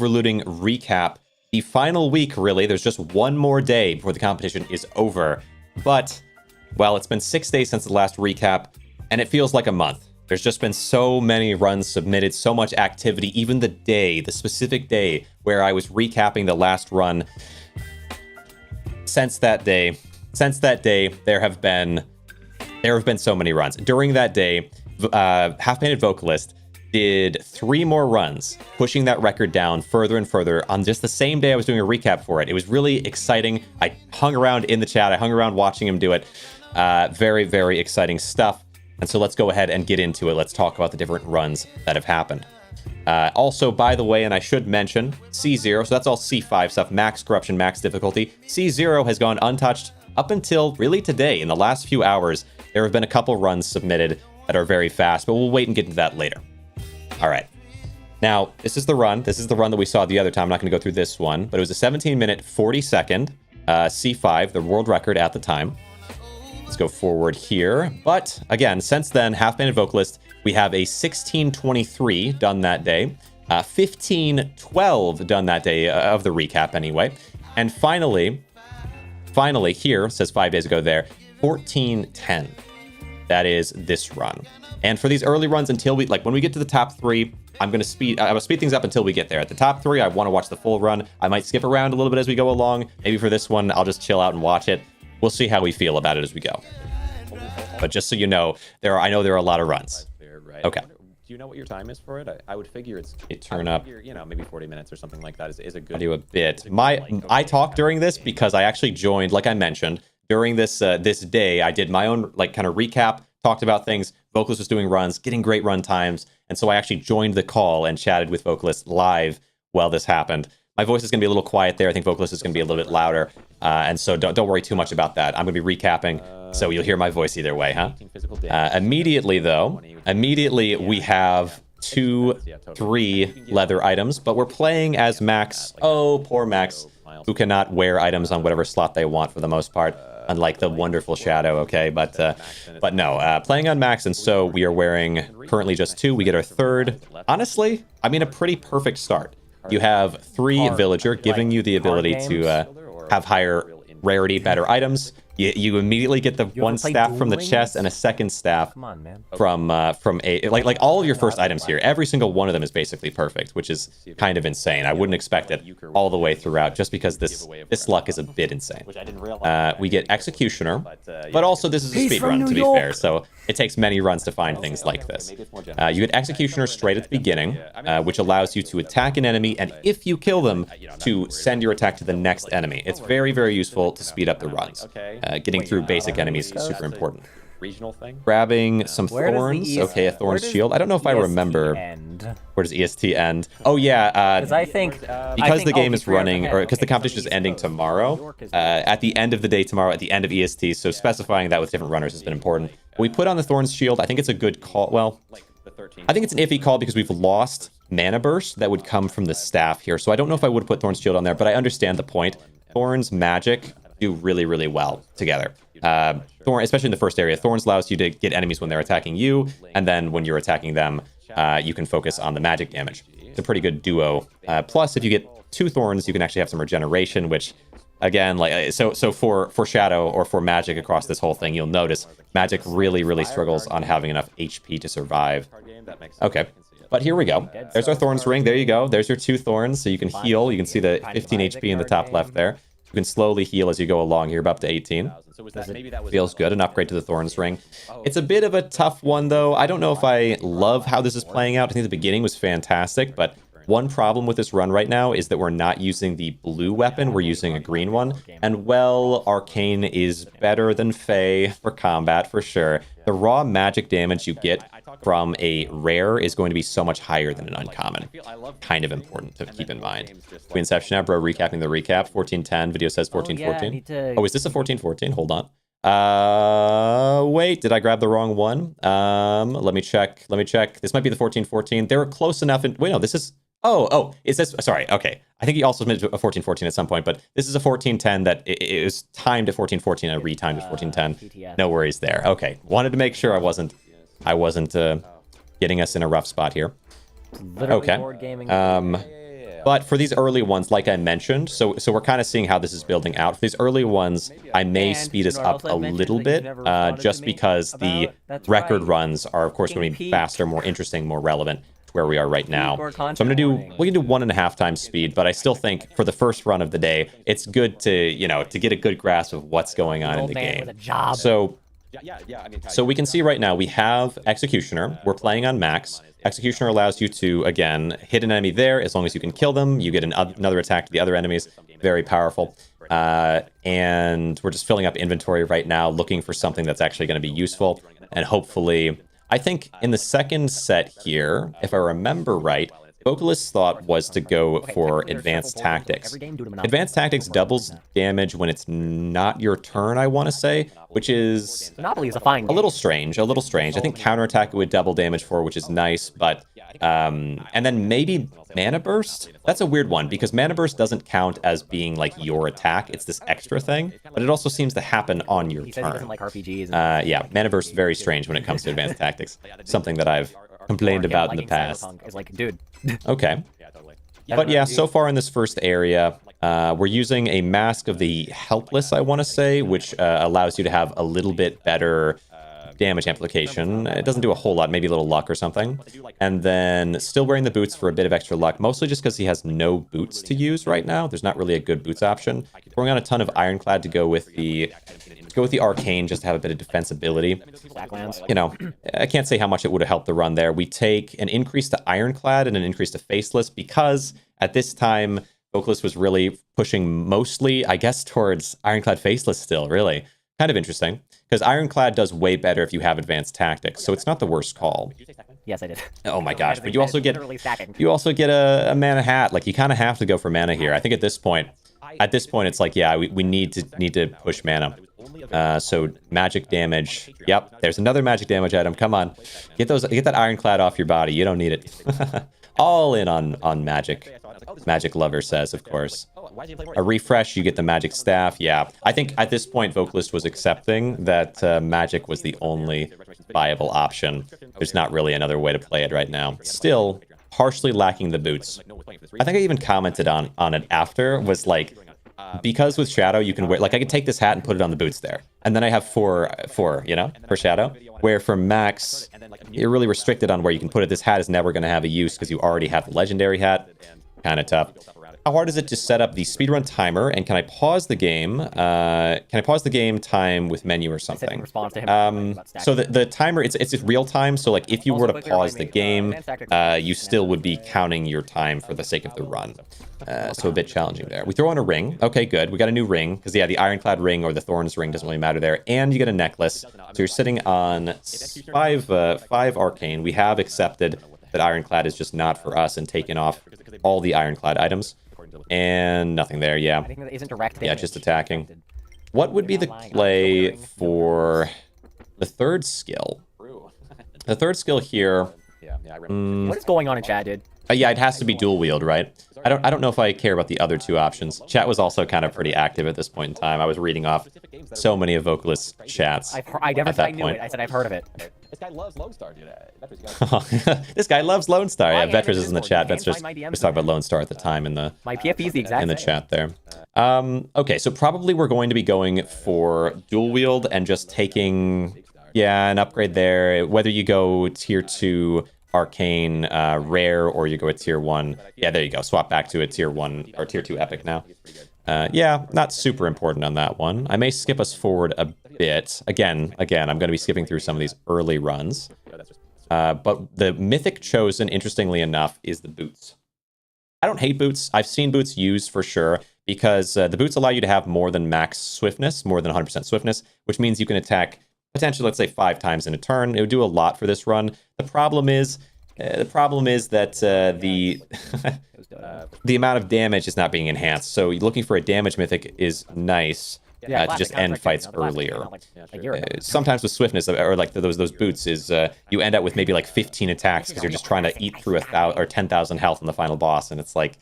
Overlooting recap. The final week, really. There's just one more day before the competition is over. But, well, it's been 6 days since the last recap, and it feels like a month. There's just been so many runs submitted, so much activity, even the specific day where I was recapping the last run. Since that day, there have been so many runs. During that day, Half-Painted Vocalist did 3 more runs, pushing that record down further and further on just the same day I was doing a recap for it. It was really exciting. I hung around in the chat. I hung around watching him do it. Very, very exciting stuff. And so let's go ahead and get into it. Let's talk about the different runs that have happened. Also, by the way, and I should mention, C0, so that's all C5 stuff, max corruption, max difficulty. C0 has gone untouched up until really today. In the last few hours, there have been a couple runs submitted that are very fast, but we'll wait and get into that later. All right. Now, this is the run. This is the run that we saw the other time. I'm not going to go through this one, but it was a 17-minute, 40-second C5, the world record at the time. Let's go forward here. But again, since then, Half-Painted Vocalist, we have a 16:23 done that day, 15:12 done that day of the recap anyway. And finally here, says 5 days ago there, 14:10. That is this run. And for these early runs, until we, like when we get to the top 3, I'm going to speed things up until we get there. At the top 3, I want to watch the full run. I might skip around a little bit as we go along. Maybe for this one, I'll just chill out and watch it. We'll see how we feel about it as we go. But just so you know, I know there are a lot of runs. Okay. Do you know what your time is for it? I would figure turn up. You know, maybe 40 minutes or something like that is a good. I do a bit. I talked during this because I actually joined, like I mentioned, during this this day. I did my own kind of recap, talked about things. Vocalist was doing runs, getting great run times, and so I actually joined the call and chatted with Vocalist live while this happened. My voice is going to be a little quiet there. I think Vocalist is going to be a little bit louder. And so don't worry too much about that. I'm going to be recapping, so you'll hear my voice either way, huh? Immediately, though, we have 2, 3 leather items, but we're playing as Max. Oh, poor Max, who cannot wear items on whatever slot they want for the most part, unlike the wonderful Shadow, okay? But no, playing on Max, and so we are wearing currently just 2. We get our 3rd. Honestly, I mean, a pretty perfect start. You have 3 Villager, giving you the ability to have higher rarity, better items. You immediately get the 1 staff from the chest and a 2nd staff from a like all of your first items here. Every single one of them is basically perfect, which is kind of insane. I wouldn't expect it all the way throughout, just because this luck is a bit insane. We get Executioner, but also this is a speed run, to be fair, so it takes many runs to find things like this. You get Executioner straight at the beginning, which allows you to attack an enemy, and if you kill them, to send your attack to the next enemy. It's very, very useful to speed up the runs. Getting through basic enemies is super important. Grabbing some thorns. Okay, a thorns shield. I don't know if I remember. Where does EST end? Oh yeah, because the game is running, or because the competition is ending tomorrow, at the end of the day tomorrow, at the end of EST, so specifying that with different runners has been important. We put on the thorns shield. I think it's a good call. Well, I think it's an iffy call because we've lost mana burst that would come from the staff here, so I don't know if I would put thorns shield on there, but I understand the point. Thorns, magic do really, really well together. Thorn, especially in the first area, Thorns allows you to get enemies when they're attacking you, and then when you're attacking them, you can focus on the magic damage. It's a pretty good duo. Plus, if you get 2 Thorns, you can actually have some regeneration, which, again, like so for Shadow or for Magic across this whole thing, you'll notice Magic really, really struggles on having enough HP to survive. Okay. But here we go. There's our Thorns ring. There you go. There's your 2 Thorns, so you can heal. You can see the 15 HP in the top left there. You can slowly heal as you go along here, up to 18. Feels good, an upgrade to the Thorns ring. It's a bit of a tough one, though. I don't know if I love how this is playing out. I think the beginning was fantastic, but one problem with this run right now is that we're not using the blue weapon, we're using a green one. And, well, Arcane is better than Fey for combat, for sure. The raw magic damage you get from a rare is going to be so much higher than an uncommon. Kind of important to keep in mind. We Inception out, bro, recapping the recap. 1410, video says 1414. Oh, is this a 1414? Hold on. Wait, did I grab the wrong one? Let me check. This might be the 1414. They were close enough. Wait, no, this is... Oh, is this... Sorry, okay. I think he also submitted a 1414 at some point, but this is a 1410 that it was timed at 1414 and retimed at 1410. No worries there. Okay, wanted to make sure I wasn't getting us in a rough spot here. Okay. But for these early ones, like I mentioned, so we're kind of seeing how this is building out. For these early ones, I may speed us up a little bit, just because the record runs are, of course, going to be faster, more interesting, more relevant to where we are right now. So we can do 1.5 times speed, but I still think for the first run of the day, it's good to, you know, to get a good grasp of what's going on in the game. So we can see right now we have Executioner. We're playing on max. Executioner allows you to, again, hit an enemy there. As long as you can kill them, you get another attack to the other enemies. Very powerful. And we're just filling up inventory right now, looking for something that's actually going to be useful. And hopefully, I think in the second set here, if I remember right, Vocalist's thought was to go for Advanced Tactics. Advanced Tactics doubles damage when it's not your turn, I want to say, which is Monopoly is a fine game. a little strange, I think Counterattack would double damage for, which is nice, but, and then maybe Mana Burst? That's a weird one, because Mana Burst doesn't count as being, like, your attack, it's this extra thing, but it also seems to happen on your He says he turn. doesn't like RPGs. Yeah, Mana Burst is very strange when it comes to Advanced Tactics, something that I've complained about in the past. It's like, dude. Okay. But yeah, so far in this first area, we're using a Mask of the Helpless, I want to say, which allows you to have a little bit better damage amplification. It doesn't do a whole lot, maybe a little luck or something. And then still wearing the boots for a bit of extra luck, mostly just because he has no boots to use right now. There's not really a good boots option. Throwing on a ton of Ironclad to go with the Arcane just to have a bit of defensibility. You know, I can't say how much it would have helped the run there. We take an increase to Ironclad and an increase to Faceless because at this time, Vocalist was really pushing mostly, I guess, towards Ironclad Faceless still, really. Kind of interesting, because Ironclad does way better if you have Advanced Tactics, so it's not the worst call. Yes, I did. Oh my gosh, but you also get a mana hat. Like, you kind of have to go for mana here. I think at this point, it's like, yeah, we need to push mana. So magic damage. Yep, there's another magic damage item. Come on, get that Ironclad off your body. You don't need it. All in on magic. Magic Lover says, of course. A refresh, you get the magic staff. Yeah, I think at this point Vocalist was accepting that magic was the only viable option. There's not really another way to play it right now. Still, partially lacking the boots. I think I even commented on it after, was like, because with Shadow you can wear, like, I could take this hat and put it on the boots there, and then I have four, you know, for Shadow, where for Max you're really restricted on where you can put it. This hat is never going to have a use because you already have the legendary hat. Kind of tough. How hard is it to set up the speedrun timer, and can I pause the game? Can I pause the game time with menu or something? So the timer, it's real time, so like if you were to pause the game, you still would be counting your time for the sake of the run. So a bit challenging there. We throw on a ring. Okay, good. We got a new ring, because yeah, the Ironclad ring or the Thorns ring doesn't really matter there. And you get a necklace. So you're sitting on five Arcane. We have accepted that Ironclad is just not for us and taken off all the Ironclad items. And nothing there, yeah. Yeah, just attacking. What would be the play for the third skill? The third skill here... What is going on in chat, dude? Yeah, it has to be dual wield, right? I don't know if I care about the other two options. Chat was also kind of pretty active at this point in time. I was reading off so many of Vocalist's chats. I never said I knew it. I said I've heard of it. This guy loves Lone Star, dude. This guy loves Lone Star. Yeah, Vetras is in the chat. Vetras was My talking about Lone Star at the time in the PFP is the exact in the chat there. Okay, so probably we're going to be going for dual wield and just taking, yeah, an upgrade there. Whether you go tier 2 Arcane rare or you go a tier 1, yeah, there you go. Swap back to a tier 1 or tier 2 epic now. Yeah, not super important on that one. I may skip us forward a bit. Again, I'm going to be skipping through some of these early runs. But the mythic chosen, interestingly enough, is the boots. I don't hate boots. I've seen boots used for sure, because the boots allow you to have more than max swiftness, more than 100% swiftness, which means you can attack potentially, let's say, 5 times in a turn. It would do a lot for this run. The problem is that the amount of damage is not being enhanced. So looking for a damage mythic is nice to just end fights earlier. Sometimes with swiftness, or like those boots, is you end up with maybe like 15 attacks because you're just trying to eat through 1,000 or 10,000 health on the final boss, and it's like,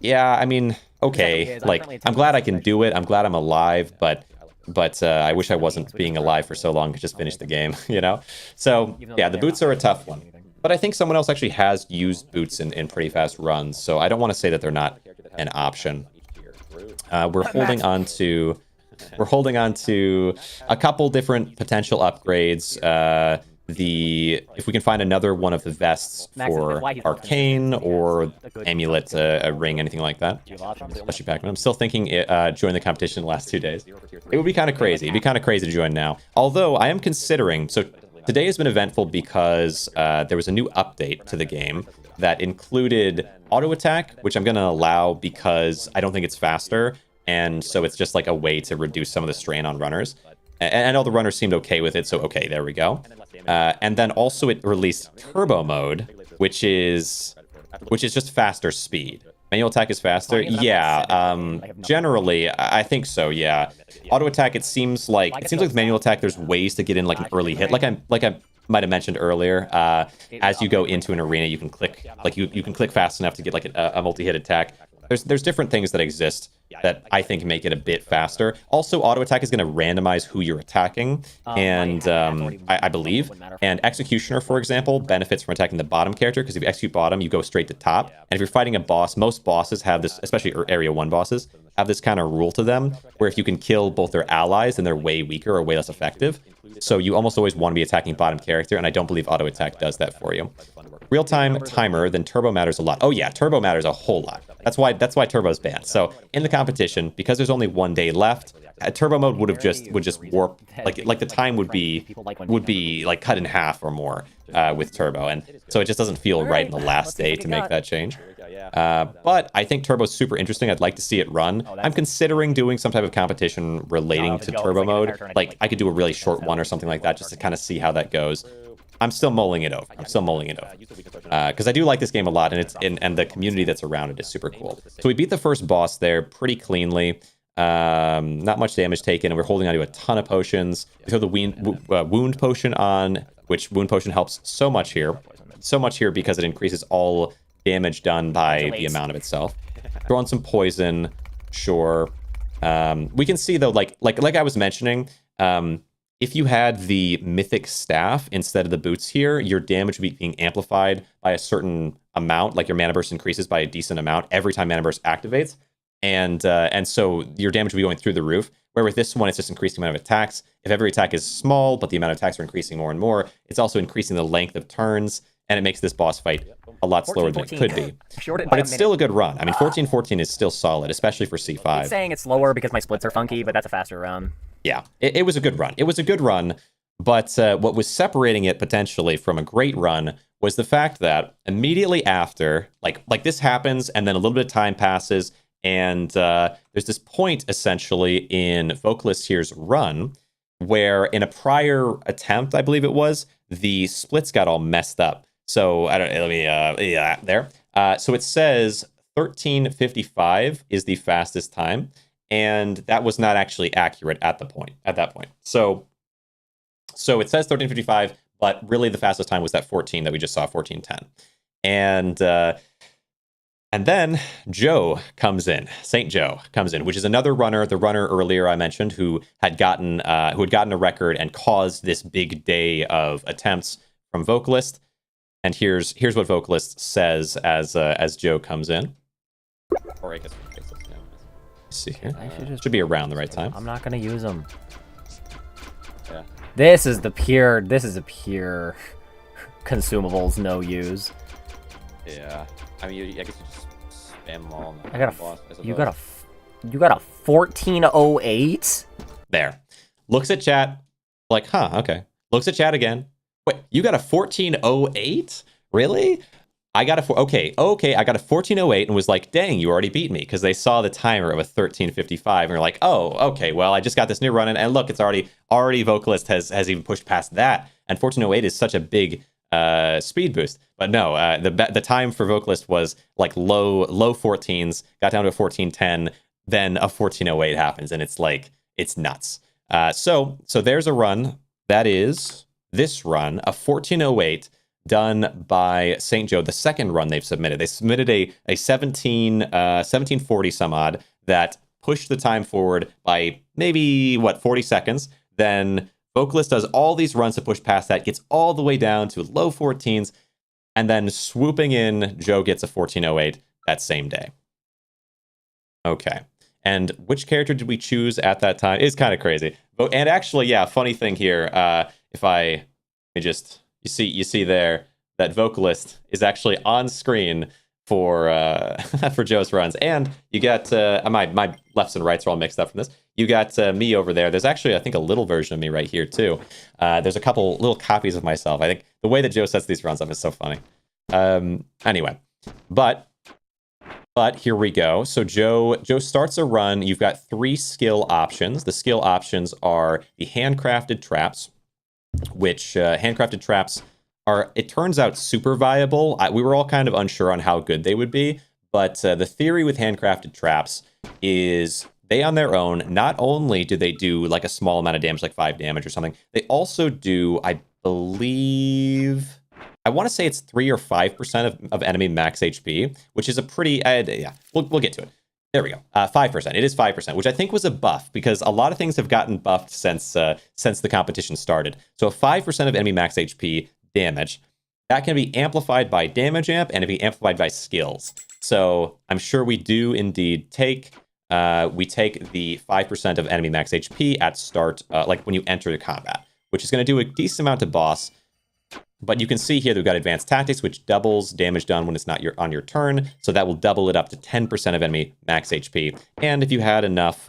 yeah, I mean, okay, like, I'm glad I can do it. I'm glad I'm alive, but I wish I wasn't being alive for so long to just finish the game, you know? So, yeah, the boots are a tough one. But I think someone else actually has used boots in pretty fast runs, so I don't want to say that they're not an option. We're holding on to a couple different potential upgrades. If we can find another one of the vests for Arcane or Amulet, a ring, anything like that. Especially Pac-Man. I'm still thinking join the competition in the last 2 days. It would be kind of crazy. It'd be kind of crazy to join now. Although I am considering, so today has been eventful because there was a new update to the game that included auto attack, which I'm going to allow because I don't think it's faster. And so it's just like a way to reduce some of the strain on runners. And all the runners seemed okay with it, so okay, there we go. And then also it released turbo mode, which is just faster speed. Manual attack is faster? Yeah, generally, I think so, yeah. Auto attack, it seems like with manual attack, there's ways to get in like an early hit. Like I might have mentioned earlier, as you go into an arena, you can click, like you can click fast enough to get like a multi-hit attack. There's different things that exist that I think make it a bit faster. Also, auto attack is going to randomize who you're attacking, and I believe. And Executioner, for example, benefits from attacking the bottom character, because if you execute bottom, you go straight to top. And if you're fighting a boss, most bosses have this, especially Area 1 bosses, have this kind of rule to them, where if you can kill both their allies, then they're way weaker or way less effective. So you almost always want to be attacking bottom character, and I don't believe auto attack does that for you. Real-time timer, then turbo matters a lot. Oh yeah, turbo matters a whole lot. That's why turbo's banned. So in the competition, because there's only 1 day left, turbo mode would just warp, like the time would be like cut in half or more with turbo, and so it just doesn't feel right in the last day to make that change. But I think turbo's super interesting. I'd like to see it run. I'm considering doing some type of competition relating to turbo mode. Like I could do a really short one or something like that, just to kind of see how that goes. I'm still mulling it over. Because I do like this game a lot, and and the community that's around it is super cool. So we beat the first boss there pretty cleanly. Not much damage taken, and we're holding on to a ton of potions. We throw the wound potion on, which wound potion helps so much here. So much here because it increases all damage done by the amount of itself. Throw on some poison, sure. We can see though, like I was mentioning, if you had the mythic staff instead of the boots here, your damage would be being amplified by a certain amount, like your mana burst increases by a decent amount every time mana burst activates. And so your damage will be going through the roof, where with this one, it's just increasing the amount of attacks. If every attack is small, but the amount of attacks are increasing more and more, it's also increasing the length of turns, and it makes this boss fight a lot slower than it could be. But it's still a good run. I mean, 14-14 is still solid, especially for C5. I'm saying it's slower because my splits are funky, but that's a faster run. Yeah, it was a good run. It was a good run, but what was separating it potentially from a great run was the fact that immediately after, like this happens, and then a little bit of time passes, and there's this point essentially in Vocalist here's run where in a prior attempt, I believe it was, the splits got all messed up. So I don't. Let me. Yeah, there. So it says 13:55 is the fastest time. And that was not actually accurate at that point. So it says 13:55, but really the fastest time was that 14 that we just saw, 14:10. And then Joe comes in, St. Joe comes in, which is another runner, the runner earlier I mentioned, who had gotten a record and caused this big day of attempts from Vocalist. And here's what Vocalist says as Joe comes in. Or I guess see here. Should be around the right time. I'm not gonna use them. Yeah. This is a pure consumables no use. Yeah. I mean, I guess you just spam them all. You got a 1408. There. Looks at chat. Like, huh? Okay. Looks at chat again. Wait, you got a 1408? Really? I got a I got a 1408 and was like, dang, you already beat me, because they saw the timer of a 13:55 and were like, oh, okay, well, I just got this new run, and look, it's already Vocalist has even pushed past that, and 1408 is such a big speed boost. But no, the time for Vocalist was like low 14s, got down to a 14:10, then a 14:08 happens, and it's like, it's nuts. So there's a run that is this run, a 14:08. Done by St. Joe, the second run they've submitted. They submitted a 1740 some odd that pushed the time forward by maybe 40 seconds. Then Vocalist does all these runs to push past that, gets all the way down to low 14s, And then swooping in, Joe gets a 1408 that same day. Okay. And which character did we choose at that time? It's kind of crazy. And actually, yeah, funny thing here. If I just you see there that vocalist is actually on screen for for Joe's runs, and you got my lefts and rights are all mixed up from this. You got me over there. There's actually, I think, a little version of me right here too. There's a couple little copies of myself. I think the way that Joe sets these runs up is so funny. Anyway, but here we go. So Joe starts a run. You've got 3 skill options. The skill options are the handcrafted traps, which handcrafted traps are, it turns out, super viable. We were all kind of unsure on how good they would be, but the theory with handcrafted traps is they on their own, not only do they do like a small amount of damage, like 5 damage or something, they also do, I believe, I want to say it's 3 or 5% of enemy max HP, which is a pretty, yeah, we'll get to it. There we go. 5%. It is 5%, which I think was a buff because a lot of things have gotten buffed since the competition started. So 5% of enemy max HP damage, that can be amplified by damage amp and it can be amplified by skills. So I'm sure we do indeed take we take the 5% of enemy max HP at start, like when you enter the combat, which is going to do a decent amount to boss. But you can see here that we've got advanced tactics, which doubles damage done when it's not on your turn. So that will double it up to 10% of enemy max HP. And if you had enough,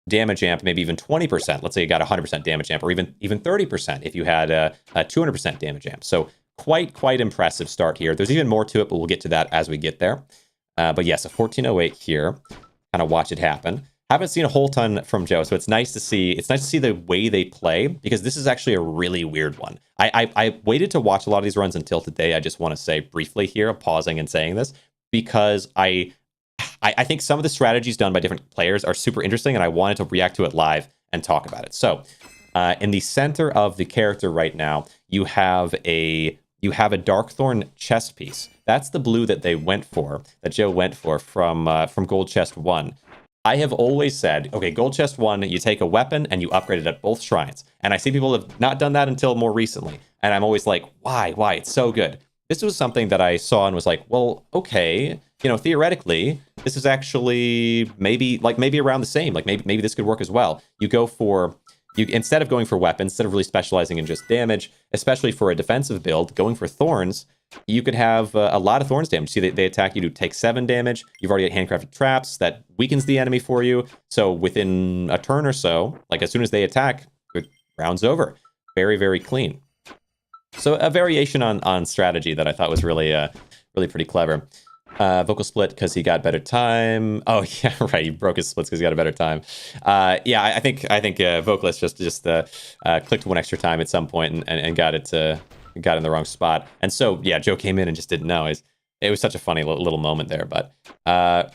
damage amp, maybe even 20%. Let's say you got 100% damage amp, or even 30% if you had a 200% damage amp. So quite impressive start here. There's even more to it, but we'll get to that as we get there. But yes, a 1408 here. Kind of watch it happen. Haven't seen a whole ton from Joe, so it's nice to see. It's nice to see the way they play, because this is actually a really weird one. I waited to watch a lot of these runs until today. I just want to say briefly here, pausing and saying this, because I think some of the strategies done by different players are super interesting, and I wanted to react to it live and talk about it. So, in the center of the character right now, you have a Darkthorn chest piece. That's the blue that they went for, that Joe went for from Gold Chest 1. I have always said, okay, Gold Chest 1, you take a weapon and you upgrade it at both shrines. And I see people have not done that until more recently. And I'm always like, why? It's so good. This was something that I saw and was like, well, okay, theoretically, this is actually maybe around the same. Like maybe this could work as well. Instead of going for weapons, instead of really specializing in just damage, especially for a defensive build, going for thorns, you could have a lot of thorns damage. See, they attack you to take 7 damage. You've already got handcrafted traps that weakens the enemy for you. So within a turn or so, like as soon as they attack, it rounds over. Very, very clean. So a variation on strategy that I thought was really pretty clever. Vocal split because he got better time. Oh yeah, right. He broke his splits because he got a better time. Yeah, I think vocalist just clicked 1 extra time at some point and got it in the wrong spot. And so yeah, Joe came in and just didn't know. It was such a funny little moment there. But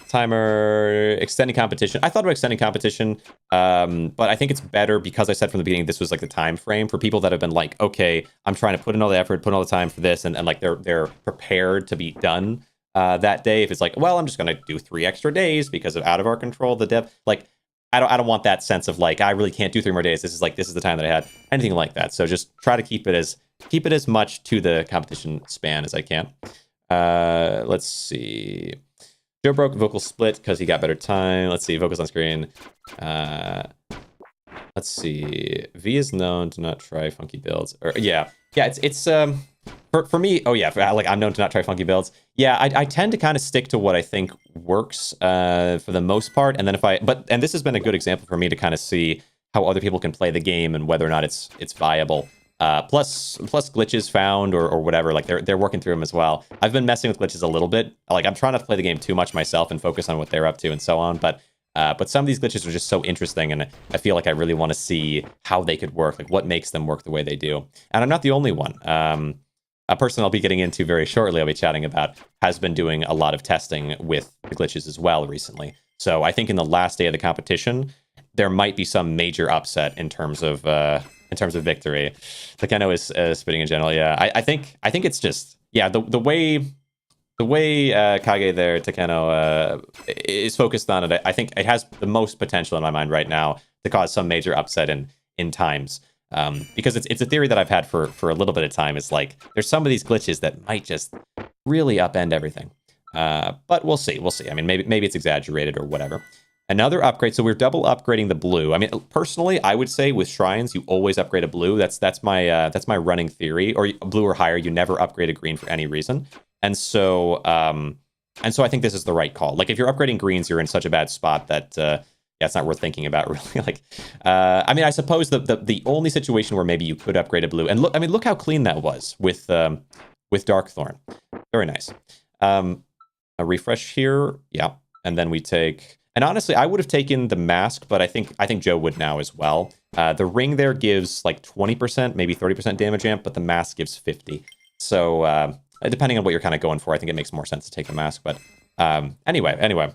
timer, extending competition. I thought about extending competition, but I think it's better because I said from the beginning this was like the time frame for people that have been like, okay, I'm trying to put in all the effort, put in all the time for this, and like they're prepared to be done that day. If it's like, well, I'm just gonna do 3 extra days because of out of our control, the dev, like I don't want that sense of like I really can't do 3 more days. This is the time that I had, anything like that. So just try to keep it as much to the competition span as I can. Let's see. Joe broke vocal split because he got better time. Let's see, vocals on screen. Let's see. V is known to not try funky builds. Or yeah, it's for me. Oh yeah, like I'm known to not try funky builds. Yeah, I tend to kind of stick to what I think works for the most part, and then and this has been a good example for me to kind of see how other people can play the game and whether or not it's viable. Plus glitches found or whatever, like they're working through them as well. I've been messing with glitches a little bit. Like I'm trying to play the game too much myself and focus on what they're up to and so on. But some of these glitches are just so interesting, and I feel like I really want to see how they could work, like what makes them work the way they do. And I'm not the only one. A person I'll be getting into very shortly, I'll be chatting about, has been doing a lot of testing with the glitches as well recently. So I think in the last day of the competition, there might be some major upset in terms of victory. Takeno is spitting in general. Yeah, I think it's just, yeah, the way Kage there, Takeno, is focused on it. I think it has the most potential in my mind right now to cause some major upset in times. Because it's a theory that I've had for a little bit of time. Is like there's some of these glitches that might just really upend everything. But we'll see. We'll see. I mean, maybe it's exaggerated or whatever. Another upgrade. So we're double upgrading the blue. I mean, personally, I would say with shrines, you always upgrade a blue. That's my running theory. Or blue or higher, you never upgrade a green for any reason. And so I think this is the right call. Like if you're upgrading greens, you're in such a bad spot that yeah, it's not worth thinking about really. Like, I mean, I suppose the only situation where maybe you could upgrade a blue, and look, I mean, look how clean that was with Darkthorn. Very nice. A refresh here, yeah, and then we take. And honestly, I would have taken the mask, but I think Joe would now as well. The ring there gives like 20%, maybe 30% damage amp, but the mask gives 50. So depending on what you're kind of going for, I think it makes more sense to take the mask. But anyway,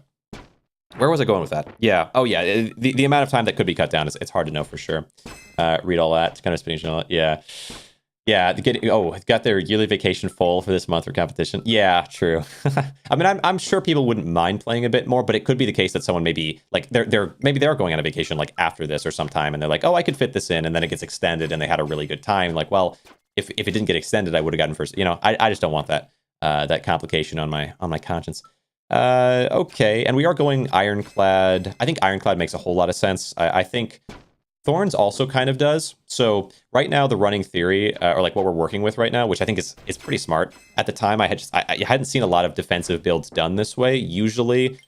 where was I going with that? Yeah. Oh yeah. The amount of time that could be cut down is it's hard to know for sure. Read all that. Kind of spinach. Yeah. Yeah, got their yearly vacation full for this month for competition. Yeah, true. I mean, I'm sure people wouldn't mind playing a bit more, but it could be the case that someone maybe like they're going on a vacation like after this or sometime, and they're like, oh, I could fit this in, and then it gets extended, and they had a really good time. Like, well, if it didn't get extended, I would have gotten first. You know, I just don't want that complication on my conscience. Okay, and we are going Ironclad. I think Ironclad makes a whole lot of sense. I think Thorns also kind of does. So right now, the running theory, or like what we're working with right now, which I think is pretty smart. At the time, I hadn't seen a lot of defensive builds done this way. Usually,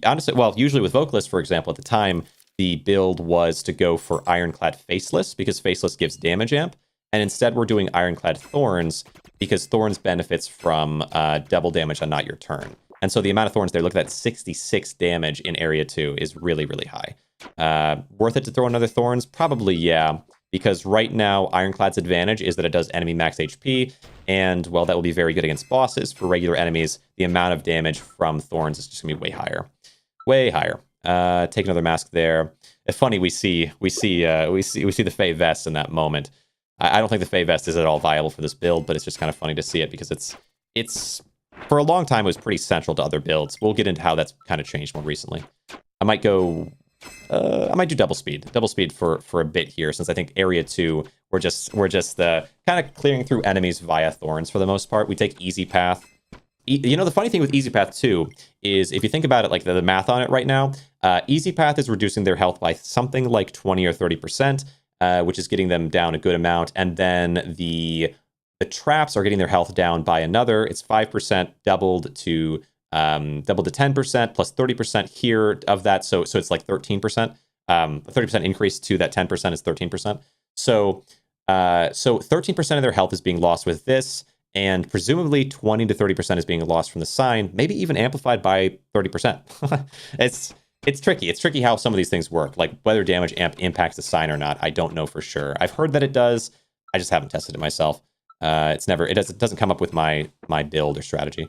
honestly, well, usually with Vocalist, for example, at the time, the build was to go for Ironclad Faceless, because Faceless gives damage amp. And instead, we're doing Ironclad Thorns, because Thorns benefits from double damage on not your turn. And so the amount of Thorns there, look at that 66 damage in Area 2 is really, really high. Worth it to throw another Thorns? Probably, yeah. Because right now, Ironclad's advantage is that it does enemy max HP, and, well, that will be very good against bosses. For regular enemies, the amount of damage from Thorns is just going to be way higher. Way higher. Take another mask there. It's funny, we see the Fey Vest in that moment. I don't think the Fey Vest is at all viable for this build, but it's just kind of funny to see it, because it's for a long time, it was pretty central to other builds. We'll get into how that's kind of changed more recently. I might do double speed for a bit here, since I think Area 2, we're just kind of clearing through enemies via Thorns for the most part. We take Easy Path. You know, the funny thing with Easy Path 2 is, if you think about it, like the math on it right now, Easy Path is reducing their health by something like 20 or 30%, which is getting them down a good amount, and then the traps are getting their health down by another. It's 5% doubled to 10% plus 30% here of that. So it's like 13%. 30% increase to that 10% is 13%. So 13% of their health is being lost with this, and presumably 20 to 30% is being lost from the sign, maybe even amplified by 30%. It's tricky. It's tricky how some of these things work. Like whether damage amp impacts the sign or not, I don't know for sure. I've heard that it does. I just haven't tested it myself. It doesn't come up with my build or strategy.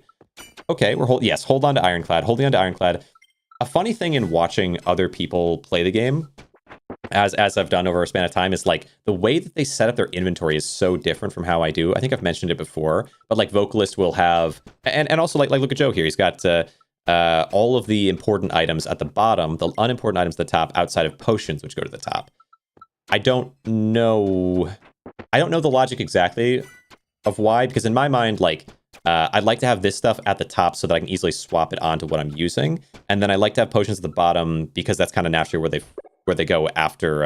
Okay, hold on to Ironclad. Holding on to Ironclad. A funny thing in watching other people play the game, as I've done over a span of time, is like the way that they set up their inventory is so different from how I do. I think I've mentioned it before, but like Vocalist will have, and also like look at Joe here. He's got all of the important items at the bottom, the unimportant items at the top, outside of potions, which go to the top. I don't know the logic exactly of why, because in my mind, like, I'd like to have this stuff at the top so that I can easily swap it onto what I'm using, and then I like to have potions at the bottom because that's kind of naturally where they go after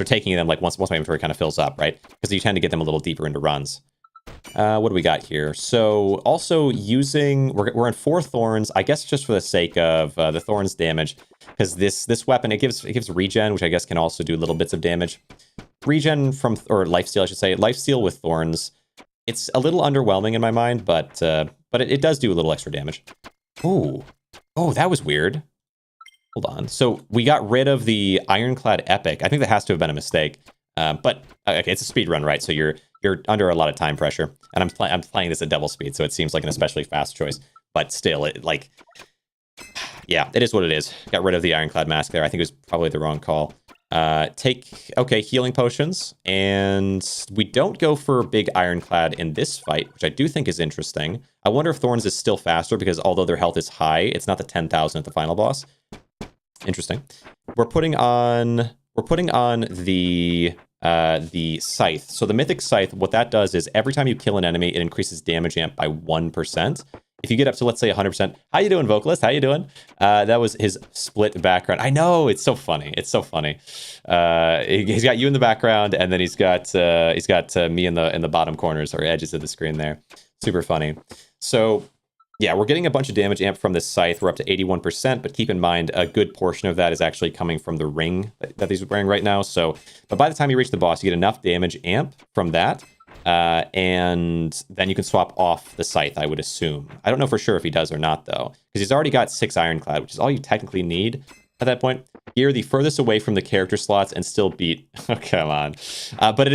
taking them. Like once my inventory kind of fills up, right? Because you tend to get them a little deeper into runs. What do we got here? So also using we're in 4 Thorns, I guess just for the sake of the Thorns damage, because this weapon it gives regen, which I guess can also do little bits of damage. Regen or lifesteal, I should say. Lifesteal with Thorns. It's a little underwhelming in my mind, but it does do a little extra damage. Oh, that was weird. Hold on. So we got rid of the Ironclad Epic. I think that has to have been a mistake. But okay, it's a speed run, right? So you're under a lot of time pressure, and I'm playing this at double speed, so it seems like an especially fast choice. But still, it is what it is. Got rid of the Ironclad mask there. I think it was probably the wrong call. Healing potions, and we don't go for big Ironclad in this fight, which I do think is interesting. I wonder if Thorns is still faster, because although their health is high, it's not the 10,000 at the final boss. Interesting. We're putting on the the Scythe. So the Mythic Scythe, what that does is every time you kill an enemy, it increases damage amp by 1%. If you get up to, let's say, 100%, how you doing, Vocalist? How you doing? That was his split background. I know, it's so funny. It's so funny. He's got you in the background, and then he's got me in the bottom corners or edges of the screen there. Super funny. So yeah, we're getting a bunch of damage amp from this Scythe. We're up to 81%, but keep in mind a good portion of that is actually coming from the ring that he's wearing right now. So, but by the time you reach the boss, you get enough damage amp from that. And then you can swap off the Scythe, I would assume. I don't know for sure if he does or not, though, because he's already got 6 Ironclad, which is all you technically need at that point. You're the furthest away from the character slots and still beat... Oh, come on. But it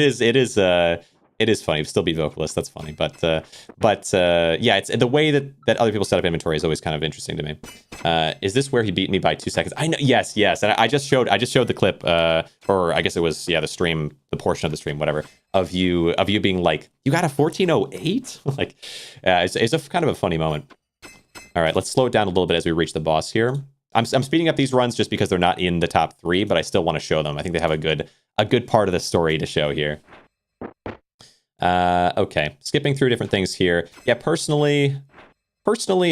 is funny. Still beat Vocalist. That's funny. But yeah, it's the way that other people set up inventory is always kind of interesting to me. Is this where he beat me by 2 seconds? I know. Yes. And I just showed the clip, or I guess it was, yeah, the stream, the portion of the stream, whatever, of you being like, you got a 1408? Like, it's a kind of a funny moment. All right, let's slow it down a little bit as we reach the boss here. I'm speeding up these runs just because they're not in the top 3, but I still want to show them. I think they have a good part of the story to show here. Okay, skipping through different things here. Yeah, personally,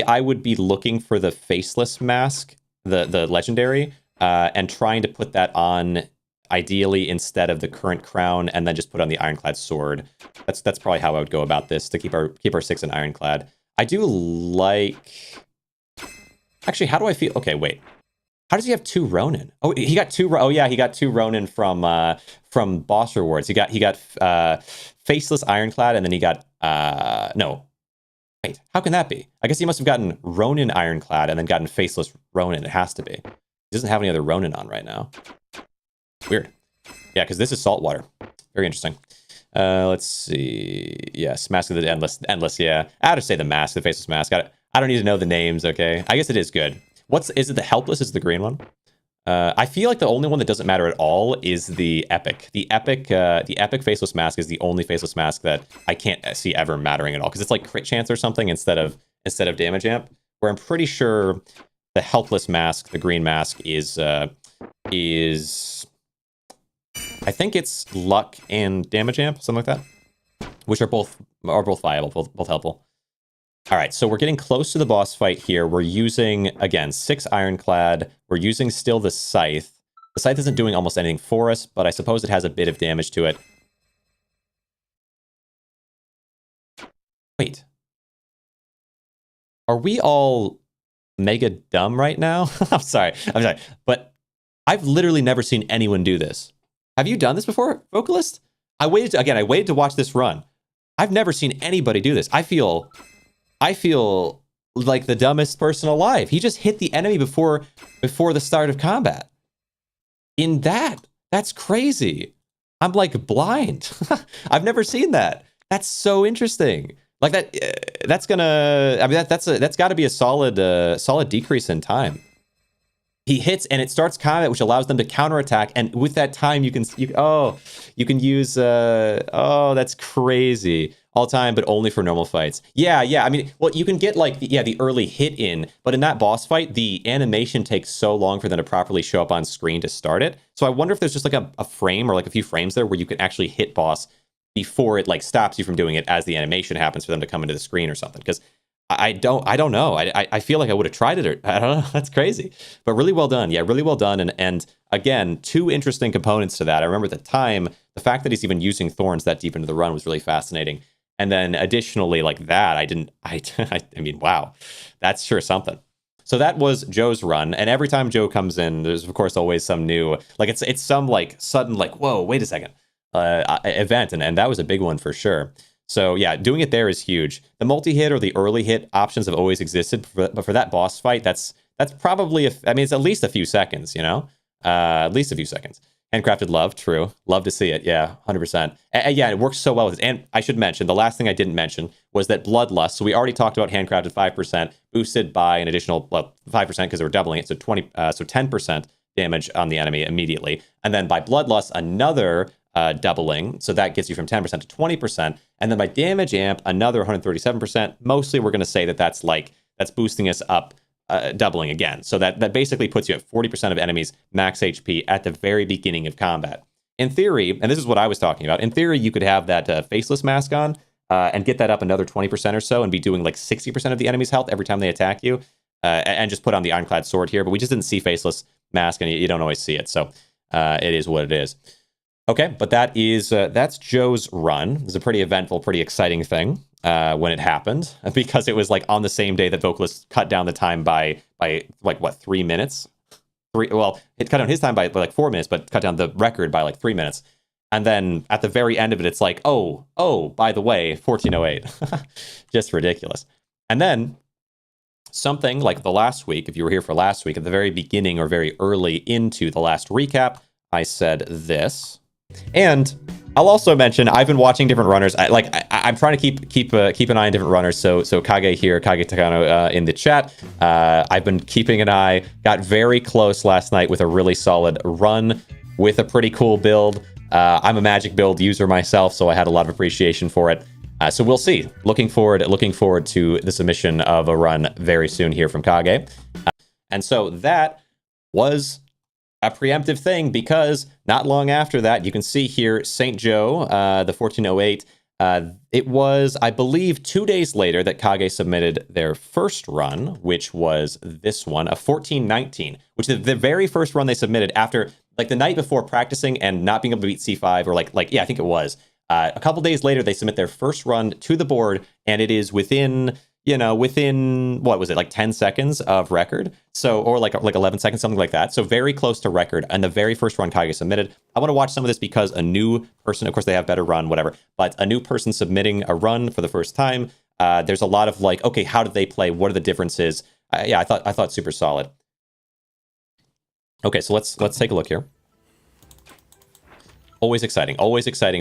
I would be looking for the faceless mask, the legendary, and trying to put that on, ideally instead of the current crown, and then just put on the Ironclad sword. That's probably how I would go about this to keep our 6 in Ironclad. I do like. Actually, how do I feel? Okay, wait. How does he have 2 Ronin? Oh, he got 2. Oh yeah, he got 2 Ronin from boss rewards. He got faceless Ironclad, and then he got no. Wait, how can that be? I guess he must have gotten Ronin Ironclad and then gotten faceless Ronin. It has to be. He doesn't have any other Ronin on right now. Weird. Yeah, because this is saltwater. Very interesting. Let's see. Yes, Mask of the Endless. Yeah, I had to say the mask, the faceless mask. I don't need to know the names. Okay, I guess it is good. Is it the Helpless? Is the green one? I feel like the only one that doesn't matter at all is the Epic. The Epic faceless mask is the only faceless mask that I can't see ever mattering at all, because it's like crit chance or something instead of damage amp. Where I'm pretty sure the Helpless mask, the green mask, is I think it's luck and damage amp, something like that, which are both viable, both helpful. All right, so we're getting close to the boss fight here. We're using, again, 6 Ironclad. We're using still the Scythe. The Scythe isn't doing almost anything for us, but I suppose it has a bit of damage to it. Wait. Are we all mega dumb right now? I'm sorry, but I've literally never seen anyone do this. Have you done this before, Vocalist? I waited to watch this run. I've never seen anybody do this. I feel like the dumbest person alive. He just hit the enemy before the start of combat. That's crazy. I'm like blind. I've never seen that. That's so interesting. Like that's got to be a solid decrease in time. He hits and it starts combat, which allows them to counterattack. And with that time, you can use that's crazy. All time, but only for normal fights. Yeah. I mean, well, you can get like the early hit in, but in that boss fight, the animation takes so long for them to properly show up on screen to start it. So I wonder if there's just like a frame or like a few frames there where you can actually hit boss before it like stops you from doing it as the animation happens for them to come into the screen or something. Because I don't know. I feel like I would have tried it. Or, I don't know. That's crazy. But really well done. Yeah, really well done. And again, 2 interesting components to that. I remember at the time, the fact that he's even using thorns that deep into the run was really fascinating. And then additionally, like that, I mean, wow, that's sure something. So that was Joe's run. And every time Joe comes in, there's of course always some new, like it's some like sudden, like, whoa, wait a second, event. And that was a big one for sure. So yeah, doing it there is huge. The multi-hit or the early hit options have always existed, but for that boss fight, that's probably, it's at least a few seconds, you know, at least a few seconds. Handcrafted love, true. Love to see it. Yeah, 100%. And yeah, it works so well with it. And I should mention, the last thing I didn't mention was that Bloodlust. So we already talked about handcrafted 5%, boosted by an additional 5% because they were doubling it. So 10% damage on the enemy immediately. And then by Bloodlust, another doubling. So that gets you from 10% to 20%. And then by damage amp, another 137%. Mostly we're going to say that's boosting us up. Doubling again. So that basically puts you at 40% of enemies max HP at the very beginning of combat. in theory, and this is what I was talking about, in theory, you could have that faceless mask on and get that up another 20% or so and be doing like 60% of the enemy's health every time they attack you, and just put on the Ironclad Sword here. But we just didn't see faceless mask, and you don't always see it. So it is what it is. Okay, but that's Joe's run. It was a pretty eventful, pretty exciting thing when it happened, because it was like on the same day that Vocalist cut down the time by like what, 3 minutes? Well, it cut down his time by like 4 minutes, but cut down the record by like 3 minutes. And then at the very end of it, it's like, oh, by the way, 1408. Just ridiculous. And then something like the last week, if you were here for last week, at the very beginning or very early into the last recap, I said this. And I'll also mention I've been watching different runners. I'm trying to keep an eye on different runners. So Kage here, Kage Takano in the chat. I've been keeping an eye. Got very close last night with a really solid run with a pretty cool build. I'm a Magic build user myself, so I had a lot of appreciation for it. So we'll see. Looking forward to the submission of a run very soon here from Kage. And so that was a preemptive thing, because not long after that, you can see here, St. Joe, the 1408, it was, I believe, 2 days later that Kage submitted their first run, which was this one, a 1419, which is the very first run they submitted after, like, the night before practicing and not being able to beat C5, or yeah, I think it was. A couple days later, they submit their first run to the board, and it is within what was it, like 10 seconds of record, so, or like 11 seconds, something like that, so very close to record, and the very first run Kage submitted. I want to watch some of this because a new person, of course they have better run, whatever, but a new person submitting a run for the first time, there's a lot of like, okay, how did they play, what are the differences? Yeah, I thought super solid. Okay, so let's take a look here. Always exciting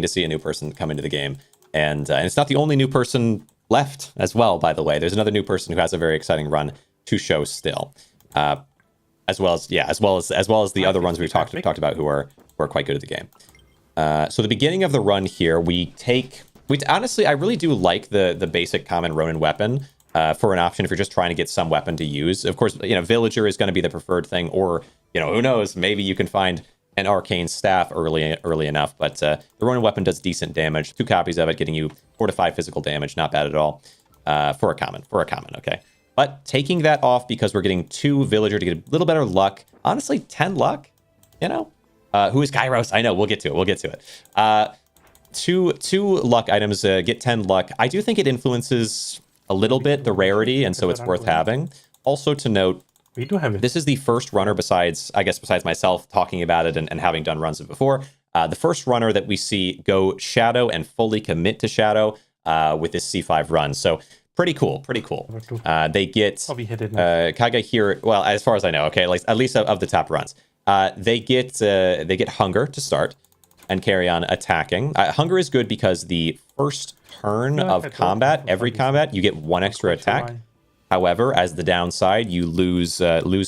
to see a new person come into the game, and it's not the only new person left as well, by the way. There's another new person who has a very exciting run to show still, as well as the other runs we've talked about who are quite good at the game. So the beginning of the run here, honestly, I really do like the basic common Ronin weapon for an option if you're just trying to get some weapon to use. Of course, Villager is going to be the preferred thing, or who knows, maybe you can find an arcane staff early enough, but the Ronin weapon does decent damage. 2 copies of it, getting you 4 to 5 physical damage, not bad at all for a common, okay. But taking that off because we're getting 2 Villager to get a little better luck. Honestly, 10 luck, who is Kairos? I know, we'll get to it. Two luck items get 10 luck. I do think it influences a little bit the rarity, and so it's worth having. Also to note, we do have it. This is the first runner besides myself talking about it and having done runs of it before. The first runner that we see go Shadow and fully commit to Shadow with this C5 run. So pretty cool. They get Kage here. Well, as far as I know, okay, like at least of the top runs, they get Hunger to start and carry on attacking. Hunger is good because the first turn of combat, every combat, you get 1 extra attack. However, as the downside, you lose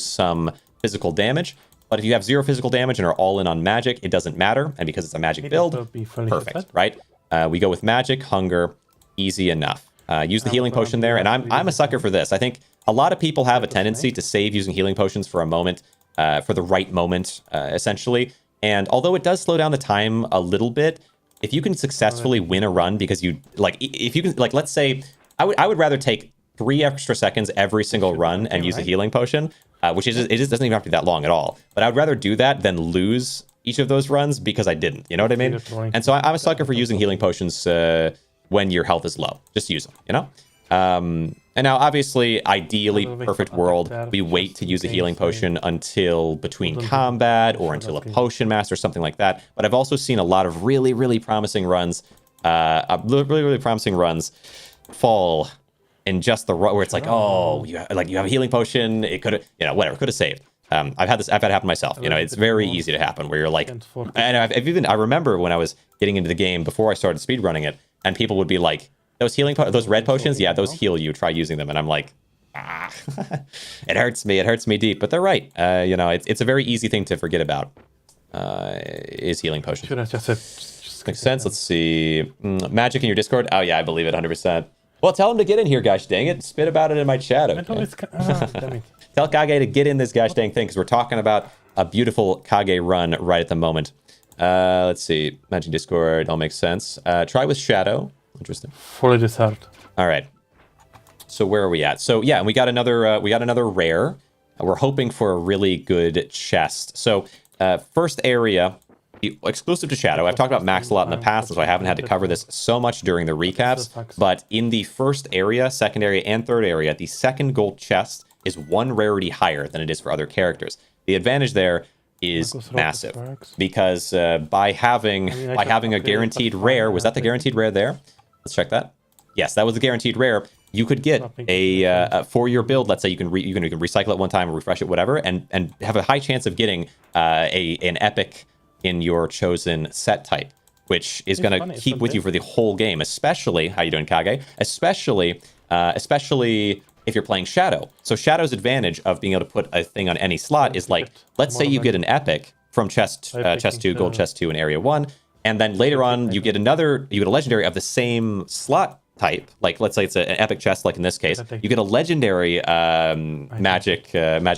some physical damage. But if you have 0 physical damage and are all in on magic, it doesn't matter. And because it's a magic build, perfect, right? We go with magic, hunger, easy enough. Use the healing potion there, and I'm a sucker for this. I think a lot of people have a tendency to save using healing potions for a moment, for the right moment, essentially. And although it does slow down the time a little bit, if you can successfully win a run because if you can, let's say, I would rather take 3 extra seconds every single run and use a healing potion, which it just doesn't even have to be that long at all. But I'd rather do that than lose each of those runs because I didn't. You know what I mean? And so I'm a sucker for using healing potions when your health is low. Just use them, And now, obviously, ideally, perfect world, we wait to use a healing potion until between combat or until a potion master or something like that. But I've also seen a lot of really, really promising runs, fall in just the where it's like, oh, you have a healing potion. It could have, whatever, could have saved. I've had it happen myself. It's very easy to happen where you're like, and I remember when I was getting into the game before I started speedrunning it, and people would be like, those red potions, yeah, those heal you. Try using them, and I'm like, it hurts me deep. But they're right. It's a very easy thing to forget about. Is healing potions. Makes sense. Let's see. Magic in your Discord. Oh yeah, I believe it 100%. Well, tell him to get in here, gosh dang it. Spit about it in my chat, okay? Tell Kage to get in this gosh dang thing, because we're talking about a beautiful Kage run right at the moment. Let's see. Magic Discord all makes sense. Try with Shadow. Interesting. Fully deserved. All right. So where are we at? So yeah, and we got another rare. We're hoping for a really good chest. So first area, exclusive to Shadow. I've talked about Max a lot in the past, so I haven't had to cover this so much during the recaps. But in the first area, second area, and third area, the second gold chest is one rarity higher than it is for other characters. The advantage there is massive because by having a guaranteed rare, was that the guaranteed rare there? Let's check that. Yes, that was the guaranteed rare. You could get a for your build. Let's say you can recycle it one time, refresh it, whatever, and have a high chance of getting an epic in your chosen set type, which is going to keep with you for the whole game. Especially, how you doing, Kage? Especially if you're playing Shadow. So Shadow's advantage of being able to put a thing on any slot is like, let's say you get an epic from chest 2, gold chest 2 in area 1, and then later on you get a legendary of the same slot type. Like let's say it's an epic chest, like in this case, you get a legendary magic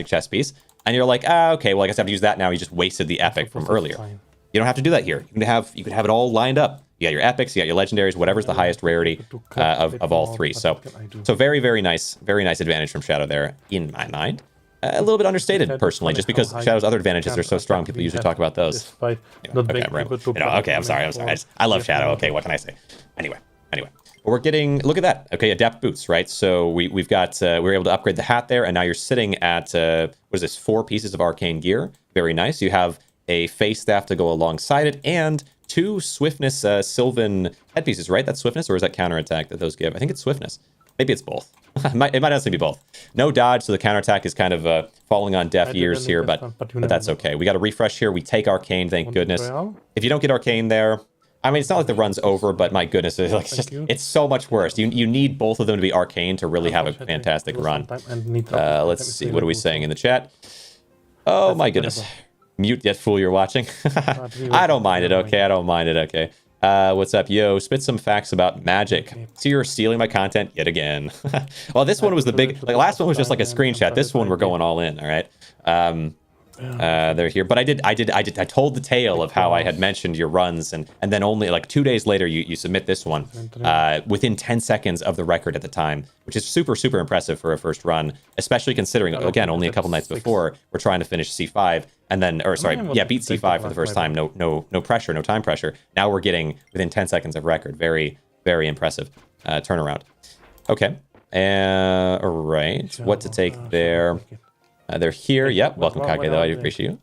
chest piece, and you're like, okay, well I guess I have to use that now. You just wasted the epic from earlier. You don't have to do that here. You could have it all lined up. You got your epics, you got your legendaries, whatever's the highest rarity of all three. So very, very nice advantage from Shadow there, in my mind. A little bit understated, personally, just because Shadow's other advantages are so strong. People usually talk about those. Okay, I'm sorry. I love Shadow. Okay, what can I say? Anyway. We're getting, look at that. Okay, adept boots, right? So we've got, we're able to upgrade the hat there, and now you're sitting at, what is this, 4 pieces of arcane gear. Very nice. You have a face staff to go alongside it, and 2 swiftness Sylvan headpieces, right? That's swiftness, or is that counterattack that those give? I think it's swiftness. Maybe it's both. It might honestly be both. No dodge, so the counterattack is kind of falling on deaf ears here, but that's okay. We got a refresh here. We take arcane, thank goodness. If you don't get arcane there, I mean, it's not like the run's over, but my goodness, it's so much worse. You need both of them to be arcane to really have a fantastic run. Let's see, what are we saying in the chat? Oh my goodness. Mute that fool you're watching. I don't mind it, okay? What's up, yo? Spit some facts about magic. So you're stealing my content yet again. Well, this one was the big, like last one was just like a screenshot. This one we're going all in, all right? They're here, but I told the tale of how I had mentioned your runs, and then only like 2 days later you submit this one within 10 seconds of the record at the time, which is super impressive for a first run, especially considering, again, only a couple nights before we're trying to finish C5 and then, beat C5 for the first time. No pressure, no time pressure. Now we're getting within 10 seconds of record. Very impressive turnaround. Okay, all right, what to take there? They're here. Yep. Welcome, Kage, though. I do appreciate you.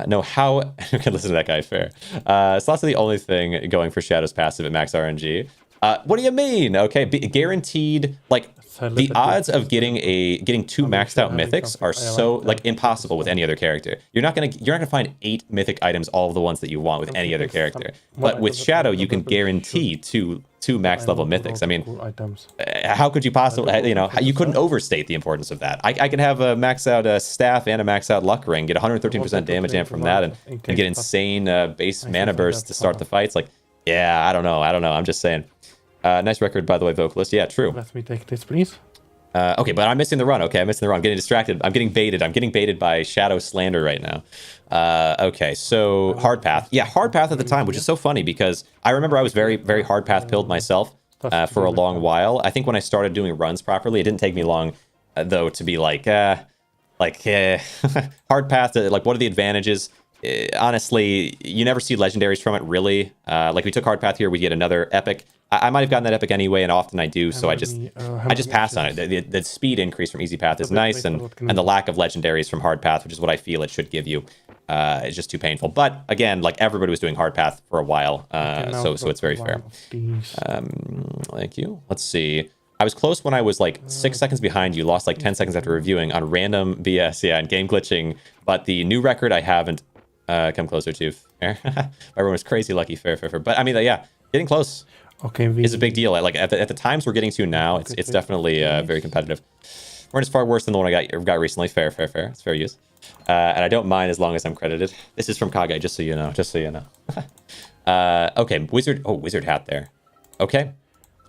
No, how... You can listen to that guy, fair. Slots are the only thing going for Shadow's passive at max RNG. What do you mean? Okay, guaranteed... Like, the odds of getting 2 maxed out mythics are so, like, impossible with any other character. You're not gonna find 8 mythic items, all of the ones that you want with any other character. But with Shadow, you can guarantee two max level mythics. I mean, how could you possibly, you couldn't overstate the importance of that. I could have a max out staff and a max out luck ring, get 113% damage amp from that, and get insane base mana burst to start the fights. Like, yeah, I don't know. I'm just saying. Nice record, by the way, vocalist. Yeah, true. Let me take this, please. Okay, but I'm missing the run. Okay, I'm missing the run. I'm getting distracted. I'm getting baited. I'm getting baited by Shadow slander right now. Okay, so hard path. Yeah, hard path at the time, which is so funny because I remember I was very hard path pilled myself for a long while. I think when I started doing runs properly, it didn't take me long, though, to be like hard path. Like, what are the advantages? Honestly, you never see legendaries from it, really. Like, we took hard path here, we get another epic. I might have gotten that epic anyway, and often I do, so I just pass on it. The speed increase from easy path is nice, and the lack of legendaries from hard path, which is what I feel it should give you, is just too painful. But again, like, everybody was doing hard path for a while, so it's very fair. Thank you. Let's see. I was close when I was like 6 seconds behind you, lost like 10 seconds after reviewing on random BS, and game glitching, but the new record I haven't come closer to. Everyone was crazy lucky, fair. But I mean, yeah, getting close. Okay, is a big deal. Like at the times we're getting to now, it's definitely very competitive. We're just far worse than the one I got recently. Fair. It's fair use. And I don't mind as long as I'm credited. This is from Kage, just so you know. Okay, wizard hat there. Okay.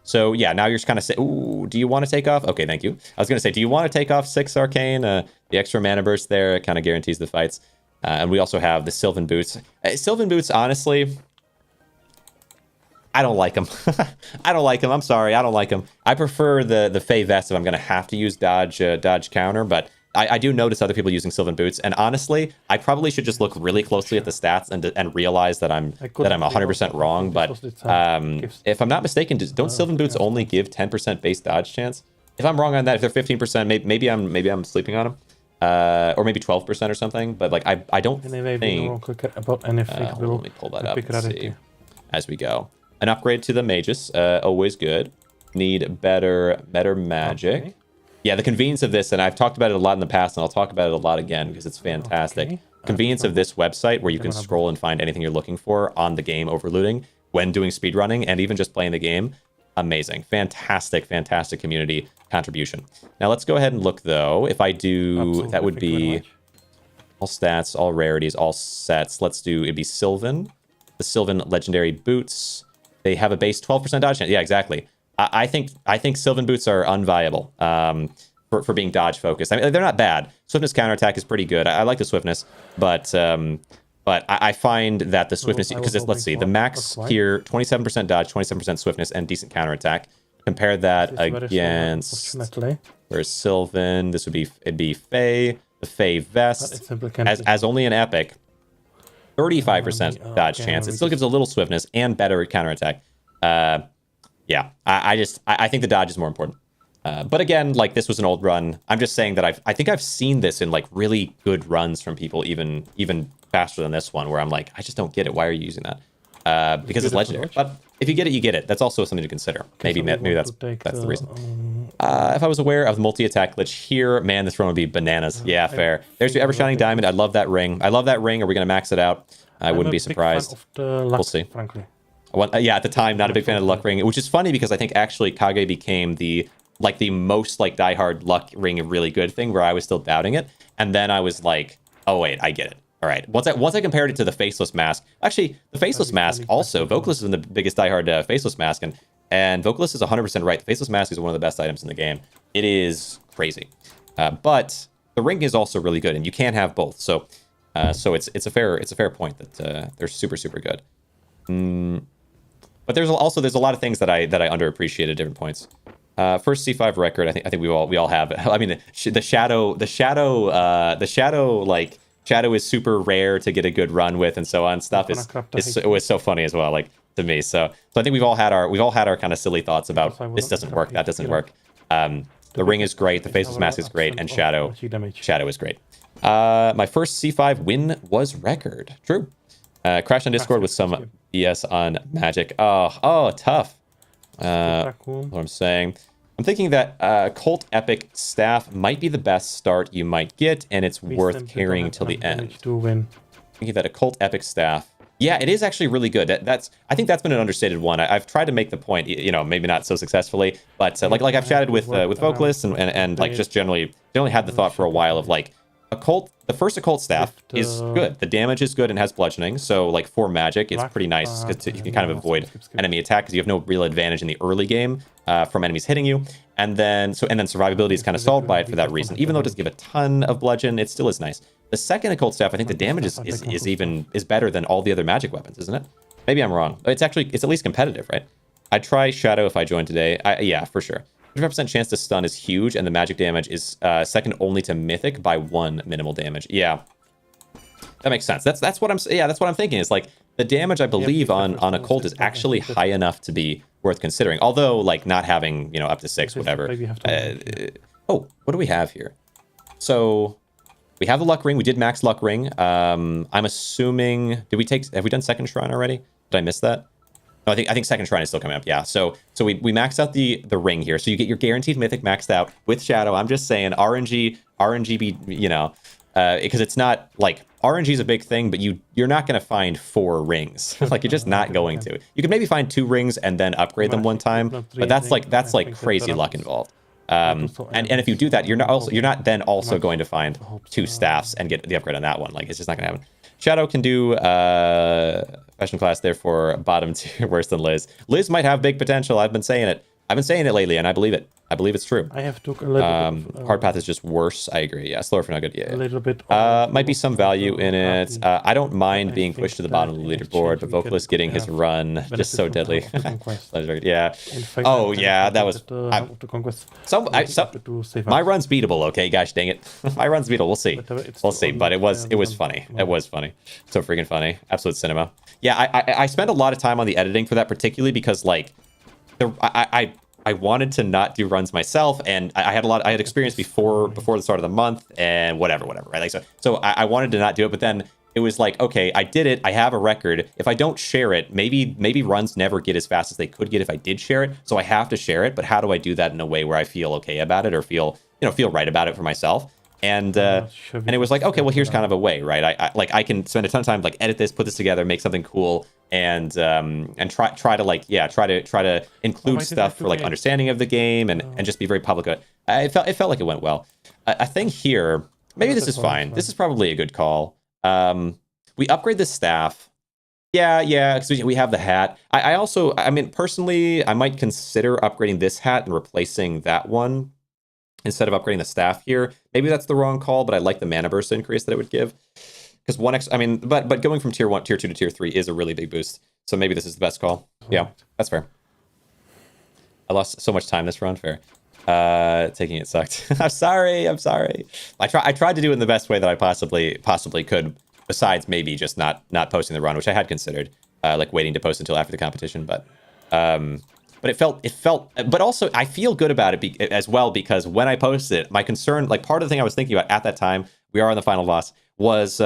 So yeah, now you're just kind of saying, ooh, do you want to take off? Okay, thank you. I was gonna say, do you want to take off 6 arcane? The extra mana burst there kind of guarantees the fights. And we also have the Sylvan Boots. Sylvan Boots, honestly, I don't like them. I don't like them. I'm sorry. I don't like them. I prefer the Fey Vest if I'm going to have to use dodge counter, but I do notice other people using Sylvan Boots, and honestly, I probably should just look really closely at the stats and realize that I'm 100% wrong. But if I'm not mistaken, don't Sylvan Boots only give 10% base dodge chance? If I'm wrong on that, if they're 15%, maybe I'm sleeping on them, or maybe 12% or something. But like I don't think. About anything Let me pull that up and see as we go. An upgrade to the Magus, always good. Need better magic. Okay. Yeah, the convenience of this, and I've talked about it a lot in the past, and I'll talk about it a lot again because it's fantastic. Okay. Convenience of this website where you can scroll and find anything you're looking for on the game Overlooting when doing speedrunning and even just playing the game. Amazing. Fantastic community contribution. Now let's go ahead and look, though. If I do, absolutely, that would be all stats, all rarities, all sets. Let's do, it'd be Sylvan. The Sylvan Legendary Boots. They have a base 12% dodge chance. Yeah, exactly. I think Sylvan Boots are unviable for being dodge focused. I mean, they're not bad. Swiftness counterattack is pretty good. I like the swiftness, but I find that the swiftness, because let's see, the max here 27% dodge, 27% swiftness, and decent counterattack. Compare that against where's Sylvan? This would be Fey, the Fey Vest as only an epic. 35% dodge chance. It still gives a little swiftness and better counterattack. Yeah, I think the dodge is more important. But again, like this was an old run. I'm just saying that I think I've seen this in like really good runs from people even faster than this one, where I'm like, I just don't get it. Why are you using that? Because it's legendary. But if you get it, you get it. That's also something to consider. Maybe that's the reason. If I was aware of the multi-attack glitch here, man, this run would be bananas. Yeah, fair. There's your Ever-Shining Diamond. I love that ring. Are we going to max it out? I wouldn't be surprised. We'll see. Frankly. Yeah, at the time, not a big fan of the luck ring, which is funny because I think actually Kage became the most like diehard luck ring really good thing, where I was still doubting it, and then I was like, oh wait, I get it. All right. Once I compared it to the Faceless Mask, actually the Faceless Mask also, Vocalist is the biggest diehard Faceless Mask, and Vocalist is 100% right. The Faceless Mask is one of the best items in the game. It is crazy, but the ring is also really good, and you can't have both. So it's a fair point that they're super good. But there's a lot of things that I underappreciate at different points. First C5 record, I think we all have it. I mean, the shadow is super rare to get a good run with, and so on. Stuff it was so funny as well, like to me. So I think we've all had our kind of silly thoughts about this doesn't work, that doesn't work. The ring is great, the Faceless Mask is great, and shadow is great. My first C5 win was record. True. Crashed on Discord with some BS on magic. Oh, tough. What I'm saying. I'm thinking that Cult Epic Staff might be the best start you might get, and it's worth carrying till the end. Thinking that a Cult Epic Staff. Yeah, it is actually really good. I think that's been an understated one. I've tried to make the point, maybe not so successfully, but like I've chatted with vocalists and like just generally had the thought for a while of like the first occult staff is good. The damage is good and has bludgeoning, so like for magic, it's pretty nice because you can kind of avoid enemy attack because you have no real advantage in the early game from enemies hitting you, and then survivability is kind of solved by it for that reason. Even though it doesn't give a ton of bludgeon, it still is nice. The second occult staff, I think the damage is better than all the other magic weapons, isn't it? Maybe I'm wrong. It's at least competitive, right? I'd try Shadow if I joined today. Yeah, for sure. 100% chance to stun is huge, and the magic damage is second only to Mythic by 1 minimal damage. Yeah, that makes sense. That's what I'm thinking. Is like the damage I believe on occult is actually high enough to be worth considering. Although like not having up to 6, whatever. Oh, what do we have here? So we have the luck ring. We did max luck ring. I'm assuming have we done second shrine already? Did I miss that? No, I think second shrine is still coming up. Yeah, so we maxed out the ring here, so you get your guaranteed mythic maxed out with shadow. I'm just saying RNG be because it's not like RNG is a big thing, but you're not going to find 4 rings. Like you're just not going to. You could maybe find 2 rings and then upgrade them one time, but that's like crazy luck involved. And if you do that, you're not then also going to find 2 staffs and get the upgrade on that one. Like it's just not going to happen. Shadow can do fashion class, therefore bottom tier worse than Liz. Liz might have big potential. I've been saying it lately, and I believe it. I believe it's true. I have took a little bit of, Hard path is just worse. I agree. Yeah, slower for not good. Yeah. a little bit. Might be some value in it. I don't mind being pushed to the bottom of the leaderboard, but Vocalist getting his run just so deadly. Yeah. Oh yeah, that was. My run's beatable. Okay, gosh dang it, my run's beatable. We'll see. We'll see. But it was funny. It was funny. So freaking funny. Absolute cinema. Yeah, I spent a lot of time on the editing for that, particularly because like, I wanted to not do runs myself, and I had experience before the start of the month, and whatever, right? Like so I wanted to not do it, but then it was like, okay, I did it. I have a record. If I don't share it, maybe runs never get as fast as they could get if I did share it. So I have to share it. But how do I do that in a way where I feel okay about it or feel right about it for myself? And it was like, okay, well, here's kind of a way, right? I can spend a ton of time like edit this, put this together, make something cool, and try to include stuff for like understanding of the game and just be very public. It felt like it went well. I think here, maybe this is fine. This is probably a good call. We upgrade the staff. Yeah, because we have the hat. I mean, personally, I might consider upgrading this hat and replacing that one instead of upgrading the staff here. Maybe that's the wrong call, but I like the mana burst increase that it would give. Because but going from tier 1, tier 2 to tier 3 is a really big boost. So maybe this is the best call. Yeah, that's fair. I lost so much time this run. Fair. Taking it sucked. I'm sorry. I tried to do it in the best way that I possibly could, besides maybe just not posting the run, which I had considered, like waiting to post until after the competition, but it felt, but also I feel good about it as well, because when I posted it, my concern, like part of the thing I was thinking about at that time, we are on the final boss, was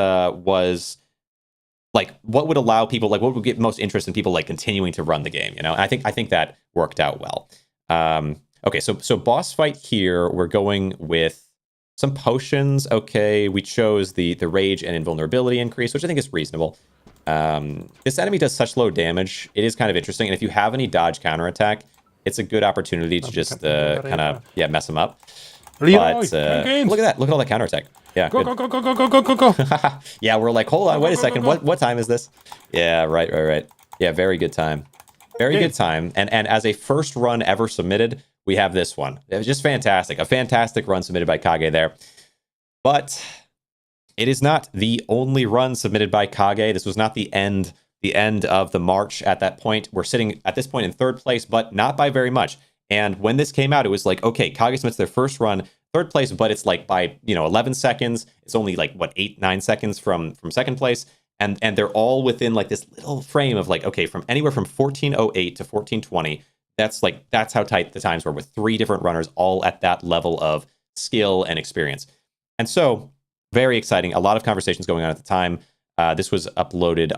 like what would allow people, like what would get most interest in people like continuing to run the game, you know? I think that worked out well. Okay, so boss fight here, we're going with some potions. Okay, we chose the rage and invulnerability increase, which I think is reasonable. This enemy does such low damage. It is kind of interesting, and if you have any dodge counterattack, it's a good opportunity to just kind of mess them up. But look at that! Look at all that counterattack. Yeah. Go. Yeah, we're like, hold on, wait a second. What time is this? Yeah, right. Yeah, very good time. Very good time. And as a first run ever submitted, we have this one. It was just fantastic. A fantastic run submitted by Kage there. But it is not the only run submitted by Kage. This was not the end of the march at that point. We're sitting at this point in third place, but not by very much. And when this came out, it was like, okay, Kage submits their first run, third place, but it's like by 11 seconds. It's only like what 8-9 seconds from second place. And they're all within like this little frame of like, okay, from anywhere from 1408 to 1420. That's how tight the times were, with 3 different runners all at that level of skill and experience. And so very exciting. A lot of conversations going on at the time. This was uploaded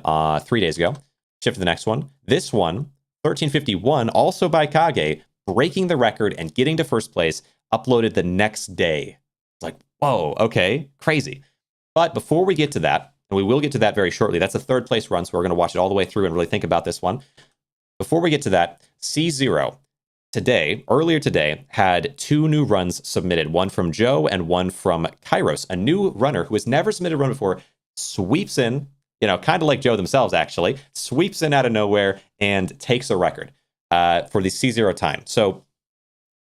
3 days ago. Shift to the next one. This one, 1351, also by Kage, breaking the record and getting to first place, uploaded the next day. It's like, whoa, okay, crazy. But before we get to that, and we will get to that very shortly, that's a third place run, so we're going to watch it all the way through and really think about this one. Before we get to that, C0 earlier today, had 2 new runs submitted, one from Joe and one from Kairos, a new runner who has never submitted a run before, sweeps in, kind of like Joe themselves, actually, sweeps in out of nowhere and takes a record for the C0 time. So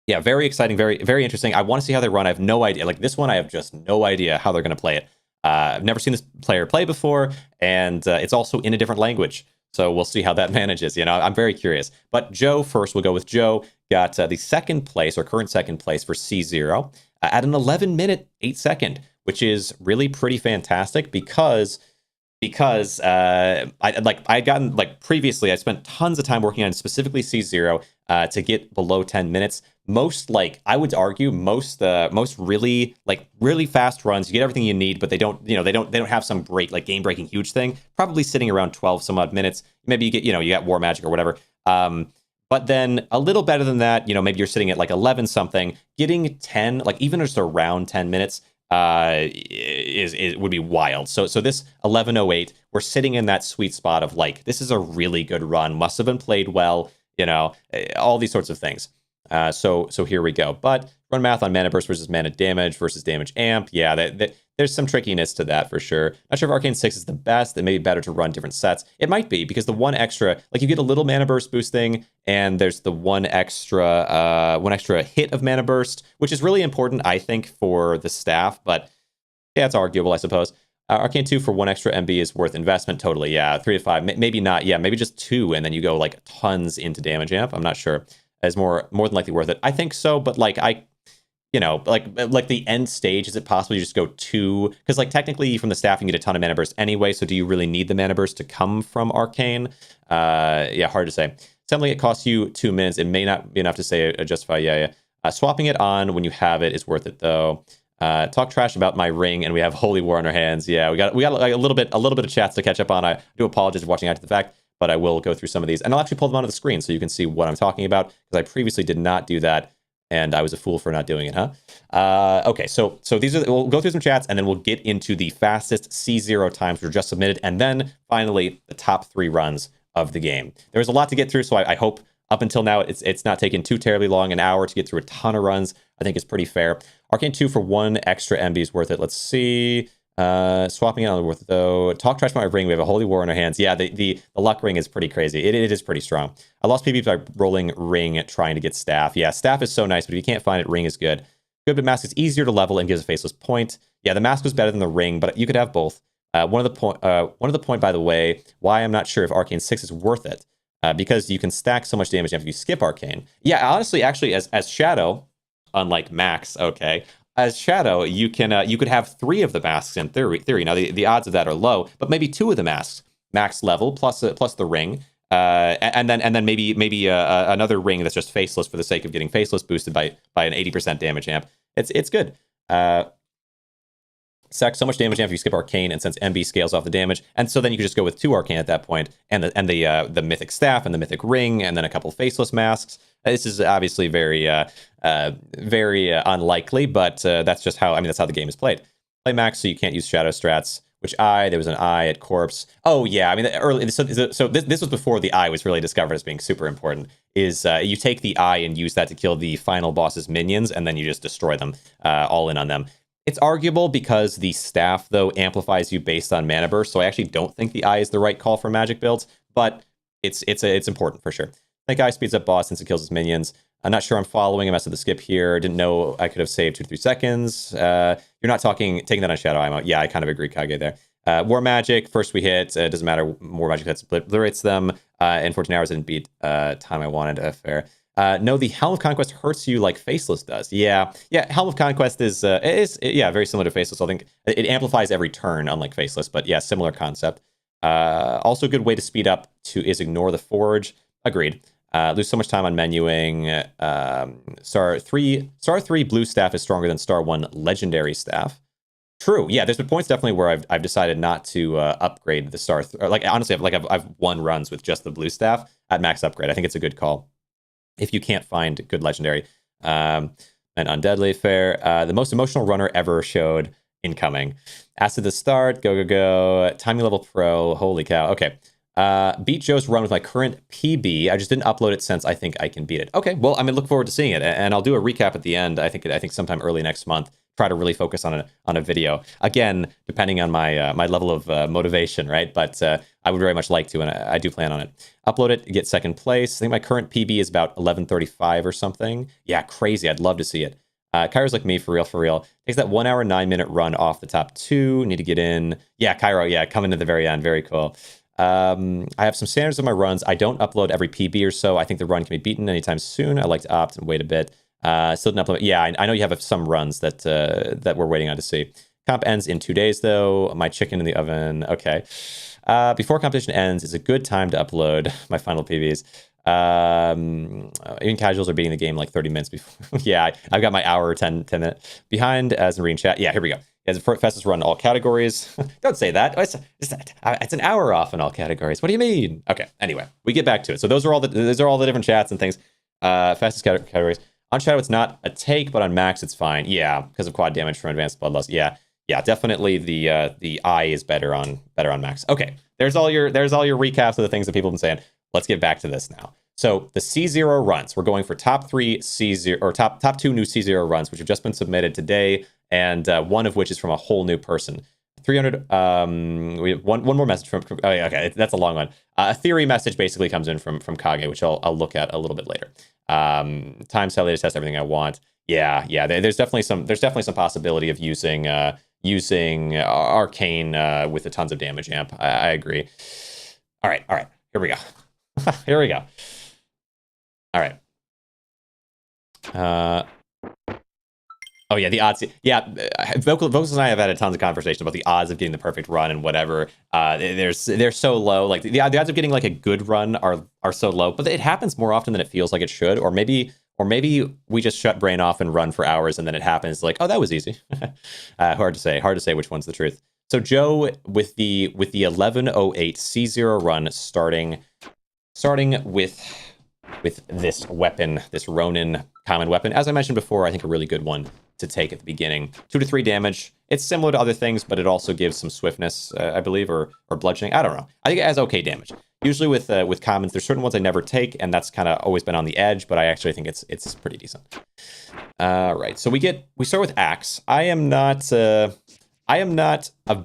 yeah, very exciting, very, very interesting. I want to see how they run. I have no idea. Like this one, I have just no idea how they're going to play it. I've never seen this player play before, and it's also in a different language. So we'll see how that manages. I'm very curious. But Joe first, we'll go with Joe, got the second place, or current second place for C0 at an 11-minute 8-second, which is really pretty fantastic because I gotten previously, I spent tons of time working on specifically C0 to get below 10 minutes. Most I would argue most really fast runs, you get everything you need, but they don't have some great game breaking huge thing. Probably sitting around 12 some odd minutes. Maybe you get you got War Magic or whatever. But then a little better than that, maybe you're sitting at 11 something. Getting 10, even just around 10 minutes. Would be wild. So this 1108, we're sitting in that sweet spot of this is a really good run, must have been played well, all these sorts of things. So here we go. But run math on mana burst versus mana damage versus damage amp. Yeah, there's some trickiness to that for sure. Not sure if Arcane 6 is the best. It may be better to run different sets. It might be, because the one extra, like you get a little mana burst boost thing, and there's the one extra hit of mana burst, which is really important, I think, for the staff, but yeah, it's arguable, I suppose. Arcane 2 for one extra MB is worth investment, totally, yeah. 3 to 5, maybe not, yeah, maybe just 2, and then you go like tons into damage amp. I'm not sure. Is more than likely worth it. I think so, but like like the end stage, is it possible you just go 2? Because like technically from the staff you get a ton of mana burst anyway, so do you really need the mana burst to come from Arcane? Yeah, hard to say. Assembling it costs you 2 minutes. It may not be enough to say justify, yeah. Swapping it on when you have it is worth it though. Talk trash about my ring, and we have Holy War on our hands. Yeah, we got like a little bit of chats to catch up on. I do apologize for watching after the fact, but I will go through some of these, and I'll actually pull them onto the screen so you can see what I'm talking about, because I previously did not do that, and I was a fool for not doing it, huh? Okay, so we'll go through some chats, and then we'll get into the fastest C0 times that were just submitted, and then finally the top 3 runs of the game. There was a lot to get through, so I hope up until now it's not taken too terribly long. An hour to get through a ton of runs, I think is pretty fair. Arcane 2 for 1 extra MB is worth it. Let's see. Swapping it on worth it though. Talk trash about my ring. We have a Holy War in our hands. Yeah, the luck ring is pretty crazy. It is pretty strong. I lost PB by rolling ring trying to get staff. Yeah, staff is so nice, but if you can't find it, ring is good. Good, but mask is easier to level and gives a faceless point. Yeah, the mask was better than the ring, but you could have both. One of the point, by the way, why I'm not sure if Arcane 6 is worth it, because you can stack so much damage if you skip Arcane. Yeah, honestly, actually, as Shadow, unlike Max, okay. As Shadow, you could have 3 of the masks in theory. Now the odds of that are low, but maybe 2 of the masks, max level plus the ring, and then maybe another ring that's just faceless for the sake of getting faceless boosted by an 80% damage amp. It's good. Sack so much damage amp if you skip Arcane, and since MB scales off the damage, and so then you could just go with 2 Arcane at that point, and the mythic staff and the mythic ring, and then a couple faceless masks. This is obviously very unlikely, but that's just how that's how the game is played. Play max, so you can't use shadow strats. Which eye? There was an eye at corpse. Oh yeah, early. So this was before the eye was really discovered as being super important. Is you take the eye and use that to kill the final boss's minions, and then you just destroy them, all in on them. It's arguable because the staff, though, amplifies you based on mana burst, so I actually don't think the eye is the right call for magic builds, but it's important for sure. I think eye speeds up boss since it kills his minions. I'm not sure I'm following a mess of the skip here. Didn't know I could have saved 2 to 3 seconds. You're not taking that on Shadow Imo. Yeah, I kind of agree, Kage, there. War Magic, first we hit. Doesn't matter. War Magic hits obliterates them. In 14 hours, I didn't beat time I wanted. Fair. No, the Helm of Conquest hurts you like Faceless does. Yeah, Helm of Conquest is very similar to Faceless. I think it amplifies every turn, unlike Faceless, but yeah, similar concept. Also a good way to speed up is ignore the Forge. Agreed. Lose so much time on menuing. Star 3 blue staff is stronger than Star 1 legendary staff. True. Yeah, there's been points definitely where I've decided not to upgrade the Star. Like honestly, I've won runs with just the blue staff at max upgrade. I think it's a good call if you can't find good legendary. And Undeadly, fair. The most emotional runner ever showed incoming. Acid the start. Go. Timing level pro. Holy cow. Okay. Beat Joe's run with my current PB. I just didn't upload it since I think I can beat it. Okay, well, look forward to seeing it, and I'll do a recap at the end. I think sometime early next month. Try to really focus on a video. Again, depending on my my level of motivation, right? But I would very much like to, and I do plan on it. Upload it, get second place. I think my current PB is about 11:35 or something. Yeah, crazy. I'd love to see it. Cairo's like me, for real. Takes that 1 hour, 9 minute run off the top 2. Need to get in. Yeah, Cairo, yeah, coming to the very end. Very cool. I have some standards of my runs. I don't upload every PB or so. I think the run can be beaten anytime soon. I like to opt and wait a bit. Still didn't upload. Yeah, I know you have some runs that we're waiting on to see. Comp ends in 2 days, though. My chicken in the oven. Okay. Before competition ends is a good time to upload my final PBs. Even casuals are beating the game like 30 minutes before. Yeah, I've got my hour 10 minutes behind as in reading chat. Yeah, here we go. It's the fastest run in all categories. Don't say that. It's an hour off in all categories. What do you mean? Okay. Anyway, we get back to it. So those are all the different chats and things. Fastest categories. On Shadow, it's not a take, but on Max, it's fine. Yeah, because of quad damage from Advanced Bloodlust. Yeah, definitely the eye is better on Max. Okay, there's all your recaps of the things that people have been saying. Let's get back to this now. So the C0 runs, we're going for top 3 C0 or top 2 new C0 runs, which have just been submitted today, and one of which is from a whole new person. 300. We have one more message from. Oh yeah, okay, that's a long one. A theory message basically comes in from Kage, which I'll look at a little bit later. Time Sally to test everything I want. Yeah. There's definitely some possibility of using Arcane with a tons of damage amp. I agree. All right. Here we go. Here we go. All right. Oh yeah, the odds. Yeah, Vocals and I have had tons of conversation about the odds of getting the perfect run and whatever. They're so low. Like the odds of getting like a good run are so low. But it happens more often than it feels like it should. Or maybe we just shut brain off and run for hours, and then it happens. Like, oh, that was easy. Hard to say which one's the truth. So Joe with the 1108 C0 run starting with this weapon, this Ronin common weapon. As I mentioned before, I think a really good one to take at the beginning. 2 to 3 damage. It's similar to other things, but it also gives some swiftness, I believe, or bludgeoning. I don't know. I think it has okay damage. Usually with commons, there's certain ones I never take, and that's kind of always been on the edge, but I actually think it's pretty decent. All right, so we start with Axe. I am not a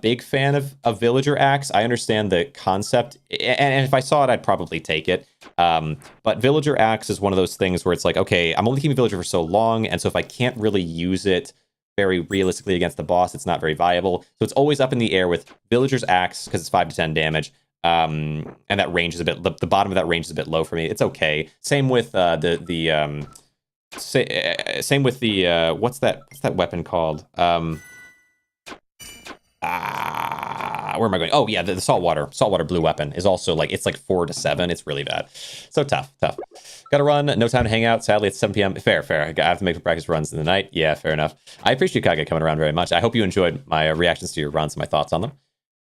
big fan of Villager Axe. I understand the concept, and if I saw it, I'd probably take it. But Villager Axe is one of those things where it's like, okay, I'm only keeping Villager for so long, and so if I can't really use it very realistically against the boss, it's not very viable. So it's always up in the air with Villager's Axe, because it's 5 to 10 damage. And that range is the bottom of that range is a bit low for me. It's okay. Same with same with the what's that weapon called? Where am I going? Oh yeah, the saltwater blue weapon is also like, it's like 4 to 7. It's really bad. So tough. Gotta run. No time to hang out. Sadly, it's 7 p.m. Fair. I have to make practice runs in the night. Yeah, fair enough. I appreciate Kage coming around very much. I hope you enjoyed my reactions to your runs and my thoughts on them.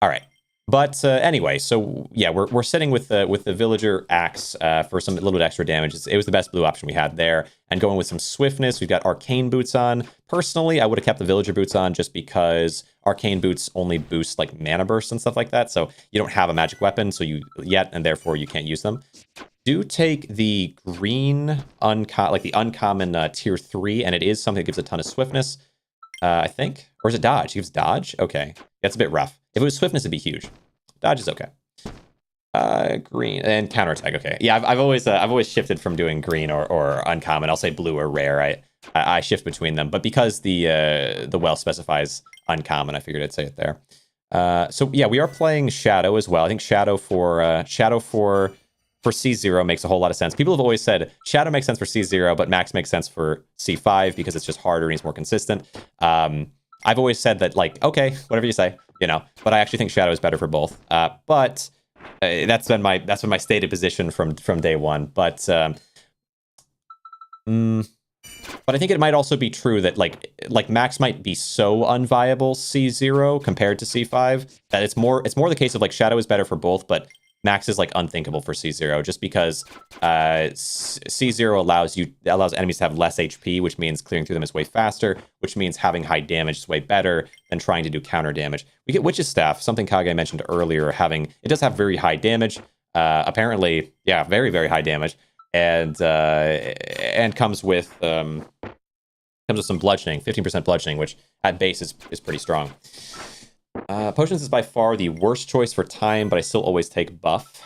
All right. But anyway, so yeah, we're sitting with the Villager Axe for a little bit extra damage. It was the best blue option we had there, and going with some swiftness. We've got Arcane Boots on. Personally, I would have kept the Villager Boots on just because Arcane Boots only boost like mana bursts and stuff like that. So you don't have a magic weapon, and therefore you can't use them. Do take the green uncommon tier 3, and it is something that gives a ton of swiftness. I think, or is it dodge? It gives dodge. Okay, that's a bit rough. If it was swiftness, it'd be huge. Dodge is okay. Green and counterattack. Okay, yeah, I've always shifted from doing green or uncommon. I'll say blue or rare. I shift between them, but because the well specifies uncommon, I figured I'd say it there. So yeah, we are playing Shadow as well. I think Shadow for C0 makes a whole lot of sense. People have always said Shadow makes sense for C0, but Max makes sense for C5 because it's just harder and he's more consistent. I've always said that, like, okay, whatever you say, but I actually think Shadow is better for both. But that's been my stated position from day one. But I think it might also be true that like Max might be so unviable C0 compared to C5 that it's more the case of like Shadow is better for both, but Max is like unthinkable for C0 just because C0 allows enemies to have less HP, which means clearing through them is way faster, which means having high damage is way better than trying to do counter damage. We get Witch's Staff, something Kage mentioned earlier, it does have very high damage. Apparently, yeah, very, very high damage. And comes with some bludgeoning, 15% bludgeoning, which at base is pretty strong. Potions is by far the worst choice for time, but I still always take buff.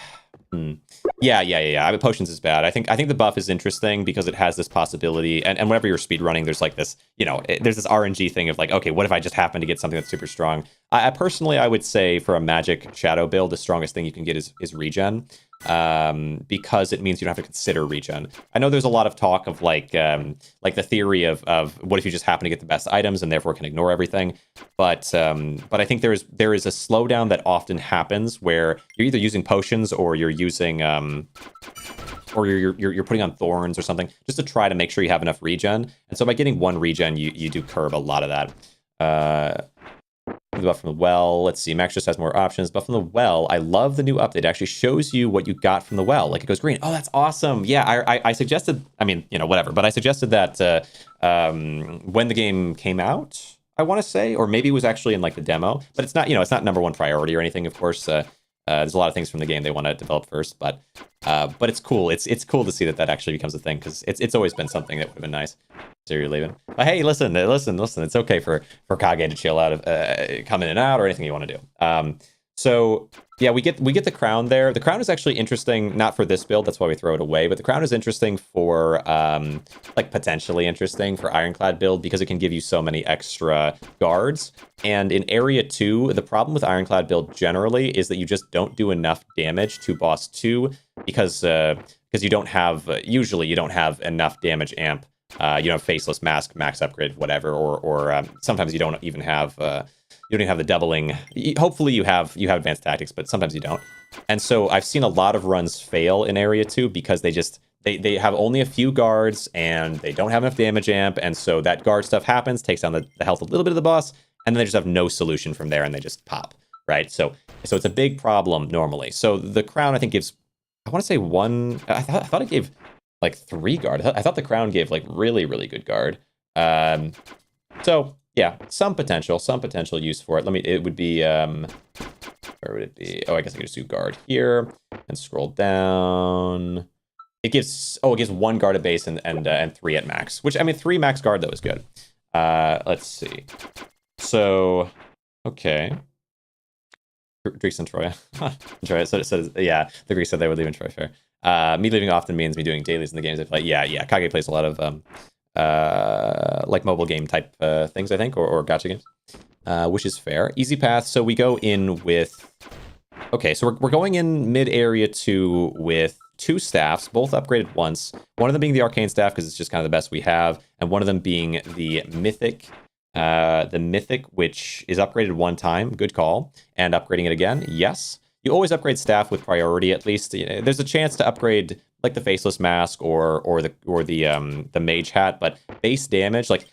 Yeah. I mean, potions is bad. I think the buff is interesting because it has this possibility, and whenever you're speedrunning, there's like this, there's this RNG thing of like, okay, what if I just happen to get something that's super strong? I personally, I would say for a magic shadow build, the strongest thing you can get is regen, because it means you don't have to consider regen. I know there's a lot of talk of like the theory of what if you just happen to get the best items and therefore can ignore everything, but I think there is a slowdown that often happens where you're either using potions or you're using or you're putting on thorns or something just to try to make sure you have enough regen. And so by getting one regen, you do curb a lot of that. The buff from the well. Let's see. Max just has more options. Buff from the well. I love the new update. It actually shows you what you got from the well. Like it goes green. Oh, that's awesome. Yeah, I suggested. I mean, whatever. But I suggested that when the game came out, I want to say, or maybe it was actually in like the demo. But it's not. It's not #1 priority or anything. Of course, There's a lot of things from the game they want to develop first, but it's cool. It's cool to see that actually becomes a thing, because it's always been something that would have been nice. So you're leaving. But hey, listen. It's okay for Kage to chill out of come in and out or anything you want to do. So yeah, we get the crown there. The crown is actually interesting, not for this build, that's why we throw it away, but the crown is interesting for like potentially interesting for Ironclad build, because it can give you so many extra guards. And in area 2, the problem with Ironclad build generally is that you just don't do enough damage to boss 2, because you don't have usually you don't have enough damage amp. You know, faceless mask, max upgrade, whatever, or sometimes you don't even have you don't even have the doubling. Hopefully you have advanced tactics, but sometimes you don't. And so I've seen a lot of runs fail in area 2 because they have only a few guards and they don't have enough damage amp, and so that guard stuff happens, takes down the health a little bit of the boss, and then they just have no solution from there and they just pop, right? So it's a big problem normally. So the crown, I think, gives, I want to say one, I thought it gave like 3 guard. I thought the crown gave like really, really good guard. So yeah, some potential use for it. It would be, where would it be? Oh, I guess I could just do guard here and scroll down. It gives 1 guard at base and 3 at max, which, I mean, 3 max guard though is good. Let's see. So, okay. Greeks and Troy. Troy, so yeah, the Greeks said they would leave in Troy, fair. Me leaving often means me doing dailies in the games. Like, yeah, Kage plays a lot of like mobile game type things, I think, or gacha games, which is fair. Easy path. So we go in with, okay, so we're going in mid area 2 with 2 staffs, both upgraded once. One of them being the arcane staff because it's just kind of the best we have, and one of them being the mythic. Which is upgraded 1 time, good call, and upgrading it again, yes. You always upgrade staff with priority, at least. You know, there's a chance to upgrade like the faceless mask or the mage hat, but base damage, like,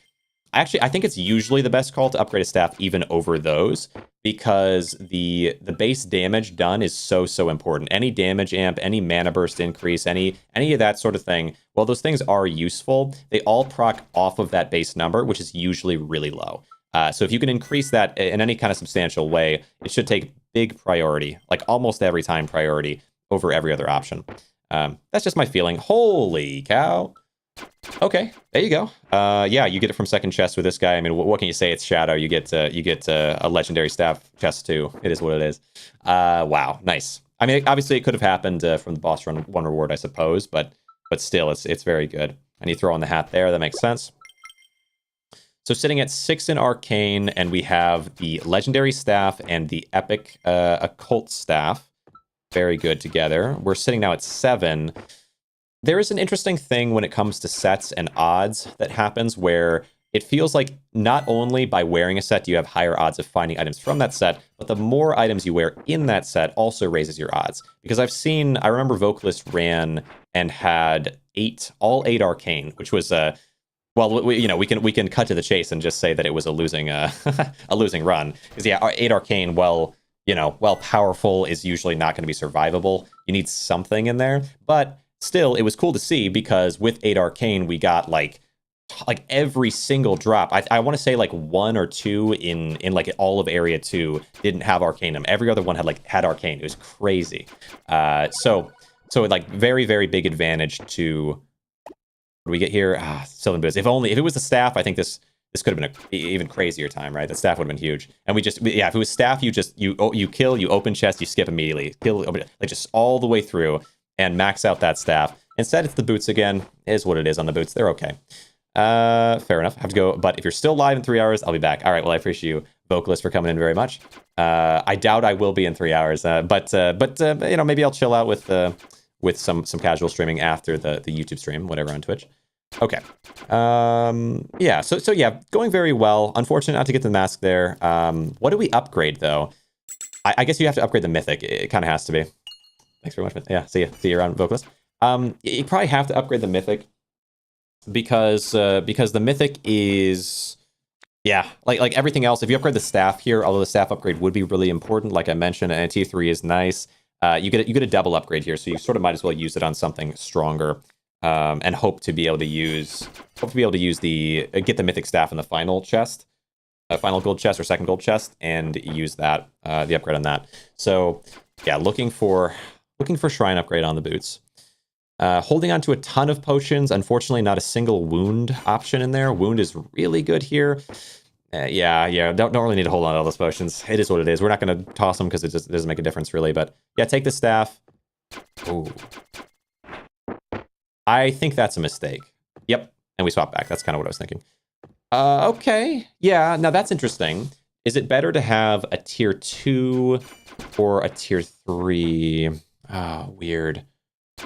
actually, I think it's usually the best call to upgrade a staff even over those, because the base damage done is so important. Any damage amp, any mana burst increase, any of that sort of thing, well, those things are useful. They all proc off of that base number, which is usually really low. So if you can increase that in any kind of substantial way, it should take big priority, like almost every time priority over every other option. That's just my feeling. Holy cow. Okay, there you go. Yeah, you get it from second chest with this guy. I mean, what can you say? It's Shadow. You get a legendary staff chest too. It is what it is. Wow, nice. I mean, obviously it could have happened from the boss run 1 reward, I suppose, but still, it's very good. And you throw on the hat there. That makes sense. So sitting at 6 in arcane, and we have the legendary staff and the epic occult staff. Very good together. We're sitting now at 7. There is an interesting thing when it comes to sets and odds that happens where it feels like not only by wearing a set do you have higher odds of finding items from that set, but the more items you wear in that set also raises your odds. Because I remember Vocalist ran and had all 8 arcane, which was well, we can cut to the chase and just say that it was a losing a losing run. Because yeah, 8 arcane, while powerful, is usually not going to be survivable. You need something in there, but still, it was cool to see, because with 8 arcane, we got like every single drop. I want to say like 1 or 2 in like all of area 2 didn't have arcanum. Every other one had arcane. It was crazy. So like very, very big advantage to. What do we get here? Sylvan Boots. If it was the staff, I think this could have been an even crazier time, right? The staff would have been huge. And if it was staff, you kill, you open chest, you skip immediately, kill, like just all the way through and max out that staff. Instead, it's the boots again. It is what it is on the boots. They're okay. Fair enough. I have to go. But if you're still live in 3 hours, I'll be back. All right. Well, I appreciate you, Vocalist, for coming in very much. I doubt I will be in 3 hours. But maybe I'll chill out with some casual streaming after the YouTube stream, whatever, on Twitch. Okay. Yeah, so yeah, going very well. Unfortunate not to get the mask there. What do we upgrade, though? I guess you have to upgrade the Mythic. It kind of has to be. Thanks very much. Yeah, see you around, Vocalist. You probably have to upgrade the Mythic because the Mythic is... Yeah, like everything else, if you upgrade the staff here, although the staff upgrade would be really important, like I mentioned, and T3 is nice, you get a double upgrade here, so you sort of might as well use it on something stronger, and hope to be able to use get the Mythic staff in the final chest, final gold chest or second gold chest, and use that the upgrade on that. So yeah, looking for shrine upgrade on the boots. Holding on to a ton of potions. Unfortunately, not a single wound option in there. Wound is really good here. Yeah. Don't really need to hold on to all those potions. It is what it is. We're not going to toss them because it just doesn't make a difference really. But yeah, take the staff. Ooh. I think that's a mistake. Yep. And we swap back. That's kind of what I was thinking. Okay. Yeah, now that's interesting. Is it better to have a tier 2 or a tier 3? Ah, weird.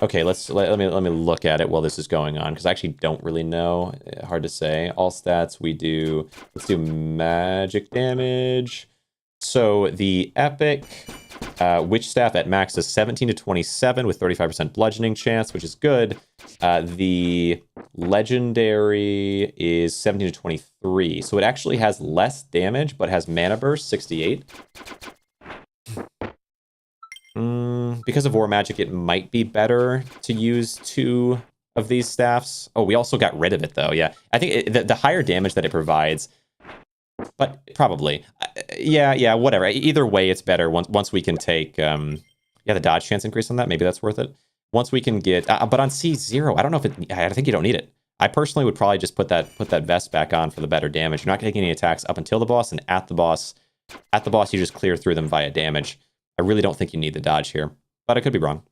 Okay, let me look at it while this is going on, because I actually don't really know. Hard to say. All stats we do. Let's do magic damage. So the epic witch staff at max is 17 to 27 with 35% bludgeoning chance, which is good. The legendary is 17 to 23, so it actually has less damage but has mana burst 68. Because of war magic, it might be better to use 2 of these staffs. Oh, we also got rid of it though. Yeah, I think the higher damage that it provides, but probably, yeah, whatever. Either way, it's better once we can take the dodge chance increase on that. Maybe that's worth it. Once we can get, but on C0, I don't know if it. I think you don't need it. I personally would probably just put that vest back on for the better damage. You're not taking any attacks up until the boss, and at the boss, you just clear through them via damage. I really don't think you need the dodge here, but I could be wrong.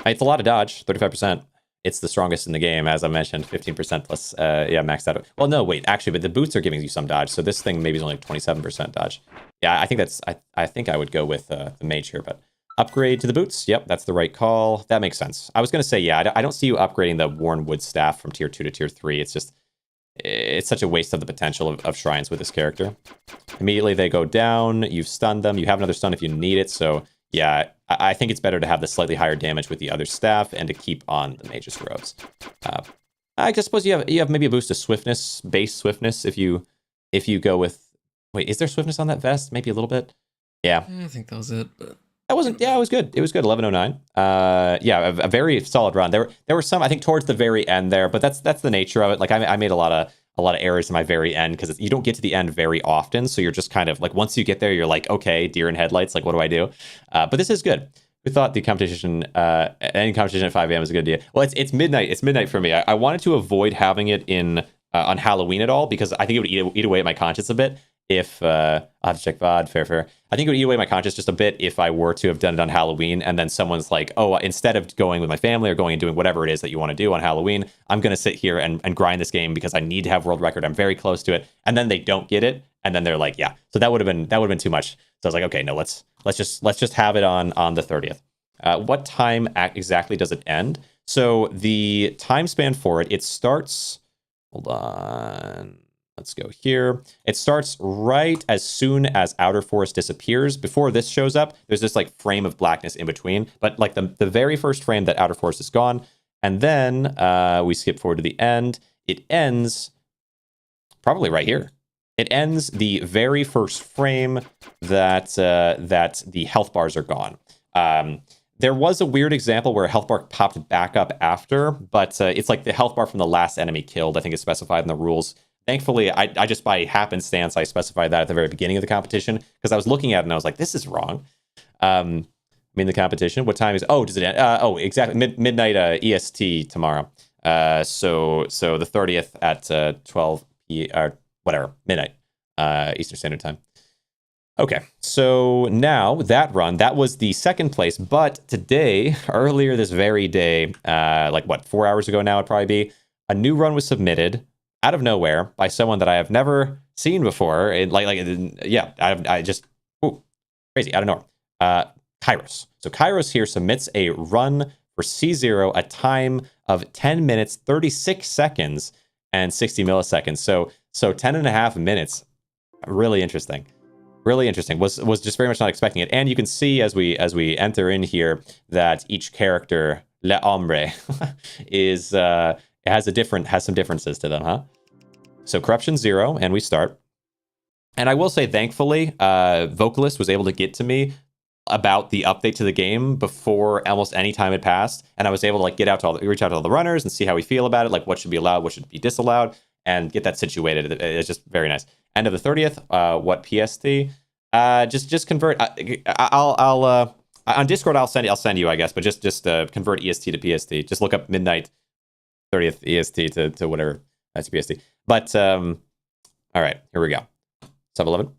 It's a lot of dodge, 35%. It's the strongest in the game, as I mentioned, 15% plus, maxed out. Well, no, wait, actually, but the boots are giving you some dodge, so this thing maybe is only 27% dodge. Yeah, I think I think I would go with the mage here, but upgrade to the boots. Yep, that's the right call. That makes sense. I was going to say, yeah, I don't see you upgrading the worn wood staff from tier 2 to tier 3. It's such a waste of the potential of shrines with this character. Immediately they go down, you've stunned them, you have another stun if you need it, so yeah, I think it's better to have the slightly higher damage with the other staff and to keep on the mage's robes. I just suppose you have maybe a boost to swiftness, base swiftness, if you go with... Wait, is there swiftness on that vest? Maybe a little bit? Yeah. I think that was it, but... That wasn't... Yeah, it was good. It was good, 1109. Yeah, a very solid run. There were some, I think, towards the very end there, but that's the nature of it. Like, I made a lot of errors in my very end, because you don't get to the end very often, so you're just kind of, like, once you get there, you're like, okay, deer in headlights, like, what do I do? But this is good. We thought the competition, any competition at 5 a.m. is a good idea. Well, it's midnight. It's midnight for me. I wanted to avoid having it on Halloween at all, because I think it would eat away at my conscience a bit. If I'll have to check VOD, fair. I think it would eat away my conscience just a bit if I were to have done it on Halloween, and then someone's like, oh, instead of going with my family or going and doing whatever it is that you want to do on Halloween, I'm going to sit here and grind this game because I need to have world record. I'm very close to it. And then they don't get it. And then they're like, yeah. So that would have been too much. So I was like, okay, no, let's just have it on the 30th. What time exactly does it end? So the time span for it starts, hold on. Let's go here. It starts right as soon as Outer Forest disappears. Before this shows up, there's this like frame of blackness in between. But like the very first frame that Outer Forest is gone. And then we skip forward to the end. It ends probably right here. It ends the very first frame that the health bars are gone. There was a weird example where a health bar popped back up after, but it's like the health bar from the last enemy killed, I think is specified in the rules. Thankfully, I just by happenstance, I specified that at the very beginning of the competition, because I was looking at it and I was like, this is wrong. I'm in the competition. What time is... Oh, does it end? Exactly. Midnight EST tomorrow. So the 30th at 12 or whatever, midnight Eastern Standard Time. Okay, so now that run, that was the second place, but today, earlier this very day, 4 hours ago now it'd probably be, a new run was submitted out of nowhere by someone that I have never seen before. I just crazy out of nowhere. Kairos. So Kairos here submits a run for C0, a time of 10 minutes, 36 seconds, and 60 milliseconds. So 10 and a half minutes. Really interesting. Really interesting. Was just very much not expecting it. And you can see as we enter in here that each character, Le Hombre, has some differences to them, huh? So Corruption 0, and we start. And I will say, thankfully, Vocalist was able to get to me about the update to the game before almost any time had passed, and I was able to reach out to all the runners and see how we feel about it, like what should be allowed, what should be disallowed, and get that situated. It's just very nice. End of the 30th, what PST? Just convert. I'll on Discord I'll send you, I guess, but just convert EST to PST. Just look up midnight 30th EST to whatever that's PST. But all right, here we go. Sub 11.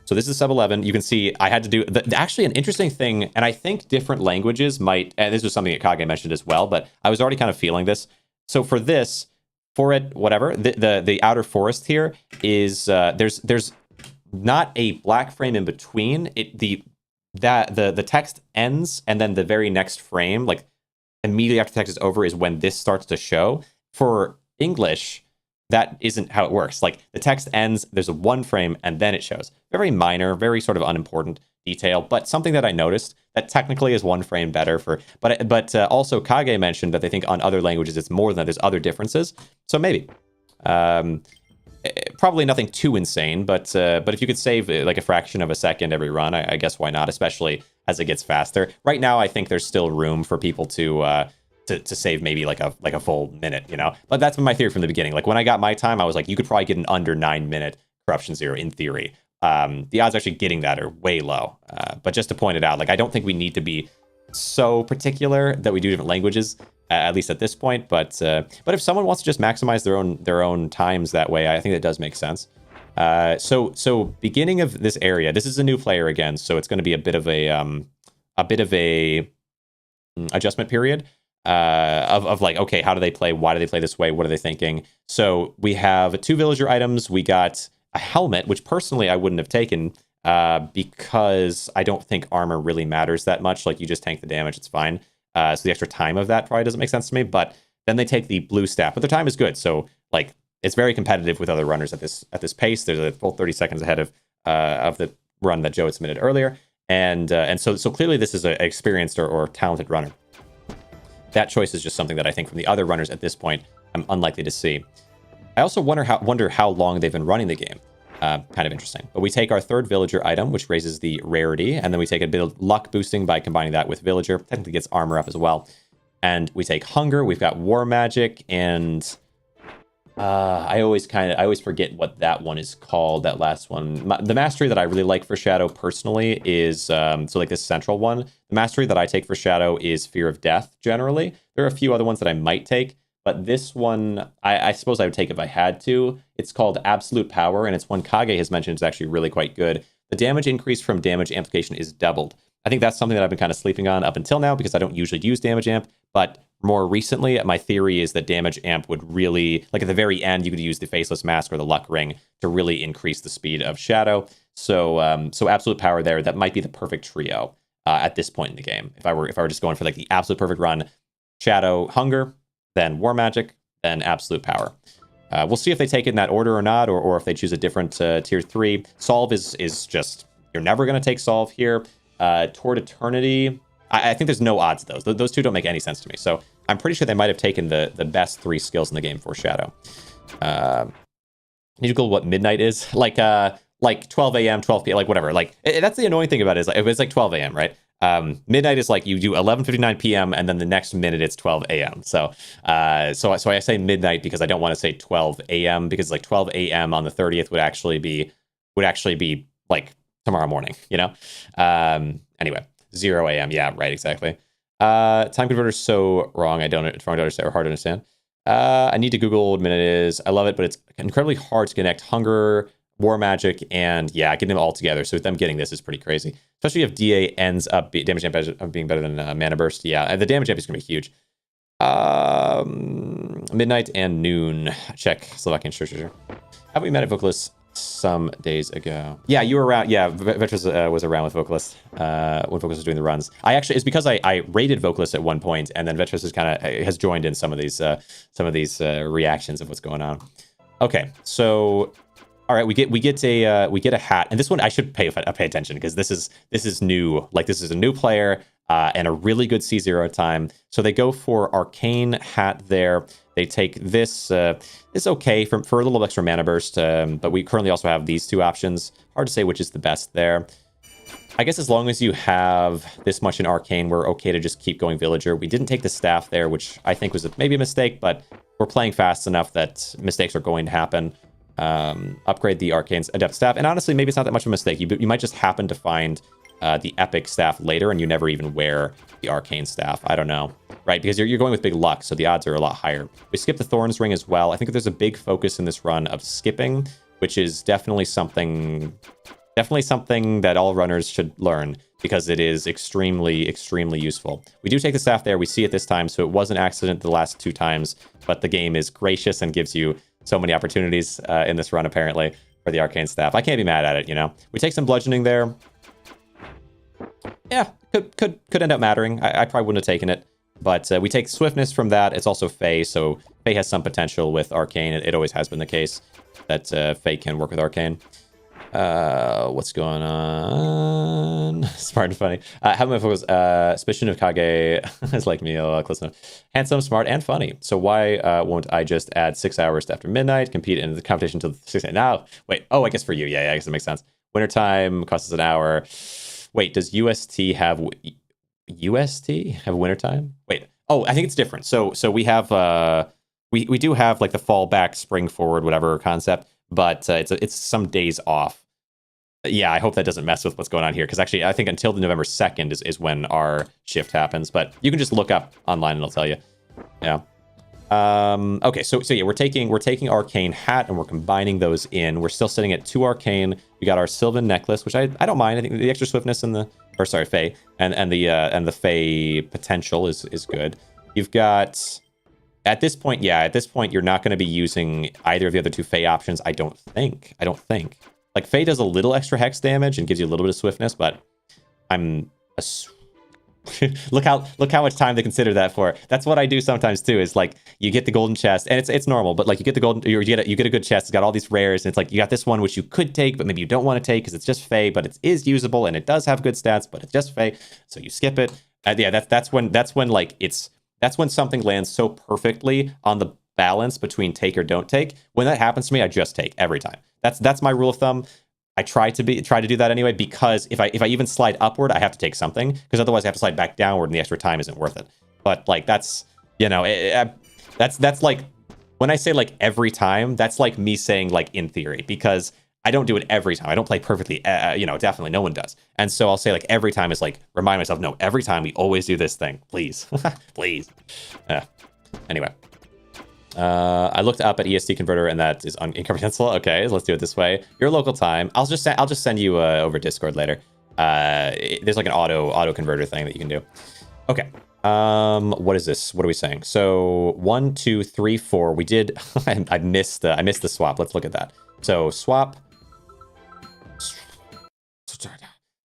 So this is sub 11. You can see I had to do actually an interesting thing, and I think different languages might. And this was something that Kage mentioned as well, but I was already kind of feeling this. So for this, for it, whatever the outer forest here is there's not a black frame in between. The text ends, and then the very next frame, like immediately after the text is over, is when this starts to show. For English, that isn't how it works. Like the text ends, there's a one frame, and then it shows. Very minor, very sort of unimportant detail, but something that I noticed that technically is one frame better for. But also Kage mentioned that they think on other languages it's more than that. There's other differences. So maybe. Probably nothing too insane, but if you could save like a fraction of a second every run, I guess why not? Especially as it gets faster. Right now, I think there's still room for people to save maybe like a full minute, you know. But that's been my theory from the beginning. Like when I got my time, I was like, you could probably get an under 9-minute corruption zero in theory. The odds actually getting that are way low. But just to point it out, like I don't think we need to be so particular that we do different languages. At least at this point, but if someone wants to just maximize their own times that way, I think that does make sense. So beginning of this area, this is a new player again, so it's going to be a bit of a adjustment period of like, okay, how do they play? Why do they play this way? What are they thinking? So we have 2 villager items. We got a helmet, which personally I wouldn't have taken because I don't think armor really matters that much. Like you just tank the damage, it's fine. So the extra time of that probably doesn't make sense to me, but then they take the blue staff, but their time is good. So like it's very competitive with other runners at this pace. There's a full 30 seconds ahead of the run that Joe had submitted earlier. And so clearly this is an experienced or talented runner. That choice is just something that I think from the other runners at this point, I'm unlikely to see. I also wonder how long they've been running the game. Kind of interesting. But we take our 3rd villager item, which raises the rarity, and then we take a bit of luck boosting by combining that with villager. Technically gets armor up as well. And we take hunger. We've got war magic, and I always forget what that one is called. That last one, the mastery that I really like for Shadow personally is so like this central one. The mastery that I take for Shadow is fear of death. Generally, there are a few other ones that I might take. But this one, I suppose I would take if I had to. It's called Absolute Power, and it's one Kage has mentioned is actually really quite good. The damage increase from damage amplification is doubled. I think that's something that I've been kind of sleeping on up until now because I don't usually use damage amp. But more recently, my theory is that damage amp would really, like at the very end, you could use the Faceless Mask or the Luck Ring to really increase the speed of Shadow. So Absolute Power there, that might be the perfect trio at this point in the game. If I were just going for like the absolute perfect run, Shadow, Hunger, then War Magic, then Absolute Power. We'll see if they take it in that order or not, or if they choose a different tier 3. Solve is just, you're never going to take Solve here. Toward Eternity, I think there's no odds of those. Those two don't make any sense to me. So I'm pretty sure they might have taken the best 3 skills in the game for Shadow. Need to Google what midnight is. Like 12 a.m., 12 p.m., like whatever. Like that's the annoying thing about it is like, if it's like 12 a.m., right? Midnight is like you do 11:59 p.m. and then the next minute it's 12 a.m. So I say midnight because I don't want to say 12 a.m. because like 12 a.m. on the 30th would actually be like tomorrow morning, you know? Anyway, 0 a.m. Yeah, right, exactly. Time converter is so wrong. It's wrong to understand or hard to understand. I need to Google what minute it is. I love it, but it's incredibly hard to connect Hunger, War Magic, and yeah, getting them all together. So with them getting this is pretty crazy. Especially if DA ends up damage amp being better than Mana Burst. Yeah, the damage amp is going to be huge. Midnight and noon. Check Slovakian. Sure. Have we met a vocalist some days ago? Yeah, you were around. Yeah, Vetras was around with vocalist when vocalist was doing the runs. It's because I rated vocalist at one point, and then Vetras has joined in some of these reactions of what's going on. Okay, so. All right, we get a hat, and this one I should pay attention because this is new. Like this is a new player and a really good C0 time. So they go for Arcane hat there. They take this. It's okay for a little extra mana burst, but we currently also have these 2 options. Hard to say which is the best there. I guess as long as you have this much in Arcane, we're okay to just keep going Villager. We didn't take the staff there, which I think was maybe a mistake, but we're playing fast enough that mistakes are going to happen. upgrade the Arcane's Adept Staff. And honestly, maybe it's not that much of a mistake. You might just happen to find the Epic Staff later, and you never even wear the Arcane Staff. I don't know, right? Because you're going with big luck, so the odds are a lot higher. We skip the Thorns Ring as well. I think there's a big focus in this run of skipping, which is definitely something that all runners should learn, because it is extremely, extremely useful. We do take the staff there. We see it this time, so it was an accident the last 2 times, but the game is gracious and gives you so many opportunities in this run, apparently, for the Arcane Staff. I can't be mad at it, you know? We take some bludgeoning there. Yeah, could end up mattering. I probably wouldn't have taken it, but we take Swiftness from that. It's also Fae, so Fae has some potential with Arcane. It always has been the case that Fae can work with Arcane. What's going on? Smart and funny. How many folks? Suspicion of Kage is like me, close enough. Handsome, smart, and funny. So why won't I just add 6 hours to after midnight, compete in the competition until 6 a.m. Now, wait. Oh, I guess for you. Yeah, I guess it makes sense. Wintertime costs us an hour. Wait, does UST have wintertime? Wait. Oh, I think it's different. So we have we do have like the fallback, spring forward, whatever concept, but it's some days off. Yeah, I hope that doesn't mess with what's going on here, because actually I think until the November 2nd is when our shift happens, but you can just look up online and it'll tell you. Yeah. Okay, so yeah, we're taking Arcane Hat and we're combining those in. We're still sitting at 2 Arcane. We got our Sylvan Necklace, which I don't mind. I think the extra swiftness and Fae and the Fae potential is good. You've got at this point you're not going to be using either of the other 2 Fae options. I don't think. Like, Fae does a little extra hex damage and gives you a little bit of swiftness, but look how much time they consider that for. That's what I do sometimes too, is like you get the golden chest, and it's normal, but like you get the golden, you get a good chest, it's got all these rares, and it's like you got this one which you could take, but maybe you don't want to take because it's just Fae, but it is usable and it does have good stats, but it's just Fae, so you skip it. Yeah, that's when something lands so perfectly on the balance between take or don't take. When that happens to me, I just take every time. That's my rule of thumb. I try to do that anyway, because if I even slide upward, I have to take something, because otherwise I have to slide back downward and the extra time isn't worth it. But like that's, you know, that's like, when I say like every time, that's like me saying like in theory, because I don't do it every time. I don't play perfectly, you know, definitely no one does. And so I'll say like every time is like remind myself, no, every time we always do this thing, please, please. Anyway. I looked up at EST converter and that is incomprehensible. Okay, let's do it this way. Your local time. I'll just send you over Discord later. There's like an auto converter thing that you can do. Okay. What is this? What are we saying? So 1, 2, 3, 4. We did. I missed the swap. Let's look at that. So swap.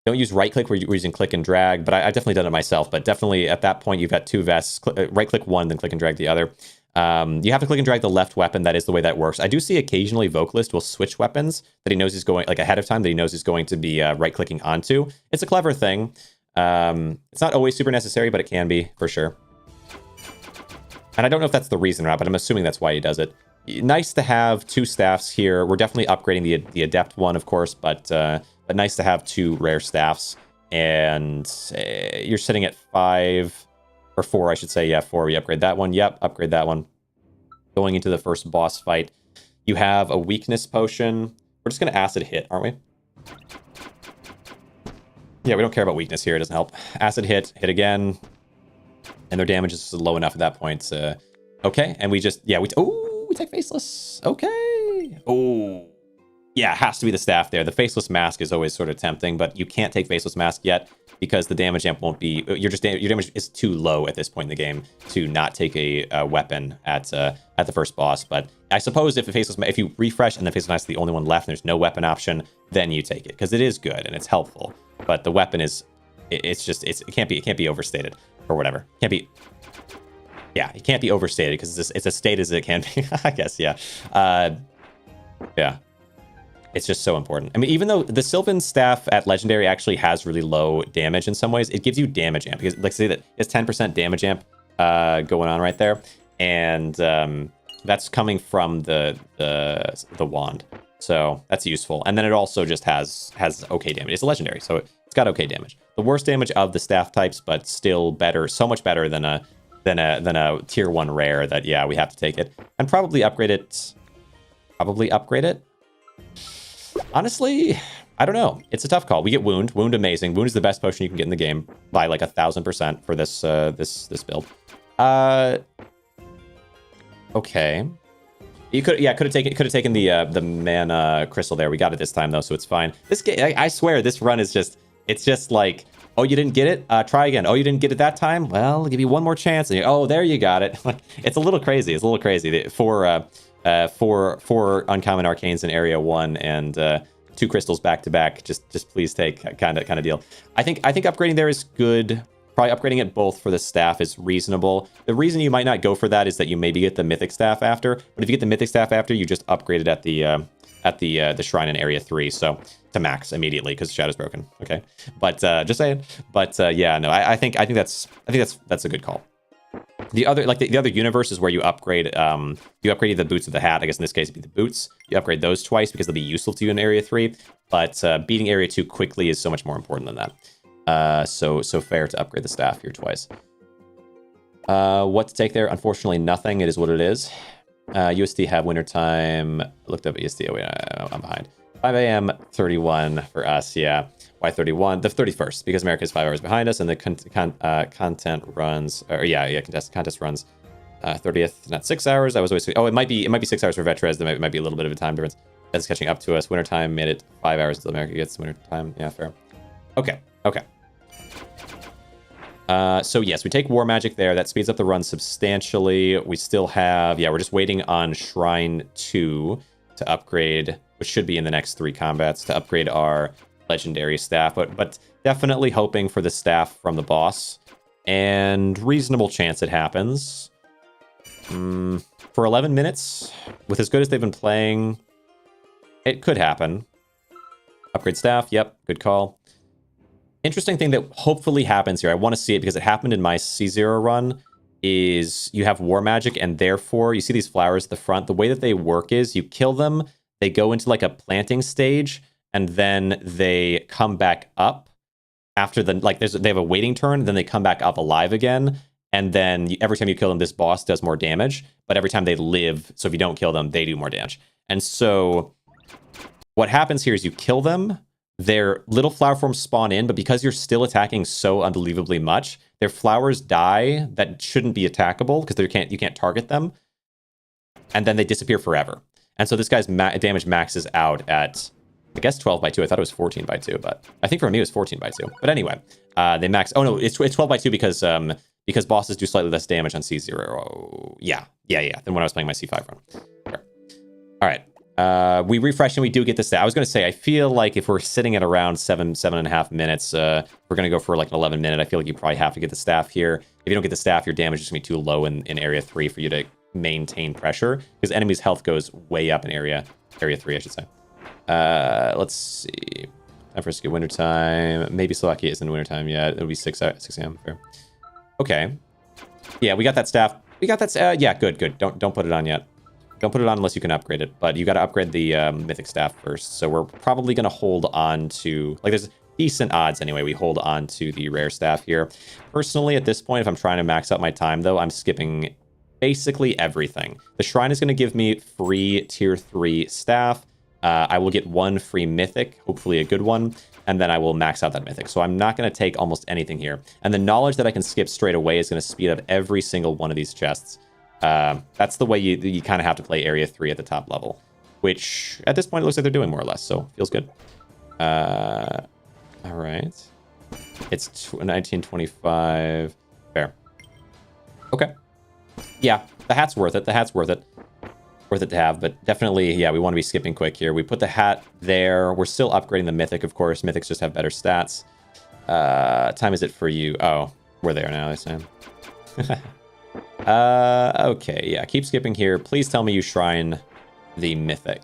Don't use right click. We're using click and drag, but I've definitely done it myself. But definitely at that point, you've got 2 vests. Right click one, then click and drag the other. You have to click and drag the left weapon. That is the way that works. I do see occasionally Vocalist will switch weapons that he knows he's going, like ahead of time, that he knows he's going to be right clicking onto. It's a clever thing. It's not always super necessary, but it can be for sure. And I don't know if that's the reason or not, but I'm assuming that's why he does it. Nice to have 2 staffs here. We're definitely upgrading the Adept one, of course, but nice to have 2 rare staffs. And you're sitting at 5. Or 4, I should say. Yeah, 4. We upgrade that one. Yep, upgrade that one. Going into the first boss fight. You have a weakness potion. We're just going to acid hit, aren't we? Yeah, we don't care about weakness here. It doesn't help. Acid hit again. And their damage is low enough at that point. Okay, and we just... Yeah, we take Faceless. Okay. Oh. Yeah, it has to be the staff there. The Faceless Mask is always sort of tempting, but you can't take Faceless Mask yet, because the damage amp won't be... Your damage is too low at this point in the game to not take a weapon at the first boss. But I suppose if you refresh and the Faceless Mask is the only one left and there's no weapon option, then you take it, because it is good and it's helpful. But the weapon is... It can't be overstated or whatever. It can't be overstated, because it's as stated as it can be. I guess, yeah. Yeah. It's just so important. I mean, even though the Sylvan Staff at Legendary actually has really low damage in some ways, it gives you damage amp. Because, like, say that it's 10% damage amp going on right there. And that's coming from the wand. So that's useful. And then it also just has okay damage. It's a Legendary, so it's got okay damage. The worst damage of the staff types, but still better, so much better than a tier 1 rare that, yeah, we have to take it. And probably upgrade it... probably upgrade it. Honestly, I don't know. It's a tough call. We get Wound. Wound amazing. Wound is the best potion you can get in the game by like 1,000% for this this build. Okay. You could have taken the mana crystal there. We got it this time though, so it's fine. This game, I swear, this run is it's just like, oh, you didn't get it? Try again. Oh, you didn't get it that time? Well, I'll give you one more chance. And oh, there you got it. It's a little crazy. It's a little crazy for uncommon arcanes in area 1 and 2 crystals back to back. Just please take kind of deal. I think upgrading there is good. Probably upgrading it both for the staff is reasonable. The reason you might not go for that is that you maybe get the mythic staff after. But if you get the mythic staff after, you just upgrade it at the shrine in area 3, so to max immediately because Shadow's broken. Okay, but just saying. But yeah, no, I think that's a good call. The other the other universe is where you upgrade the boots of the hat. I guess in this case it'd be the boots. You upgrade those twice because they'll be useful to you in area 3. But beating area 2 quickly is so much more important than that. So fair to upgrade the staff here twice. What to take there? Unfortunately, nothing. It is what it is. USD have wintertime. Looked up USD. Oh, wait, I'm behind. 5 a.m. 31 for us. Yeah. Why 31? The 31st, because America is 5 hours behind us, and the content runs. Or yeah, contest runs 30th, not 6 hours. I was always. Oh, it might be 6 hours for Vetrez. There might be a little bit of a time difference. That's catching up to us. Wintertime made it 5 hours until America gets wintertime. Yeah, fair. Okay. So yes, we take War Magic there. That speeds up the run substantially. We still have, we're just waiting on Shrine 2 to upgrade, which should be in the next 3 combats, to upgrade our legendary staff. But definitely hoping for the staff from the boss. And reasonable chance it happens. For 11 minutes, with as good as they've been playing, it could happen. Upgrade staff, yep, good call. Interesting thing that hopefully happens here, I want to see it because it happened in my C0 run, is you have War Magic and therefore you see these flowers at the front. The way that they work is you kill them, they go into like a planting stage, and then they come back up after the, they have a waiting turn, then they come back up alive again, and then every time you kill them, this boss does more damage, but every time they live, so if you don't kill them, they do more damage. And so what happens here is you kill them, their little flower forms spawn in, but because you're still attacking so unbelievably much, their flowers die that shouldn't be attackable because you can't target them, and then they disappear forever. And so this guy's damage maxes out at, I guess, 12 by 2. I thought it was 14 by 2, but I think for me it was 14 by 2. But anyway, they max. Oh no, it's 12 by 2 because bosses do slightly less damage on C0. Yeah. Than when I was playing my C5 run. Sure. All right. We refresh and we do get the staff. I was going to say, I feel like if we're sitting at around 7.5 minutes, we're going to go for like an 11 minute. I feel like you probably have to get the staff here. If you don't get the staff, your damage is going to be too low in area 3 for you to maintain pressure, because enemies' health goes way up in area 3, I should say. Let's see. Time for us to get wintertime. Maybe Slovakia isn't wintertime yet. It'll be 6 a.m. Fair. Okay. Yeah, we got that staff. Yeah, good. Don't put it on yet. Don't put it on unless you can upgrade it, but you got to upgrade the mythic staff first. So we're probably going to hold on to, there's decent odds anyway, we hold on to the rare staff here. Personally, at this point, if I'm trying to max out my time, though, I'm skipping basically everything. The shrine is going to give me free tier 3 staff. I will get 1 free mythic, hopefully a good one, and then I will max out that mythic. So I'm not going to take almost anything here. And the knowledge that I can skip straight away is going to speed up every single one of these chests. That's the way you kind of have to play area 3 at the top level, which at this point it looks like they're doing more or less, so feels good. All right. It's 1925. Fair. Okay. Yeah, the hat's worth it. Worth it to have, but definitely, yeah, we want to be skipping quick here. We put the hat there. We're still upgrading the mythic, of course. Mythics just have better stats. Time is it for you? Oh, we're there now, I say. Okay, yeah, keep skipping here. Please tell me you shrine the mythic.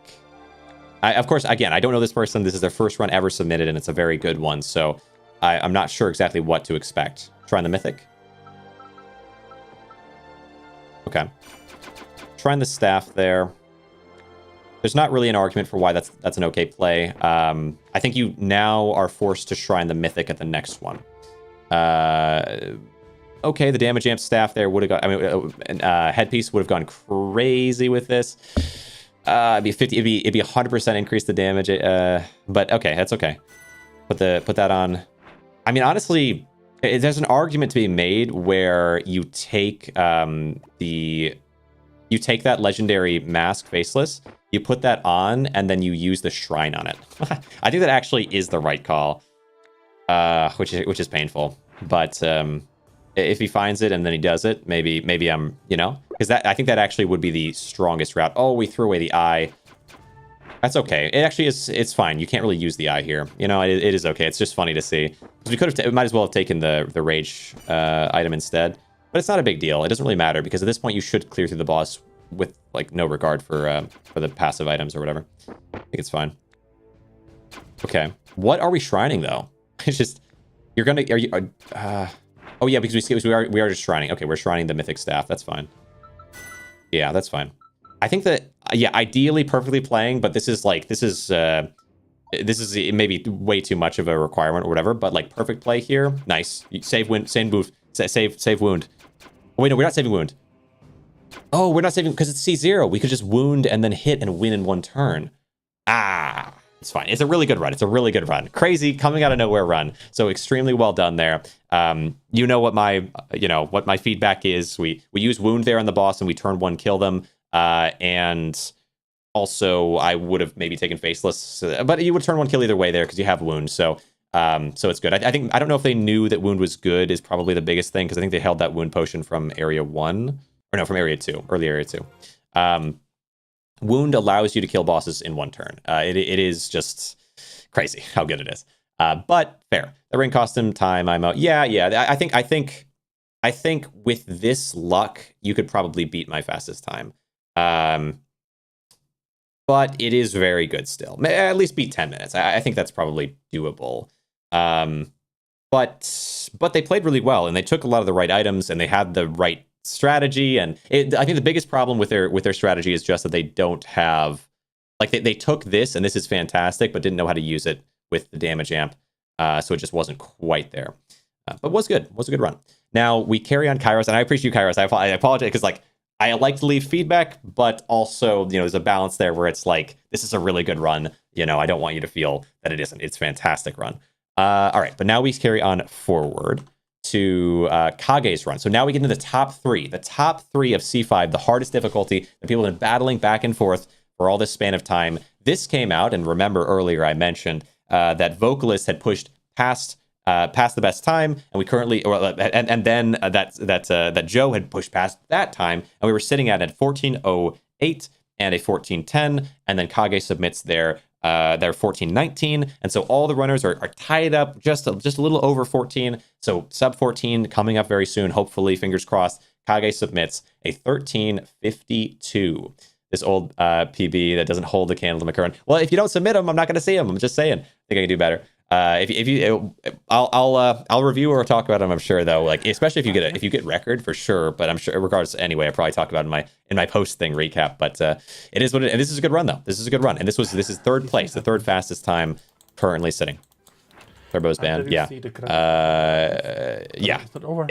Of course, again, I don't know this person. This is their first run ever submitted, and it's a very good one, so I'm not sure exactly what to expect. Shrine the mythic. Okay. Shrine the staff there. There's not really an argument for why that's an okay play. I think you now are forced to shrine the mythic at the next one. Okay, the damage amp staff there would have got, headpiece would have gone crazy with this. It'd be 50. It'd be 100% increase the damage. But okay, that's okay. Put that on. I mean, honestly, there's an argument to be made where you take that legendary mask faceless, you put that on, and then you use the shrine on it. I think that actually is the right call, which is painful. But if he finds it and then he does it, maybe I'm, because I think that actually would be the strongest route. Oh, we threw away the eye. That's okay. It actually is. It's fine. You can't really use the eye here. It is okay. It's just funny to see. We could have. Might as well have taken the rage item instead. But it's not a big deal. It doesn't really matter because at this point you should clear through the boss with like no regard for the passive items or whatever. I think it's fine. Okay. What are we shrining though? It's just oh yeah, because we are just shrining. Okay, we're shrining the mythic staff. That's fine. Yeah, that's fine. I think that ideally perfectly playing, but this is maybe way too much of a requirement or whatever. But like perfect play here, nice. Save wound. Oh, wait, no, we're not saving wound. Oh, we're not saving because it's C0. We could just wound and then hit and win in one turn. It's fine. It's a really good run. It's a really good run. Crazy coming out of nowhere run. So extremely well done there. What my feedback is. We use wound there on the boss and we turn one, kill them. And also I would have maybe taken faceless, but you would turn one kill either way there because you have wound. So it's good. I don't know if they knew that wound was good is probably the biggest thing because I think they held that wound potion from area 1 or no, from area 2, early area 2. Wound allows you to kill bosses in one turn. It is just crazy how good it is. But fair. The ring costume time. I'm out. Yeah. I think with this luck, you could probably beat my fastest time. But it is very good still. At least beat 10 minutes. I think that's probably doable. But they played really well and they took a lot of the right items and they had the right strategy. And I think the biggest problem with their strategy is just that they don't have, like they took this and this is fantastic, but didn't know how to use it with the damage amp. So it just wasn't quite there. But was good. Was a good run. Now we carry on Kairos, and I appreciate you, Kairos. I apologize because I like to leave feedback, but also there's a balance there where it's like this is a really good run. I don't want you to feel that it isn't. It's a fantastic run. All right, but now we carry on forward to Kage's run. So now we get into the top three of C5, the hardest difficulty that people have been battling back and forth for all this span of time. This came out, and remember earlier I mentioned that Vocalist had pushed past the best time, and we currently, and then that Joe had pushed past that time, and we were sitting at 14:08 and a 14:10, and then Kage submits their 14:19, and so all the runners are tied up just a little over 14, so sub 14 coming up very soon, hopefully, fingers crossed. Kage submits a 13:52. This old PB that doesn't hold the candle to my current. Well, if you don't submit them, I'm not going to see them. I'm just saying. I think I can do better. I'll review or talk about them. I'm sure though, like especially if you get record for sure. But I'm sure regardless anyway, I probably talk about it in my post thing recap. But it is what it. And this is a good run though. This is a good run. And this is third place, the third fastest time currently sitting. Turbo's banned. Yeah. Yeah,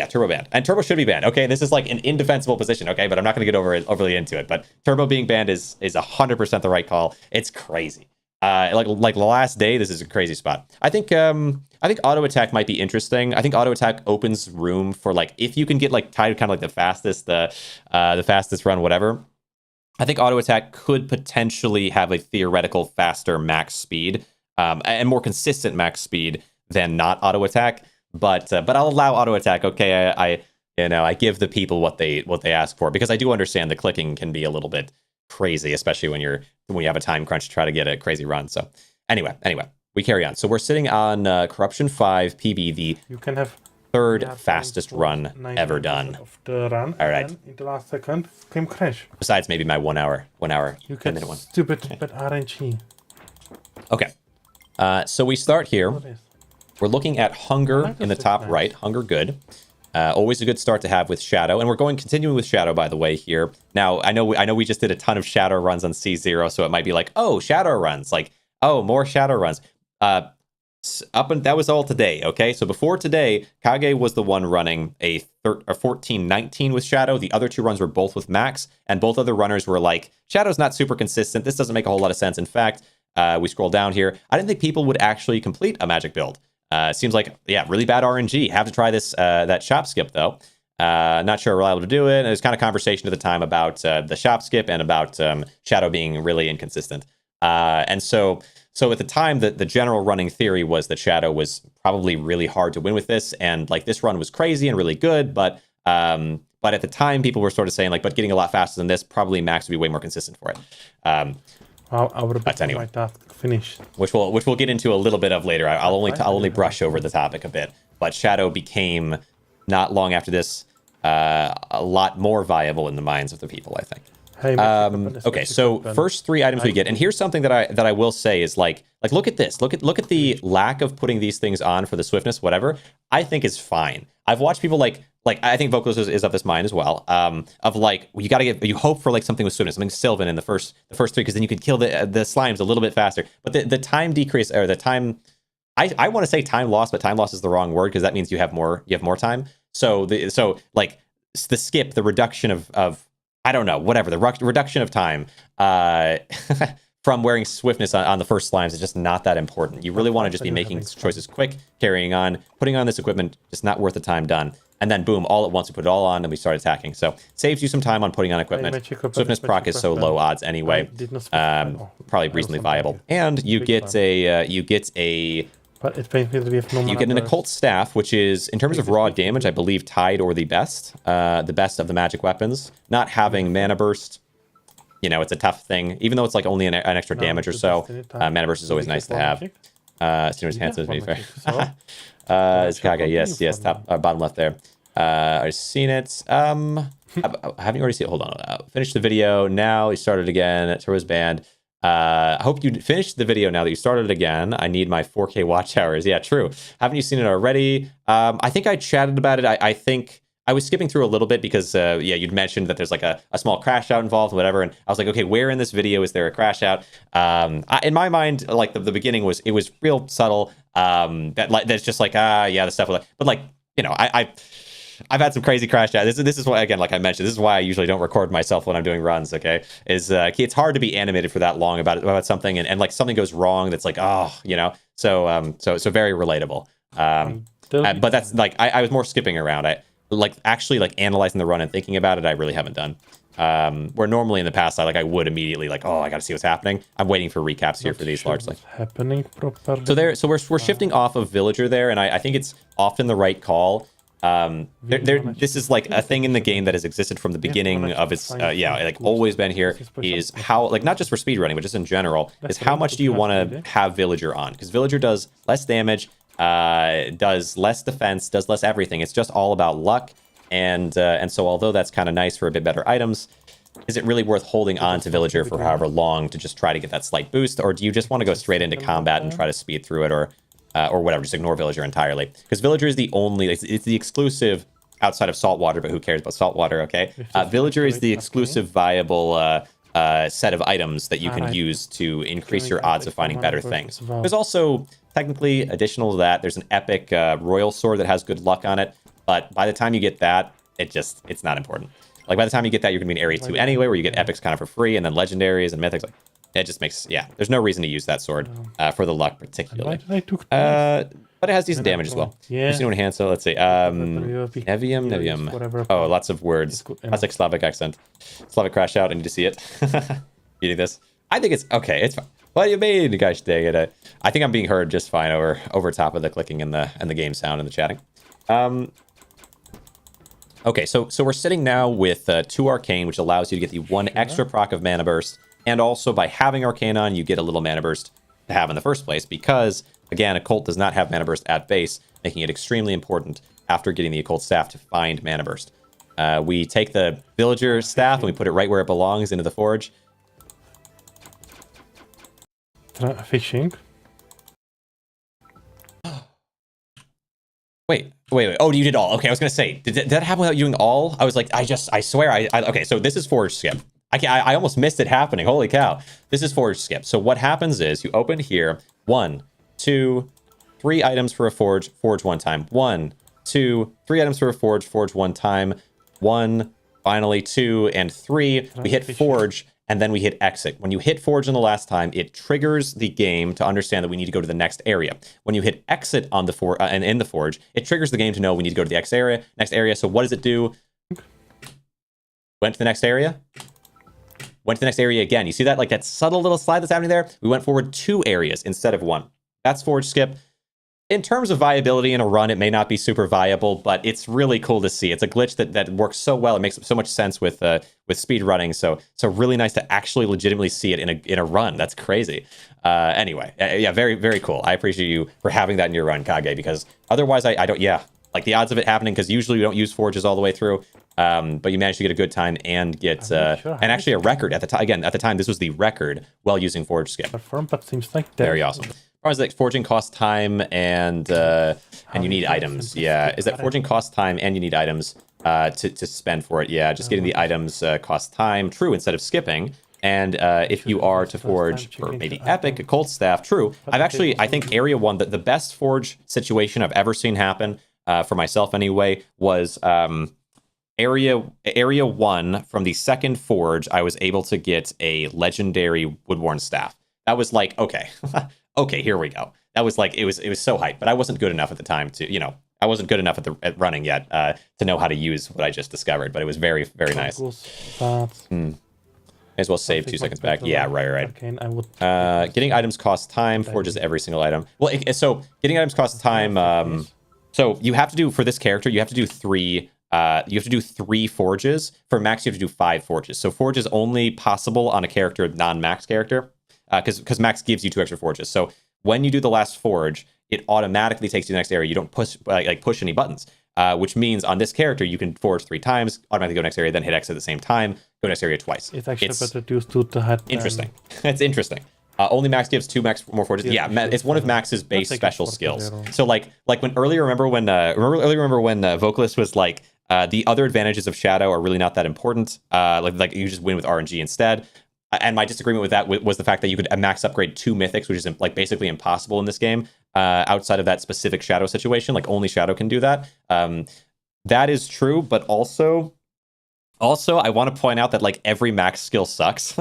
Turbo banned. And Turbo should be banned. Okay, this is like an indefensible position. Okay, but I'm not going to get overly into it. But Turbo being banned is 100% the right call. It's crazy. Like the last day, this is a crazy spot. I think auto attack might be interesting. I think auto attack opens room for like if you can get like tied kind of like the fastest run, whatever. I think auto attack could potentially have a theoretical faster max speed, and more consistent max speed than not auto attack. But I'll allow auto attack. Okay, I give the people what they ask for because I do understand the clicking can be a little bit crazy, especially when you have a time crunch to try to get a crazy run. So anyway, we carry on. So we're sitting on Corruption 5 PB, the third fastest run ever done. Of the run, all right. And in the last second came crash. Besides maybe my 1 hour, you 10 minute one. Stupid bad RNG. Okay. So we start here. We're looking at Hunger in the top right. Hunger good. Always a good start to have with Shadow, and we're continuing with Shadow, by the way, here. Now, I know we just did a ton of Shadow runs on C0, so it might be like, oh, Shadow runs, like, oh, more Shadow runs. that was all today, okay? So before today, Kage was the one running a 14-19 with Shadow. The other two runs were both with Max, and both other runners were like, Shadow's not super consistent. This doesn't make a whole lot of sense. In fact, we scroll down here. I didn't think people would actually complete a magic build. Seems like, yeah, really bad RNG. Have to try this that shop skip, though. Not sure we're able to do it. And there's kind of conversation at the time about the shop skip and about Shadow being really inconsistent. And so at the time, the general running theory was that Shadow was probably really hard to win with this, and like this run was crazy and really good, but at the time people were sort of saying like, but getting a lot faster than this, probably Max would be way more consistent for it. But anyway, my task finished. Which we'll get into a little bit of later. I'll only brush over the topic a bit, but Shadow became not long after this a lot more viable in the minds of the people, I think. Okay, so first 3 items we get, and here's something that I will say is like look at this, look at the lack of putting these things on for the swiftness, whatever. I think is fine. I've watched people like I think Vocals is of this mind as well. Of like you hope for like something with swiftness, something Sylvan in the first 3, because then you can kill the slimes a little bit faster. But the time decrease, or the time, I want to say time loss, but time loss is the wrong word, because that means you have more time. So like the skip, the reduction of I don't know, whatever, the reduction of time from wearing swiftness on the first slimes is just not that important. You really want to just be making choices quick, carrying on, putting on this equipment, just not worth the time done. And then boom, all at once we put it all on and we start attacking. So saves you some time on putting on equipment. Swiftness proc is so low odds anyway. Probably reasonably viable. And you get a But it pains me that we have no mana. You get an occult staff, which is, in terms of raw damage, I believe tied or the best of the magic weapons. Not having mana burst, you know, it's a tough thing. Even though it's like only an extra damage or so, mana burst is always nice to have. Students Hanson, to be fair. It's Kage, yes, top, bottom left there. I've seen it. Haven't you already seen it? Hold on. Finish the video now. You started again. Turbo's banned. I hope you finished the video now that you started again. I need my 4K watch hours. Yeah, true. Haven't you seen it already? I think I chatted about it. I think I was skipping through a little bit because, yeah, you'd mentioned that there's like a small crash out involved, whatever. And I was like, okay, where in this video is there a crash out? In my mind, like the beginning was real subtle. That's just like, yeah, the stuff with like, but like, you know, I've had some crazy crash out. This is why, again, like I mentioned, this is why I usually don't record myself when I'm doing runs. Okay, it's hard to be animated for that long about something, and like something goes wrong. That's like, oh, you know, so very relatable. But that's like I was more skipping around. I like actually like analyzing the run and thinking about it. I really haven't done. Where normally in the past I would immediately like, oh, I got to see what's happening. I'm waiting for recaps here for these largely. Happening properly. So we're shifting off of Villager there, and I think it's often the right call. This is like a thing in the game that has existed from the beginning of its like always been here, is how, like, not just for speedrunning but just in general, is how much do you want to have Villager on, because Villager does less damage, does less defense, does less everything. It's just all about luck, and so although that's kind of nice for a bit better items, is it really worth holding on to Villager for however long to just try to get that slight boost, or do you just want to go straight into combat and try to speed through it, or whatever, just ignore Villager entirely? Because Villager is the only, it's the exclusive, outside of Saltwater, but who cares about Saltwater, okay? Villager is the exclusive viable set of items that you can use to increase your odds of finding better things. There's also, technically, additional to that, there's an epic Royal Sword that has good luck on it, but by the time you get that, it's not important. Like, by the time you get that, you're going to be in Area 2 anyway, where you get epics kind of for free, and then legendaries and mythics, like, it just makes, yeah, there's no reason to use that sword for the luck particularly. But it has decent damage as well. Yeah. Hanso, let's see. Nevium. Oh, lots of words. That's like Slavic accent. Slavic crash out. I need to see it. Eating this. I think it's okay. It's fine. What do you mean, gosh dang it? I think I'm being heard just fine over top of the clicking and the game sound and the chatting. Okay, so we're sitting now with 2 Arcane, which allows you to get the 1 extra proc of Mana Burst. And also, by having Arcane on, you get a little Mana Burst to have in the first place, because, again, Occult does not have Mana Burst at base, making it extremely important after getting the Occult Staff to find Mana Burst. We take the Villager Staff and we put it right where it belongs, into the Forge. Fishing. Wait. Oh, you did all. Okay, I was going to say, did that happen without you doing all? I was like, I swear, okay, so this is Forge Skip. I almost missed it happening. Holy cow. This is Forge Skip. So what happens is you open here, 1, 2, 3 items for a forge, forge 1 time. 1, 2, 3 items for a forge, forge 1 time. 1, finally 2, and 3. We hit forge, and then we hit exit. When you hit forge on the last time, it triggers the game to understand that we need to go to the next area. When you hit exit on the and in the forge, it triggers the game to know we need to go to the next area. So what does it do? Went to the next area. Went to the next area again. You see that, like that subtle little slide that's happening there? We went forward 2 areas instead of 1. That's forge skip. In terms of viability in a run, it may not be super viable, but it's really cool to see. It's a glitch that works so well. It makes so much sense with speed running. So really nice to actually legitimately see it in a run. That's crazy. Anyway, yeah, very, very cool. I appreciate you for having that in your run, Kage, because otherwise I don't, yeah, like the odds of it happening, because usually we don't use forges all the way through. But you managed to get a good time and get and actually a record at the time. Again, at the time, this was the record while using forge skip. Confirm, but seems like very awesome. Is that forging costs time and you need items. Yeah, is that forging costs time and you need items to spend for it? Yeah, just getting the items costs time. True, instead of skipping. And if you are to forge for maybe epic, a cold staff, true. I think area 1, the best forge situation I've ever seen happen for myself anyway was area 1 from the second forge. I was able to get a legendary woodworn staff. That was like, okay. Okay, here we go. That was like, it was so hyped, but I wasn't good enough at the time to, I wasn't good enough at running yet to know how to use what I just discovered, but it was very, very nice. May as well save 2 seconds back. Yeah, right. Getting items costs time, forges every single item. Well, so getting items costs time, so you have to do, for this character, you have to do 3 forges. For max, you have to do 5 forges. So forge is only possible on a character, non-max character. Because max gives you 2 extra forges. So when you do the last forge, it automatically takes you to the next area. You don't push any buttons, which means on this character, you can forge 3 times, automatically go next area, then hit X at the same time, go next area twice. It's actually better to use 2 to hit. Interesting. It's interesting. Only max gives 2 more forges. Yeah, it's one of Max's base special skills. So like when earlier, remember when Vocalist was like, the other advantages of Shadow are really not that important. Like you just win with RNG instead. And my disagreement with that was the fact that you could max upgrade 2 mythics, which is like basically impossible in this game, outside of that specific Shadow situation. Like only Shadow can do that. That is true, but also I want to point out that like every max skill sucks.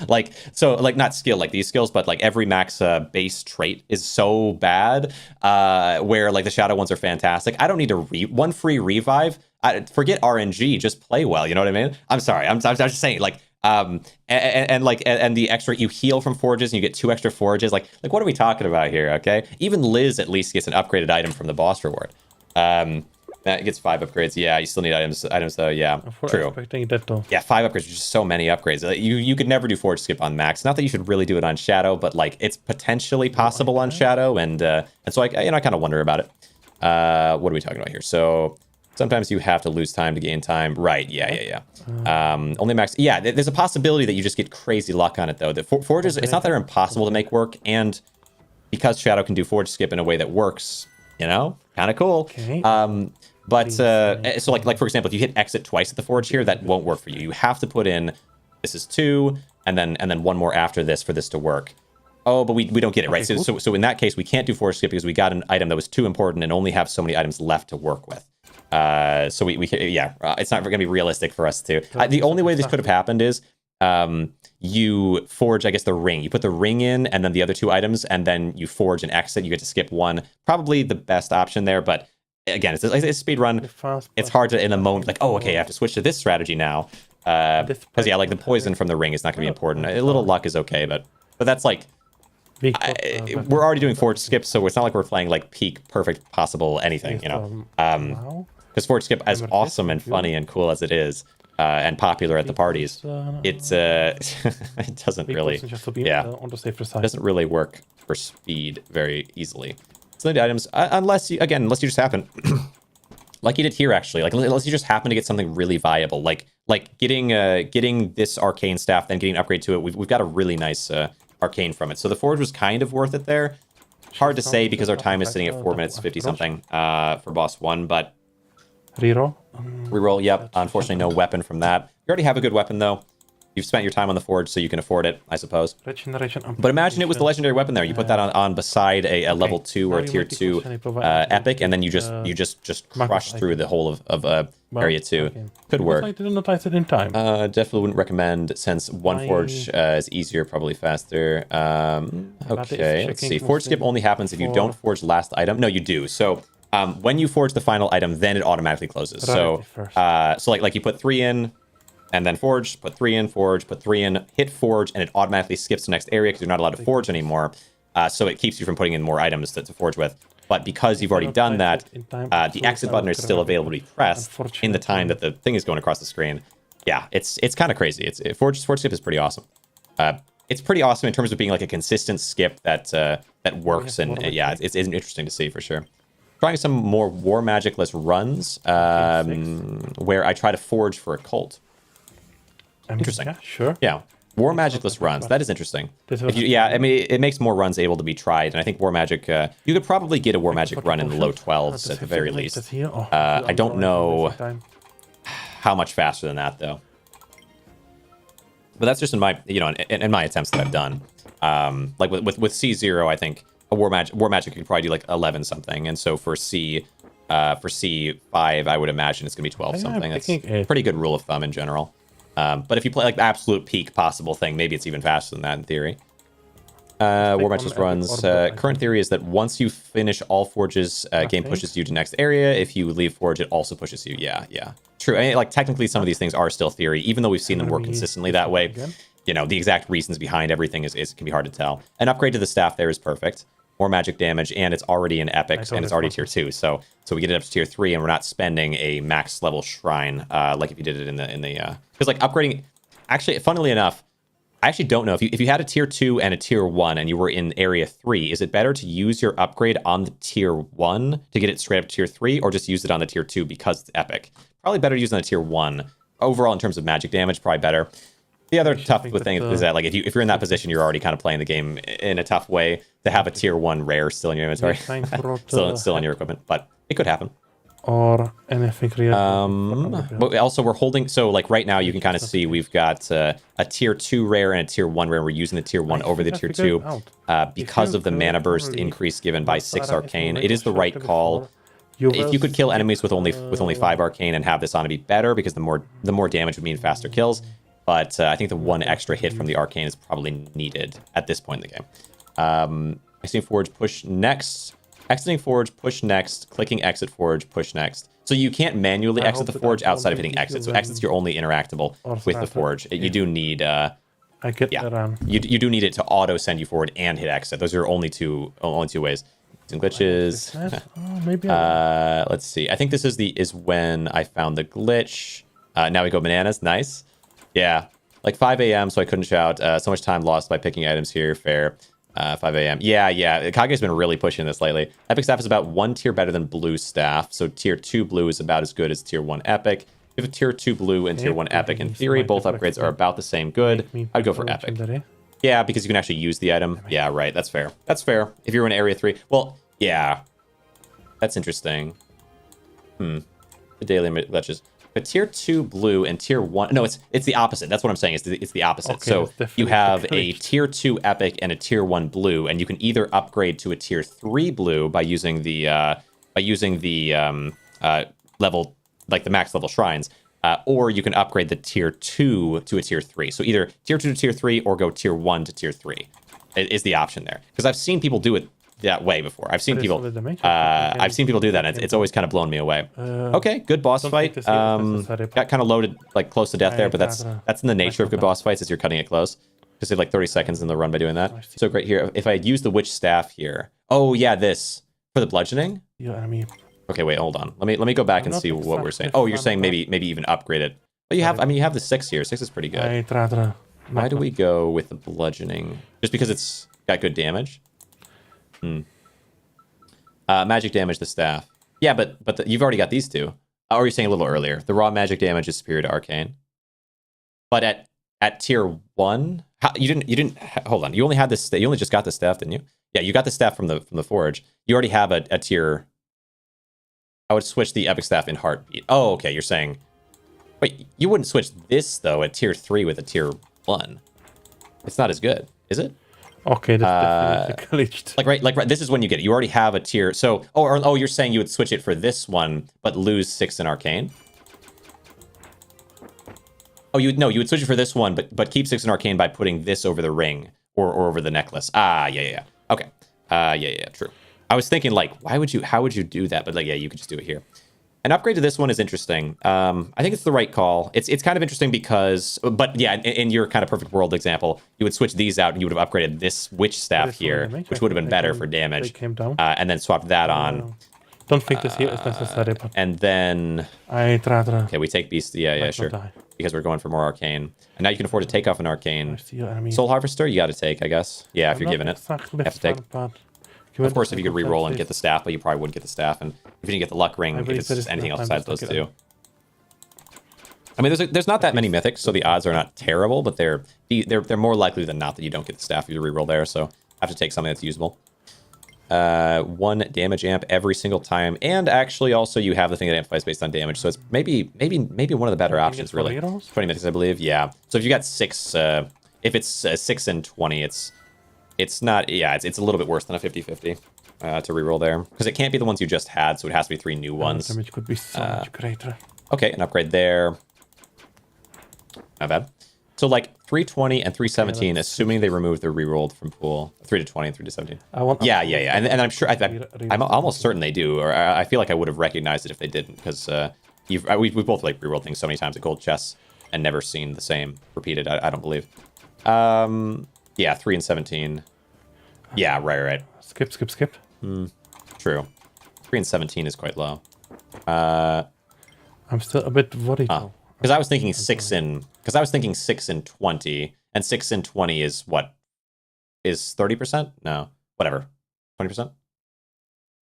like not skill like these skills, but like every max base trait is so bad. Where like the Shadow ones are fantastic. I don't need one free revive. Forget RNG, just play well. You know what I mean? I'm sorry. I'm just saying like. And the extra, you heal from forges and you get 2 extra forges. Like what are we talking about here? Okay, even Liz at least gets an upgraded item from the boss reward. That gets 5 upgrades. Yeah, you still need items though. Yeah, true. Yeah, 5 upgrades. Just so many upgrades. You could never do forge skip on max. Not that you should really do it on Shadow, but like it's potentially possible on Shadow, and so I kind of wonder about it. What are we talking about here? So. Sometimes you have to lose time to gain time. Right, yeah. Only max... Yeah, there's a possibility that you just get crazy luck on it, though. The forges, it's not that they're impossible to make work, and because Shadow can do forge skip in a way that works, kind of cool. Okay. But, so like, for example, if you hit exit twice at the forge here, that won't work for you. You have to put in, this is 2, and then 1 more after this for this to work. Oh, but we don't get it, right? Okay, cool. So in that case, we can't do forge skip because we got an item that was too important and only have so many items left to work with. So it's not going to be realistic for us to. The only way this could have happened is you forge, I guess, the ring. You put the ring in and then the other 2 items, and then you forge and exit. You get to skip 1. Probably the best option there, but again, it's a speed run. It's hard to, in the moment, like, oh, okay, I have to switch to this strategy now. Because, like the poison from the ring is not going to be important. A little luck is okay, but that's like... we're already doing forge skip, so it's not like we're playing like peak perfect possible anything, because forge skip, as awesome and funny and cool as it is, and popular at the parties, it doesn't really doesn't really work for speed very easily. So the items, unless you just happen like you did here, actually, like unless you just happen to get something really viable, like getting this arcane staff, then getting an upgrade to it. We've got a really nice arcane from it, so the forge was kind of worth it there. Hard to say because our time is sitting at 4 minutes 50 something for boss 1, but reroll. Reroll, yep. Unfortunately, no weapon from that. We already have a good weapon though. You've spent your time on the forge, so you can afford it, I suppose. Regeneration. But imagine it was the legendary weapon there. You put that on beside a level 2 or a tier 2 epic, and then you just crush through the whole of area 2. Could work. I didn't notice it in time. Definitely wouldn't recommend, since one forge is easier, probably faster. Okay, let's see. Forge skip only happens if you don't forge last item. No, you do. So when you forge the final item, then it automatically closes. So like you put 3 in, and then forge, put 3 in, forge, put 3 in, hit forge, and it automatically skips to the next area because you're not allowed to forge anymore. So it keeps you from putting in more items to forge with. But because you've already done that, the exit button is still available to be pressed in the time that the thing is going across the screen. Yeah, it's kind of crazy. Forge skip is pretty awesome. It's pretty awesome in terms of being like a consistent skip that works, and yeah, it's interesting to see for sure. Trying some more War Magicless runs where I try to forge for a cult. Interesting. Yeah, sure. Yeah. War Magicless runs. That is interesting. Yeah, I mean, it makes more runs able to be tried, and I think War Magic, you could probably get a War Magic run in the low 12s at the very least. I don't know how much faster than that, though. But that's just in my, in my attempts that I've done. Like with C0, I think a War Magic could probably do like 11 something, and so for C5, I would imagine it's gonna be 12 something. That's a pretty good rule of thumb in general. But if you play like the absolute peak possible thing, maybe it's even faster than that in theory. War Matches runs. Current theory is that once you finish all forges, game pushes you to next area. If you leave forge, it also pushes you. Yeah. True. I mean, like technically, some of these things are still theory, even though we've seen them work consistently that way. The exact reasons behind everything can be hard to tell. An upgrade to the staff there is perfect. More magic damage, and it's already in epics, and it's already tier 2. So we get it up to tier 3, and we're not spending a max level shrine like if you did it in the because like upgrading. Actually, funnily enough, I actually don't know if you had a tier 2 and a tier 1 and you were in area 3. Is it better to use your upgrade on the tier 1 to get it straight up to tier 3, or just use it on the tier 2 because it's epic? Probably better to use it on the tier 1 overall in terms of magic damage. Probably better. The other tough thing is that like if you're in that position, you're already kind of playing the game in a tough way to have a tier 1 rare still in your inventory, still in your equipment, but it could happen. Or anything but also we're holding, so like right now you can kind of see we've got a tier 2 rare and a tier 1 rare. We're using the tier 1 over the tier 2 because of the mana burst increase given by 6 arcane. It is the right call. If you could kill enemies with only 5 arcane and have this on to be better, because the more damage would mean faster kills. But I think the 1 extra hit from the arcane is probably needed at this point in the game. Exiting forge, push next. Exiting forge, push next. Clicking exit forge, push next. So you can't manually exit the forge outside of hitting exit. So exit's your only interactable with the forge. You do need you do need it to auto send you forward and hit exit. Those are only two ways. Some glitches. Let's see. I think this is when I found the glitch. Now we go bananas. Nice. Yeah, like 5 a.m. so I couldn't shout. So much time lost by picking items here. Fair. 5 a.m. Yeah. Kage's been really pushing this lately. Epic staff is about 1 tier better than blue staff. So tier 2 blue is about as good as tier 1 epic. If a tier 2 blue and tier 1 epic, in theory, both upgrades are about the same good. I'd go for epic. Yeah, because you can actually use the item. Yeah, right. That's fair. That's fair. If you're in area 3. Well, yeah. That's interesting. The daily glitches. But tier 2 blue and tier 1... No, it's the opposite. That's what I'm saying. It's the opposite. Okay, so you have a tier 2 epic and a tier 1 blue, and you can either upgrade to a tier 3 blue by using the level, like the max level shrines, or you can upgrade the tier 2 to a tier 3. So either tier 2 to tier 3 or go tier 1 to tier 3 is the option there. Because I've seen people do it that way before. I've seen people do that, and it's always kind of blown me away. Okay, good boss fight. Got kind of loaded like close to death there, but that's in the nature of good boss fights, is you're cutting it close. Just did like 30 seconds in the run by doing that. So great here. If I had used the witch staff here. Oh yeah, this for the bludgeoning. Okay, wait, hold on. Let me go back and see what we're saying. Oh, you're saying maybe even upgrade it. But you have the 6 here. 6 is pretty good. Why do we go with the bludgeoning? Just because it's got good damage? Magic damage, the staff. Yeah, but you've already got these two. Or you're saying a little earlier. The raw magic damage is superior to arcane. But at tier 1, you didn't hold on. You only had this. You only just got the staff, didn't you? Yeah, you got the staff from the forge. You already have a tier. I would switch the epic staff in heartbeat. Oh, okay. You're saying Wait, you wouldn't switch this, though, at tier 3 with a tier 1. It's not as good, is it? Okay, that's definitely glitched. Right, this is when you get it. You already have a tier. So, oh, you're saying you would switch it for this one, but lose 6 in Arcane? Oh, you would switch it for this one, but keep 6 in Arcane by putting this over the ring or over the necklace. Ah, yeah. Okay. Yeah, true. I was thinking, like, how would you do that? But, like, yeah, you could just do it here. An upgrade to this one is interesting. I think it's the right call. It's kind of interesting because, but yeah, in your kind of perfect world example, you would switch these out and you would have upgraded this witch staff here, which would have been better for damage. And then swapped that on. Don't think this here is necessary, but... And then... I'd rather... Okay, we take Beast. Yeah, sure. Because we're going for more Arcane. And now you can afford to take off an Arcane. Soul Harvester, you got to take, I guess. Yeah, if you're giving it. You have to take. Of course, if you could reroll and get the staff, but you probably wouldn't get the staff. And if you didn't get the luck ring, if it's just anything else besides those two. I mean, there's not that many mythics, so the odds are not terrible, but they're more likely than not that you don't get the staff if you reroll there. So I have to take something that's usable. 1 damage amp every single time, and actually also you have the thing that amplifies based on damage. So it's maybe one of the better options, really. 20 mythics, I believe. Yeah. So if you got 6, if it's 6 and 20, it's not, yeah, it's a little bit worse than a 50-50 to reroll there. Because it can't be the ones you just had, so it has to be 3 new ones. Damage could be so much greater. Okay, an upgrade there. Not bad. So like 320 and 317, yeah, assuming they removed the rerolled from pool. 3 to 20 and 3 to 17. Yeah. And I'm sure, I'm almost certain they do, or I feel like I would have recognized it if they didn't, because we've both like rerolled things so many times at gold chests and never seen the same repeated, I don't believe. Yeah, 3 and 17. Yeah, right. Skip. True. 3 and 17 is quite low. I'm still a bit worried though. Because I was thinking 6 and 20, and 6 and 20 is what? Is 30%? No, whatever. 20%?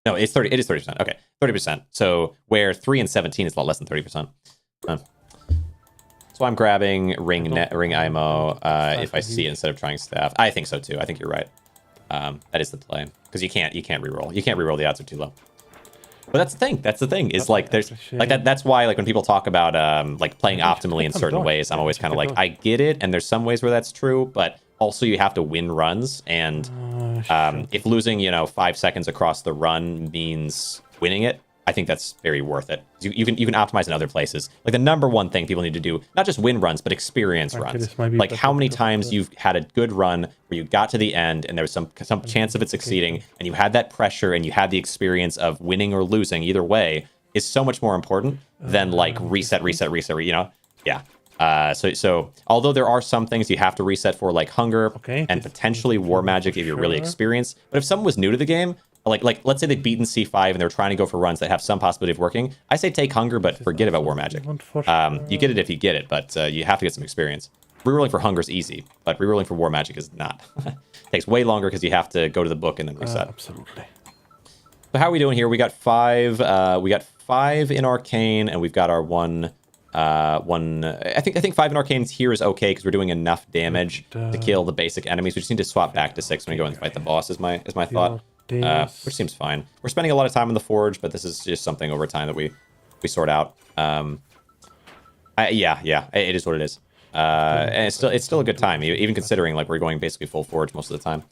No, it's 30. It is 30%. Okay, 30%. So where 3 and 17 is a lot less than 30%. So I'm grabbing ring IMO if I see it instead of trying staff. I think so too. I think you're right. That is the play, because you can't reroll. You can't reroll. The odds are too low. But that's the thing. That's the thing. Is like there's like that. That's why like when people talk about like playing optimally in certain ways, I'm always kind of like, I get it, and there's some ways where that's true, but also you have to win runs, and if losing 5 seconds across the run means winning it, I think that's very worth it. You can optimize in other places. Like the number one thing people need to do, not just win runs, but experience runs. Like how many times you've had a good run where you got to the end and there was some chance of it succeeding, and you had that pressure and you had the experience of winning or losing either way, is so much more important than like reset. Yeah. So although there are some things you have to reset for, like hunger and potentially war magic if you're really experienced, but if someone was new to the game, like let's say they've beaten C5 and they're trying to go for runs that have some possibility of working, I say take hunger, but forget about war magic. You get it if you get it, but you have to get some experience. Rerolling for hunger is easy, but rerolling for war magic is not. It takes way longer because you have to go to the book and then reset. Absolutely. So how are we doing here? We got 5. We got 5 in Arcane, and we've got our one. I think 5 in Arcanes here is okay because we're doing enough damage to kill the basic enemies. We just need to swap back to 6 when we go and fight the boss. Is my thought. Which seems fine. We're spending a lot of time in the forge, but this is just something over time that we sort out. Yeah, it is what it is. And it's still a good time, even considering like we're going basically full forge most of the time.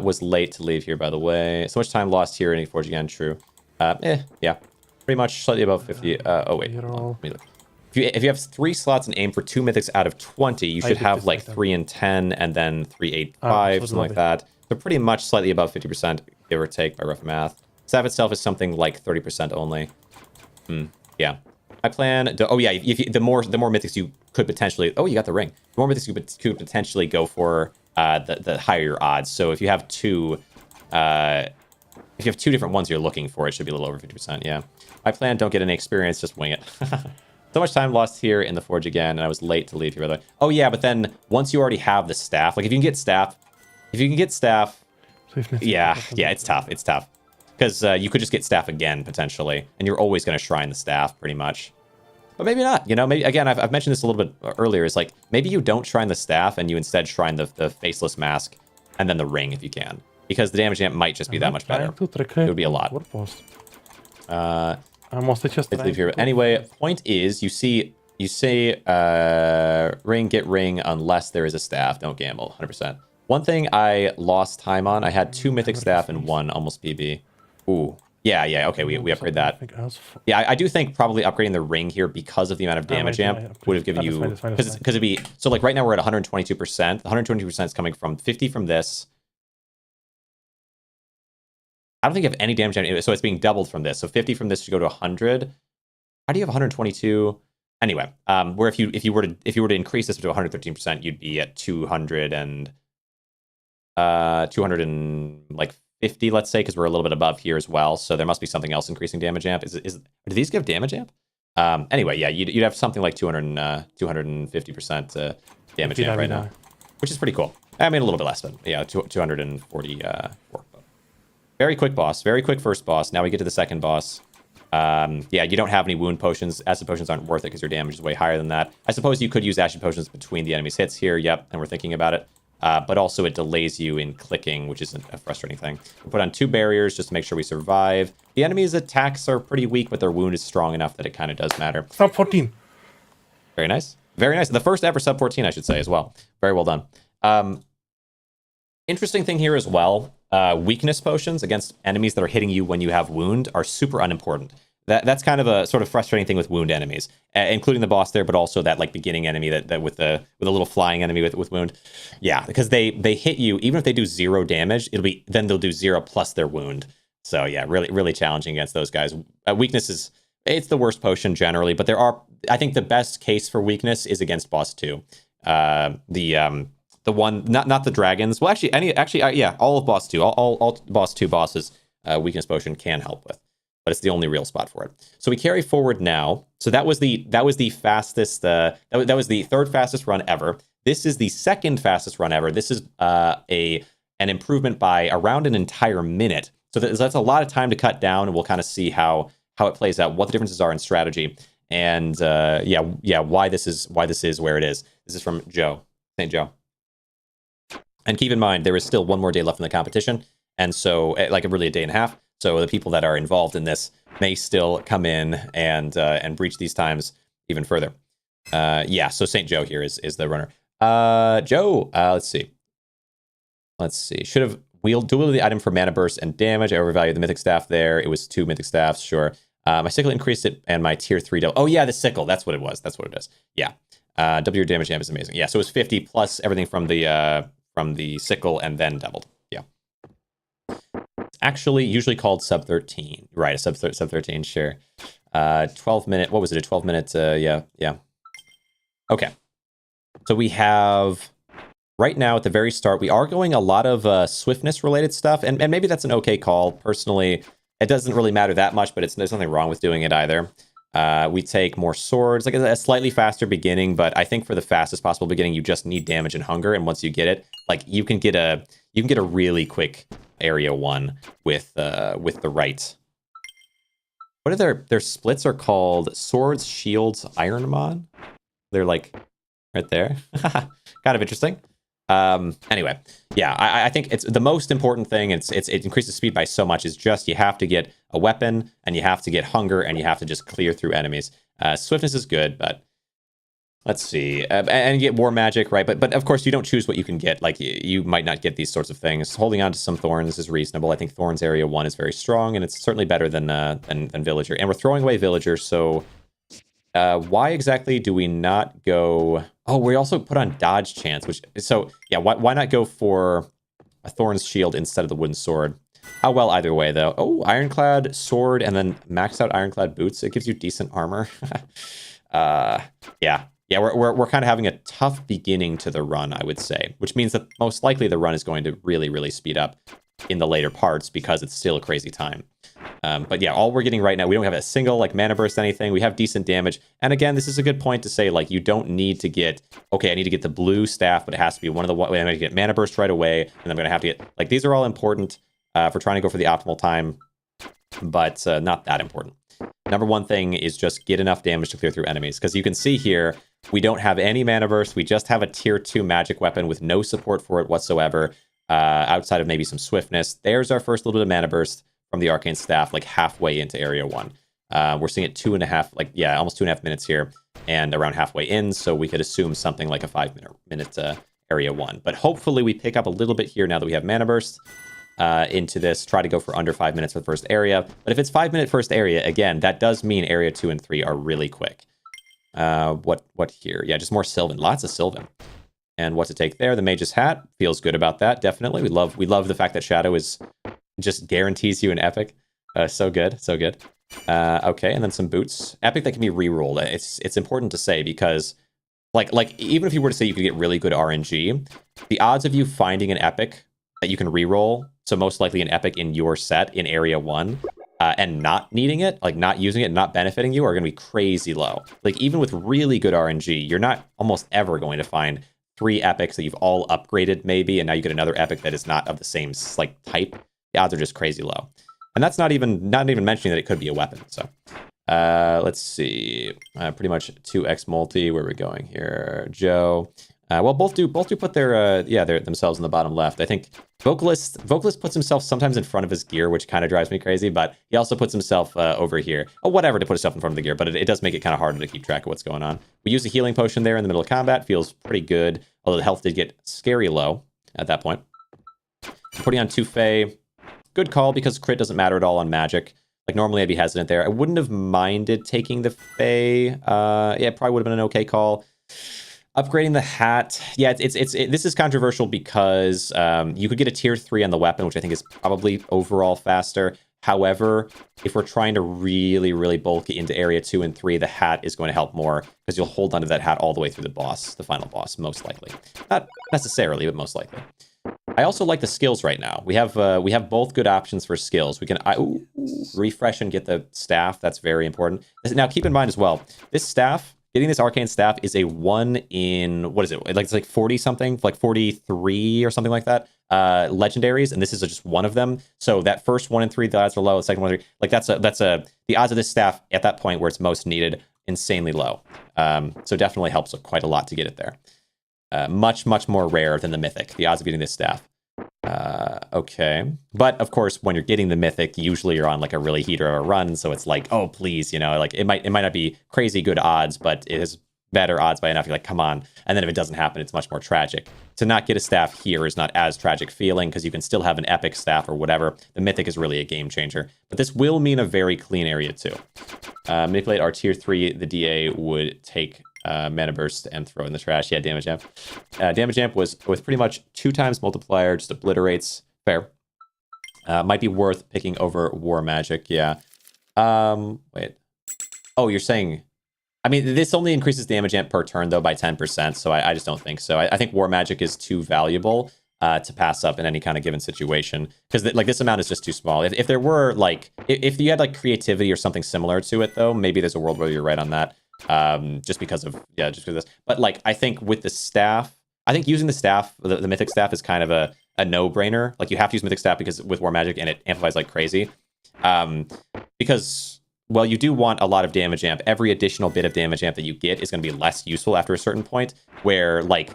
Was late to leave here, by the way. So much time lost here in a forge again. True. Yeah, pretty much slightly above 50. Oh wait, hold on. Let me look. If you have 3 slots and aim for 2 mythics out of 20, you should have like 3 and 10, and then 3, 8, 5, something like that. So pretty much slightly above 50%, give or take, by rough math. Staff itself is something like 30% only. Yeah. I plan to, the more mythics you could potentially, you got the ring. The more mythics you could potentially go for, the higher your odds. So if you have 2 different ones you're looking for, it should be a little over 50%, yeah. My plan, don't get any experience, just wing it. So much time lost here in the forge again, and I was late to leave here, by the way. Oh yeah, but then once you already have the staff, like if you can get staff, yeah, it's tough. It's tough. Because you could just get staff again, potentially, and you're always going to shrine the staff, pretty much. But maybe not, maybe, again, I've mentioned this a little bit earlier, is like, maybe you don't shrine the staff, and you instead shrine the faceless mask, and then the ring, if you can. Because the damage amp might just be that much better. It would be a lot. Let's leave here. Anyway, point is, you see You say ring, get ring unless there is a staff. Don't gamble. 100%. One thing I lost time on, I had 2 mythic staff and 1 almost PB. Ooh. Yeah, okay, we upgrade that. Yeah, I do think probably upgrading the ring here because of the amount of damage amp would have given you... Because it'd be... So like right now we're at 122%. 122% is coming from 50 from this. I don't think you have any damage amp, so it's being doubled from this. So 50 from this should go to 100. How do you have 122? Anyway, where if you were to increase this to 113%, you'd be at 200 and 250, let's say, because we're a little bit above here as well. So there must be something else increasing damage amp. Do these give damage amp? Anyway, yeah, you'd have something like 250% damage amp right now, which is pretty cool. I mean, a little bit less, but yeah, 244. Very quick boss, very quick first boss. Now we get to the second boss. Yeah, you don't have any wound potions. Acid potions aren't worth it because your damage is way higher than that. I suppose you could use acid potions between the enemy's hits here. Yep, and we're thinking about it. But also it delays you in clicking, which is a frustrating thing. We put on 2 barriers just to make sure we survive. The enemy's attacks are pretty weak, but their wound is strong enough that it kind of does matter. Sub 14. Very nice. Very nice. The first ever sub 14, I should say, as well. Very well done. Interesting thing here as well. Weakness potions against enemies that are hitting you when you have wound are super unimportant. That's kind of a sort of frustrating thing with wound enemies, including the boss there, but also that like beginning enemy that with a little flying enemy with wound. Yeah, because they hit you even if they do 0 damage, then they'll do 0 plus their wound. So yeah, really challenging against those guys. Weakness it's the worst potion generally, but I think the best case for weakness is against boss 2. The one not the dragons. Well, yeah, all of boss 2, all boss 2 bosses, weakness potion can help with. But it's the only real spot for it. So we carry forward now. So that was the fastest. That was the 3rd fastest run ever. This is the 2nd fastest run ever. This is an improvement by around an entire minute. So that's a lot of time to cut down, and we'll kind of see how it plays out, what the differences are in strategy, and why this is where it is. This is from St. Joe. And keep in mind there is still 1 more day left in the competition, and so like really a day and a half. So the people that are involved in this may still come in and breach these times even further. Yeah, so St. Joe here is the runner. Joe, let's see. Should have dual the item for mana burst and damage. I overvalued the mythic staff there. It was 2 mythic staffs, sure. My sickle increased it, and my tier 3 double. Oh yeah, the sickle. That's what it was. That's what it is. Yeah. W your damage amp is amazing. Yeah, so it was 50 plus everything from the sickle and then doubled. Yeah. Actually usually called sub 13, right? A sub 13, sure. 12 minute, what was it? A 12 minute, yeah. Okay. So we have right now at the very start, we are going a lot of swiftness related stuff, and maybe that's an okay call. Personally, it doesn't really matter that much, but there's nothing wrong with doing it either. We take more swords, like a slightly faster beginning, but I think for the fastest possible beginning, you just need damage and hunger, and once you get it, like you can get a really quick area 1 with the right. What are their splits are called? Swords, shields, iron mod. They're like right there. Kind of interesting. Anyway, yeah, I think it's the most important thing. It increases speed by so much. Is just you have to get a weapon, and you have to get hunger, and you have to just clear through enemies. Swiftness is good, but let's see, and you get war magic, right? But of course you don't choose what you can get. Like you might not get these sorts of things. Holding on to some thorns is reasonable. I think thorns area 1 is very strong, and it's certainly better than villager. And we're throwing away villager, so why exactly do we not go? Oh, we also put on dodge chance, so yeah, why not go for a thorns shield instead of the wooden sword? How well either way though. Oh, ironclad sword and then maxed out ironclad boots. It gives you decent armor. Yeah, we're kind of having a tough beginning to the run, I would say, which means that most likely the run is going to really speed up in the later parts because it's still a crazy time. But yeah, all we're getting right now, we don't have a single like mana burst anything. We have decent damage. And again, this is a good point to say, like, you don't need to get, okay, I need to get the blue staff, but it has to be one of the, I'm going to get mana burst right away. And I'm going to have to get, like, these are all important for trying to go for the optimal time, but not that important. Number 1 thing is just get enough damage to clear through enemies. Because you can see here, we don't have any mana burst. We just have a tier 2 magic weapon with no support for it whatsoever, outside of maybe some swiftness. There's our first little bit of mana burst from the arcane staff, like halfway into area 1. We're seeing it 2.5, like, yeah, almost 2.5 minutes here. and around halfway in, so we could assume something like a 5-minute area 1. But hopefully we pick up a little bit here now that we have Mana Burst into this. Try to go for under 5 minutes for the first area. But if it's 5-minute first area, again, that does mean area 2 and 3 are really quick. What here? Yeah, just more Sylvan. Lots of Sylvan. And what to take there? The Mage's Hat. Feels good about that, definitely. We love the fact that Shadow is just guarantees you an epic. So good, so good. Okay, and then some boots. Epic that can be rerolled. It's important to say because, like even if you were to say you could get really good RNG, the odds of you finding an epic that you can reroll, so most likely an epic in your set in area 1, and not needing it, like not using it, not benefiting you, are going to be crazy low. Like even with really good RNG, you're not almost ever going to find 3 epics that you've all upgraded maybe, and now you get another epic that is not of the same like type. The odds are just crazy low. And that's not even mentioning that it could be a weapon. So let's see. Pretty much 2x multi. Where are we going here? Joe. Well, both do put their themselves in the bottom left. I think Vocalist puts himself sometimes in front of his gear, which kind of drives me crazy, but he also puts himself over here. Oh, whatever, to put himself in front of the gear, but it does make it kind of harder to keep track of what's going on. We use a healing potion there in the middle of combat. Feels pretty good, although the health did get scary low at that point. Putting on 2 Fae. Good call, because crit doesn't matter at all on magic. Like, normally I'd be hesitant there. I wouldn't have minded taking the Fae. Yeah, it probably would have been an okay call. Upgrading the hat. Yeah, this is controversial because you could get a tier 3 on the weapon, which I think is probably overall faster. However, if we're trying to really, really bulk it into area 2 and 3, the hat is going to help more because you'll hold onto that hat all the way through the boss, the final boss, most likely. Not necessarily, but most likely. I also like the skills right now. We have both good options for skills. We can refresh and get the staff. That's very important. Now, keep in mind as well, this staff, getting this arcane staff is a 1 in, what is it? Like, it's like 40 something, like 43 or something like that. Legendaries, and this is just one of them. So that first 1 in 3, the odds are low. The second 1 in 3, like the odds of this staff at that point where it's most needed, insanely low. So definitely helps quite a lot to get it there. Much more rare than the mythic, the odds of getting this staff. Okay. But of course, when you're getting the mythic, usually you're on like a really heater or a run. So it's like, oh, please, you know, like it might not be crazy good odds, but it is better odds by enough. You're like, come on. And then if it doesn't happen, it's much more tragic. To not get a staff here is not as tragic feeling because you can still have an epic staff or whatever. The mythic is really a game changer. But this will mean a very clean area too. Manipulate our tier 3, the DA would take Mana Burst and throw in the trash. Yeah, Damage Amp. Damage Amp was with pretty much 2 times multiplier, just obliterates. Fair. Might be worth picking over War Magic, yeah. Wait. Oh, you're saying... I mean, this only increases Damage Amp per turn, though, by 10%, so I just don't think so. I think War Magic is too valuable to pass up in any kind of given situation. Because, like, this amount is just too small. If there were, like... If you had, like, creativity or something similar to it, though, maybe there's a world where you're right on that. Just because of this. But, like, I think with the staff... I think using the staff, the Mythic Staff, is kind of a no-brainer. Like, you have to use Mythic Staff because with War Magic, and it amplifies like crazy. Because... well, you do want a lot of damage amp. Every additional bit of damage amp that you get is going to be less useful after a certain point, where, like,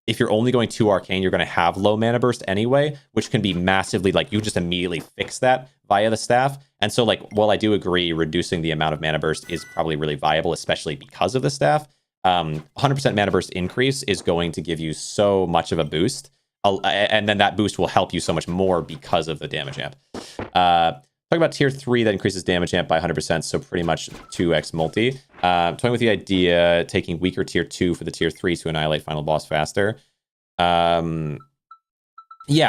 if you're only going 2 arcane, you're going to have low mana burst anyway, which can be massively, like, you just immediately fix that via the staff. And so, like, while I do agree reducing the amount of mana burst is probably really viable, especially because of the staff, 100% mana burst increase is going to give you so much of a boost. And then that boost will help you so much more because of the damage amp. Talk about tier 3 that increases damage amp by 100%, so pretty much 2x multi. Toying with the idea, taking weaker tier 2 for the tier 3 to annihilate final boss faster. Yeah,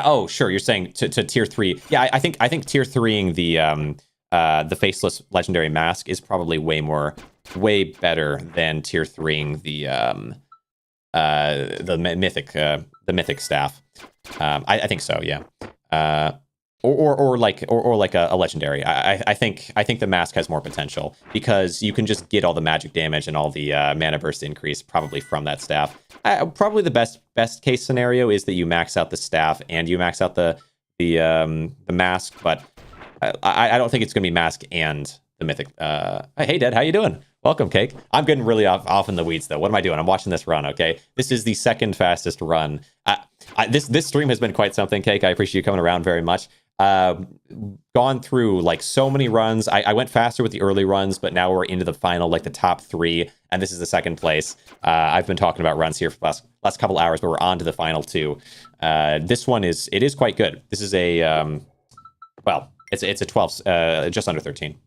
oh, sure, you're saying to tier 3. Yeah, I think tier 3ing the Faceless Legendary Mask is probably way better than tier 3ing the Mythic Staff. I think so, yeah. Or like a legendary. I think the mask has more potential because you can just get all the magic damage and all the mana burst increase probably from that staff. Probably the best case scenario is that you max out the staff and you max out the mask, but I don't think it's gonna be mask and the mythic. Hey Dad, how you doing? Welcome, Cake. I'm getting really off in the weeds, though. What am I doing? I'm watching this run, okay? This is the second fastest run. This stream has been quite something, Cake. I appreciate you coming around very much. gone through like so many runs. I went faster with the early runs, but now we're into the final, like the top 3, and this is the second place. I've been talking about runs here for the last couple hours, but we're on to the final 2. This one is quite good. This is a well, it's a 12, just under 13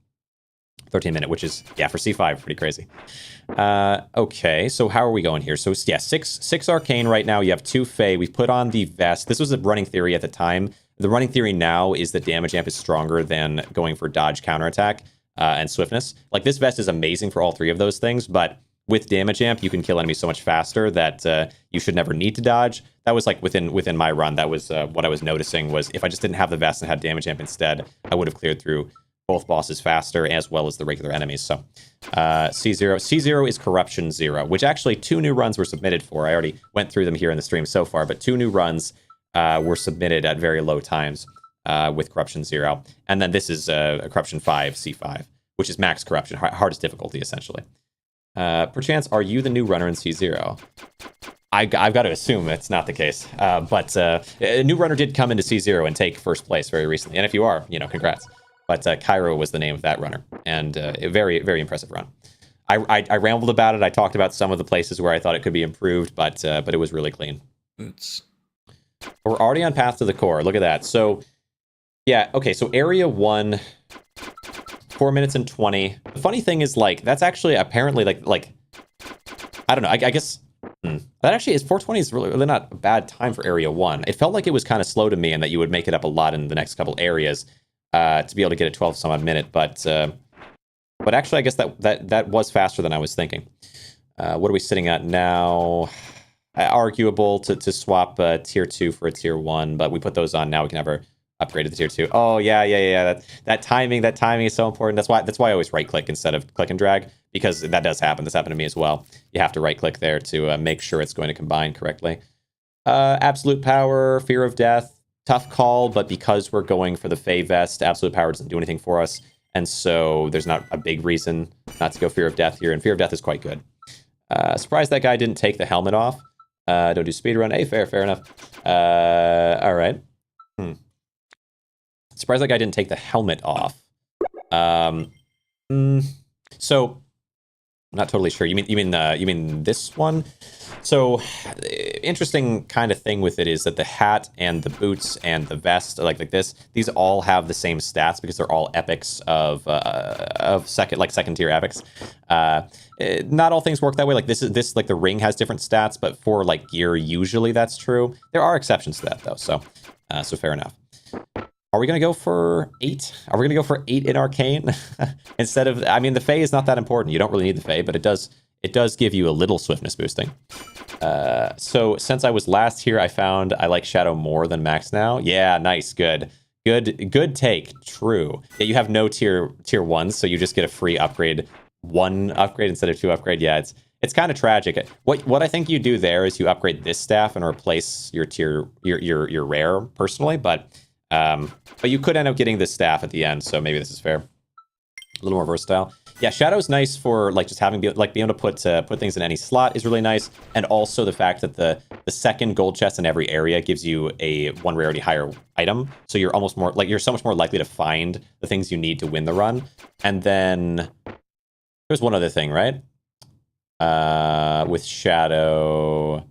minute, which is, yeah, for C5 pretty crazy. Okay, so how are we going here? So yeah, six arcane right now. You have 2 Fey. We've put on the vest. This was a running theory at the time. The running theory now is that damage amp is stronger than going for dodge, counterattack, and swiftness. Like, this vest is amazing for all 3 of those things, but with damage amp, you can kill enemies so much faster that you should never need to dodge. That was like within my run. That was what I was noticing, was if I just didn't have the vest and had damage amp instead, I would have cleared through both bosses faster as well as the regular enemies. So C0 is Corruption 0, which actually 2 new runs were submitted for. I already went through them here in the stream so far, but 2 new runs were submitted at very low times with Corruption 0. And then this is a Corruption 5, C5, which is max Corruption, hardest difficulty, essentially. Perchance, are you the new runner in C0? I've got to assume it's not the case. But a new runner did come into C0 and take first place very recently. And if you are, congrats. But Cairo was the name of that runner, and a very, very impressive run. I rambled about it. I talked about some of the places where I thought it could be improved, but it was really clean. We're already on Path to the Core. Look at that. So, yeah, okay, so Area 1, 4 minutes and 20. The funny thing is, like, that's actually apparently, like I don't know, I guess... That actually is, 420 is really not a bad time for Area 1. It felt like it was kind of slow to me and that you would make it up a lot in the next couple areas. To be able to get a 12 some odd minute, but actually I guess that was faster than I was thinking. What are we sitting at now? Arguable to swap tier 2 for a tier 1, but we put those on now. We can have our upgrade to the tier 2. Oh yeah. That timing is so important. That's why I always right click instead of click and drag, because that does happen. This happened to me as well. You have to right click there to make sure it's going to combine correctly. Absolute power, fear of death. Tough call, but because we're going for the Fey vest, absolute power doesn't do anything for us, and so there's not a big reason not to go fear of death here, and fear of death is quite good. Surprised that guy didn't take the helmet off. Don't do speedrun. Hey, fair enough. All right. Surprised that guy didn't take the helmet off. So, I'm not totally sure. You mean this one? So, interesting kind of thing with it is that the hat and the boots and the vest, like this, these all have the same stats because they're all epics of second tier epics. Not all things work that way. Like this, like the ring has different stats, but for like gear, usually that's true. There are exceptions to that though. So fair enough. Are we going to go for 8? Are we going to go for 8 in Arcane? Instead of, I mean, the Fey is not that important. You don't really need the Fey, but it does give you a little swiftness boosting. So since I was last here, I found I like Shadow more than Max now. Yeah, nice, good take. True. Yeah, you have no tier 1s, so you just get a free upgrade, 1 upgrade instead of 2 upgrade. Yeah, it's kind of tragic. What I think you do there is you upgrade this staff and replace your rare personally, but you could end up getting this staff at the end, so maybe this is fair. A little more versatile. Yeah, Shadow's nice for like just being able to put things in any slot is really nice, and also the fact that the second gold chest in every area gives you a 1 rarity higher item, so you're so much more likely to find the things you need to win the run. And then there's one other thing, right? With Shadow.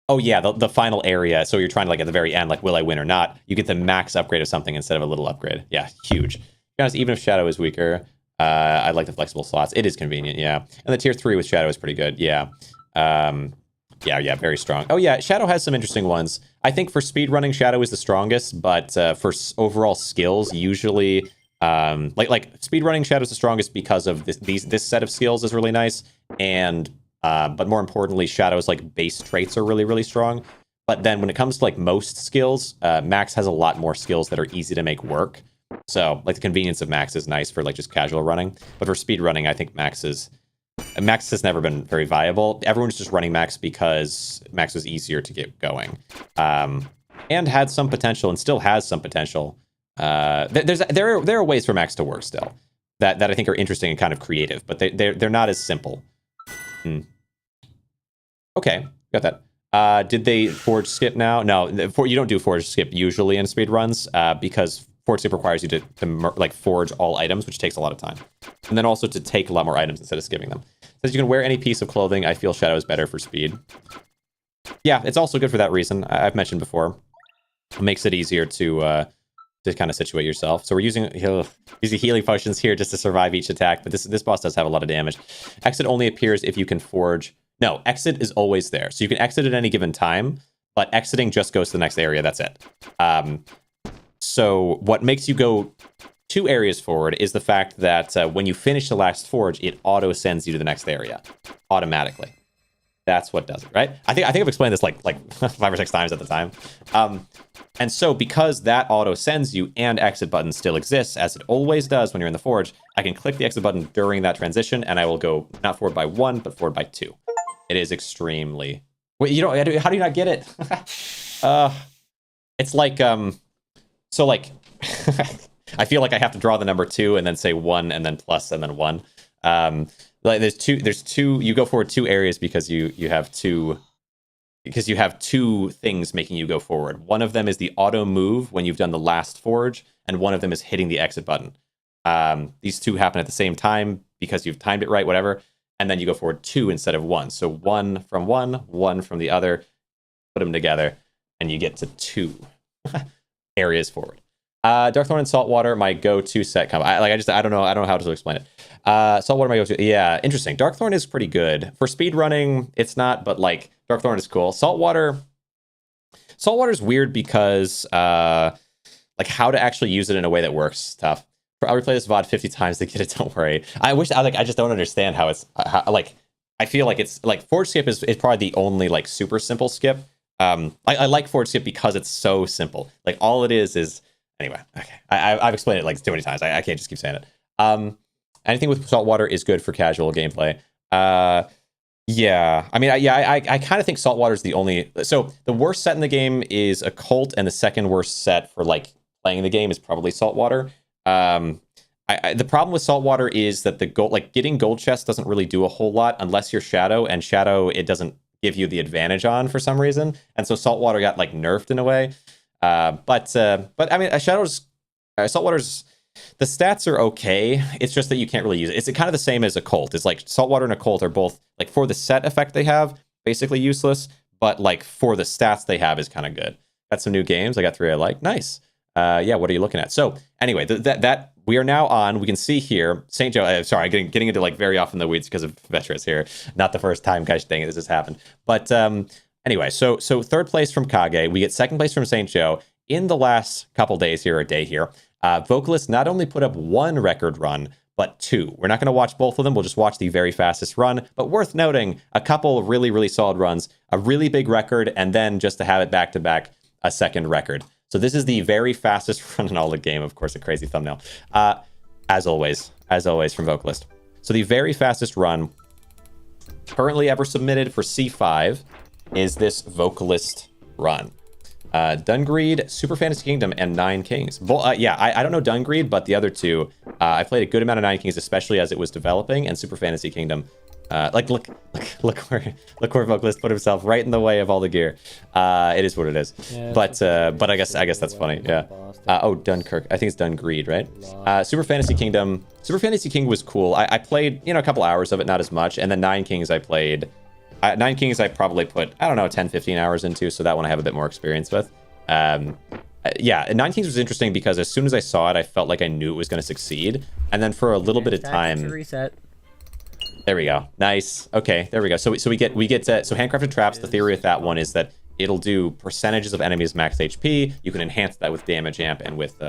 Oh yeah, the final area. So you're trying to, like, at the very end, like, will I win or not? You get the max upgrade of something instead of a little upgrade. Yeah, huge. To be honest, even if Shadow is weaker, I like the flexible slots. It is convenient, yeah. And the tier 3 with Shadow is pretty good, yeah. Yeah, very strong. Oh yeah, Shadow has some interesting ones. I think for speedrunning, Shadow is the strongest, but for overall skills, usually, like speedrunning, Shadow's the strongest because of this set of skills is really nice, and but more importantly, Shadow's like base traits are really, really strong. But then when it comes to like most skills, Max has a lot more skills that are easy to make work. So like the convenience of Max is nice for like just casual running. But for speed running, I think Max has never been very viable. Everyone's just running Max because Max was easier to get going, and had some potential and still has some potential. There are ways for Max to work still that I think are interesting and kind of creative, but they're not as simple. Okay, got that. Did they forge skip now? No, you don't do forge skip usually in speedruns because forge skip requires you to like forge all items, which takes a lot of time. And then also to take a lot more items instead of skipping them. It says you can wear any piece of clothing. I feel shadow is better for speed. Yeah, it's also good for that reason. I've mentioned before. It makes it easier to kind of situate yourself. So we're using healing potions here just to survive each attack, but this boss does have a lot of damage. Exit only appears if you can forge. No, exit is always there. So you can exit at any given time, but exiting just goes to the next area. That's it. So what makes you go 2 areas forward is the fact that when you finish the last forge, it auto sends you to the next area automatically. That's what does it, right? I think I've explained this like 5 or 6 times at the time. And so because that auto sends you and exit button still exists, as it always does when you're in the forge, I can click the exit button during that transition and I will go not forward by 1, but forward by 2. It is extremely... Wait, you don't... How do you not get it? It's like... So like... I feel like I have to draw the number 2 and then say 1 and then plus and then 1. Like there's two, you go forward 2 areas because you have 2... Because you have 2 things making you go forward. One of them is the auto move when you've done the last forge, and one of them is hitting the exit button. These 2 happen at the same time because you've timed it right, whatever, and then you go forward 2 instead of 1. So 1 from one, 1 from the other, put them together, and you get to 2 areas forward. Darkthorn and Saltwater, my go-to set combo. I don't know how to explain it. Saltwater, my go-to. Yeah, interesting. Darkthorn is pretty good for speed running. It's not, but like Darkthorn is cool. Saltwater is weird because like how to actually use it in a way that works is tough. I'll replay this VOD 50 times to get it. Don't worry. I just don't understand how it's like. I feel like it's like Forge Skip is probably the only like super simple skip. I like Forge Skip because it's so simple. Like all it is. Anyway, okay. I've explained it like too many times. I can't just keep saying it. Anything with Saltwater is good for casual gameplay. Yeah. I mean, I kind of think Saltwater is the only... So the worst set in the game is Occult, and the second worst set for like playing the game is probably Saltwater. The problem with Saltwater is that the gold, like getting gold chests doesn't really do a whole lot unless you're Shadow, and Shadow it doesn't give you the advantage on for some reason. And so Saltwater got like nerfed in a way. But I mean, Saltwater's, the stats are okay. It's just that you can't really use it. It's kind of the same as Occult. It's like Saltwater and Occult are both, like for the set effect they have, basically useless, but like for the stats they have is kind of good. Got some new games. I got 3 I like. Nice. Yeah, what are you looking at? So anyway, that we are now on, we can see here, St. Joe, sorry, getting into like very often the weeds because of Vetras here. Not the first time, gosh dang it, this has happened. But anyway, so 3rd place from Kage, we get 2nd place from St. Joe. In the last couple days here, or day here, Vocalist not only put up 1 record run, but 2. We're not going to watch both of them. We'll just watch the very fastest run. But worth noting, a couple of really, really solid runs, a really big record, and then just to have it back-to-back, a 2nd record. So this is the very fastest run in all the game. Of course, a crazy thumbnail. As always from Vocalist. So the very fastest run currently ever submitted for C5 is this Vocalist run. Dungreed, Super Fantasy Kingdom, and 9 Kings. Yeah, I don't know Dungreed, but the other 2, I played a good amount of 9 Kings, especially as it was developing, and Super Fantasy Kingdom. Look where Vocalist put himself right in the way of all the gear. It is what it is. Yeah, but I guess that's funny. Yeah. Oh, Dunkirk. I think it's Dungreed, right? Super Fantasy Kingdom. Super Fantasy King was cool. I played a couple hours of it, not as much, and then 9 Kings I played. 9 Kings I probably put, I don't know, 10-15 hours into, so that one I have a bit more experience with. Yeah, 9 Kings was interesting because as soon as I saw it, I felt like I knew it was going to succeed. And then for a little bit of time... Reset. There we go. Nice. Okay, there we go. So we get so handcrafted traps, the theory with that one is that it'll do percentages of enemies max HP. You can enhance that with damage amp and with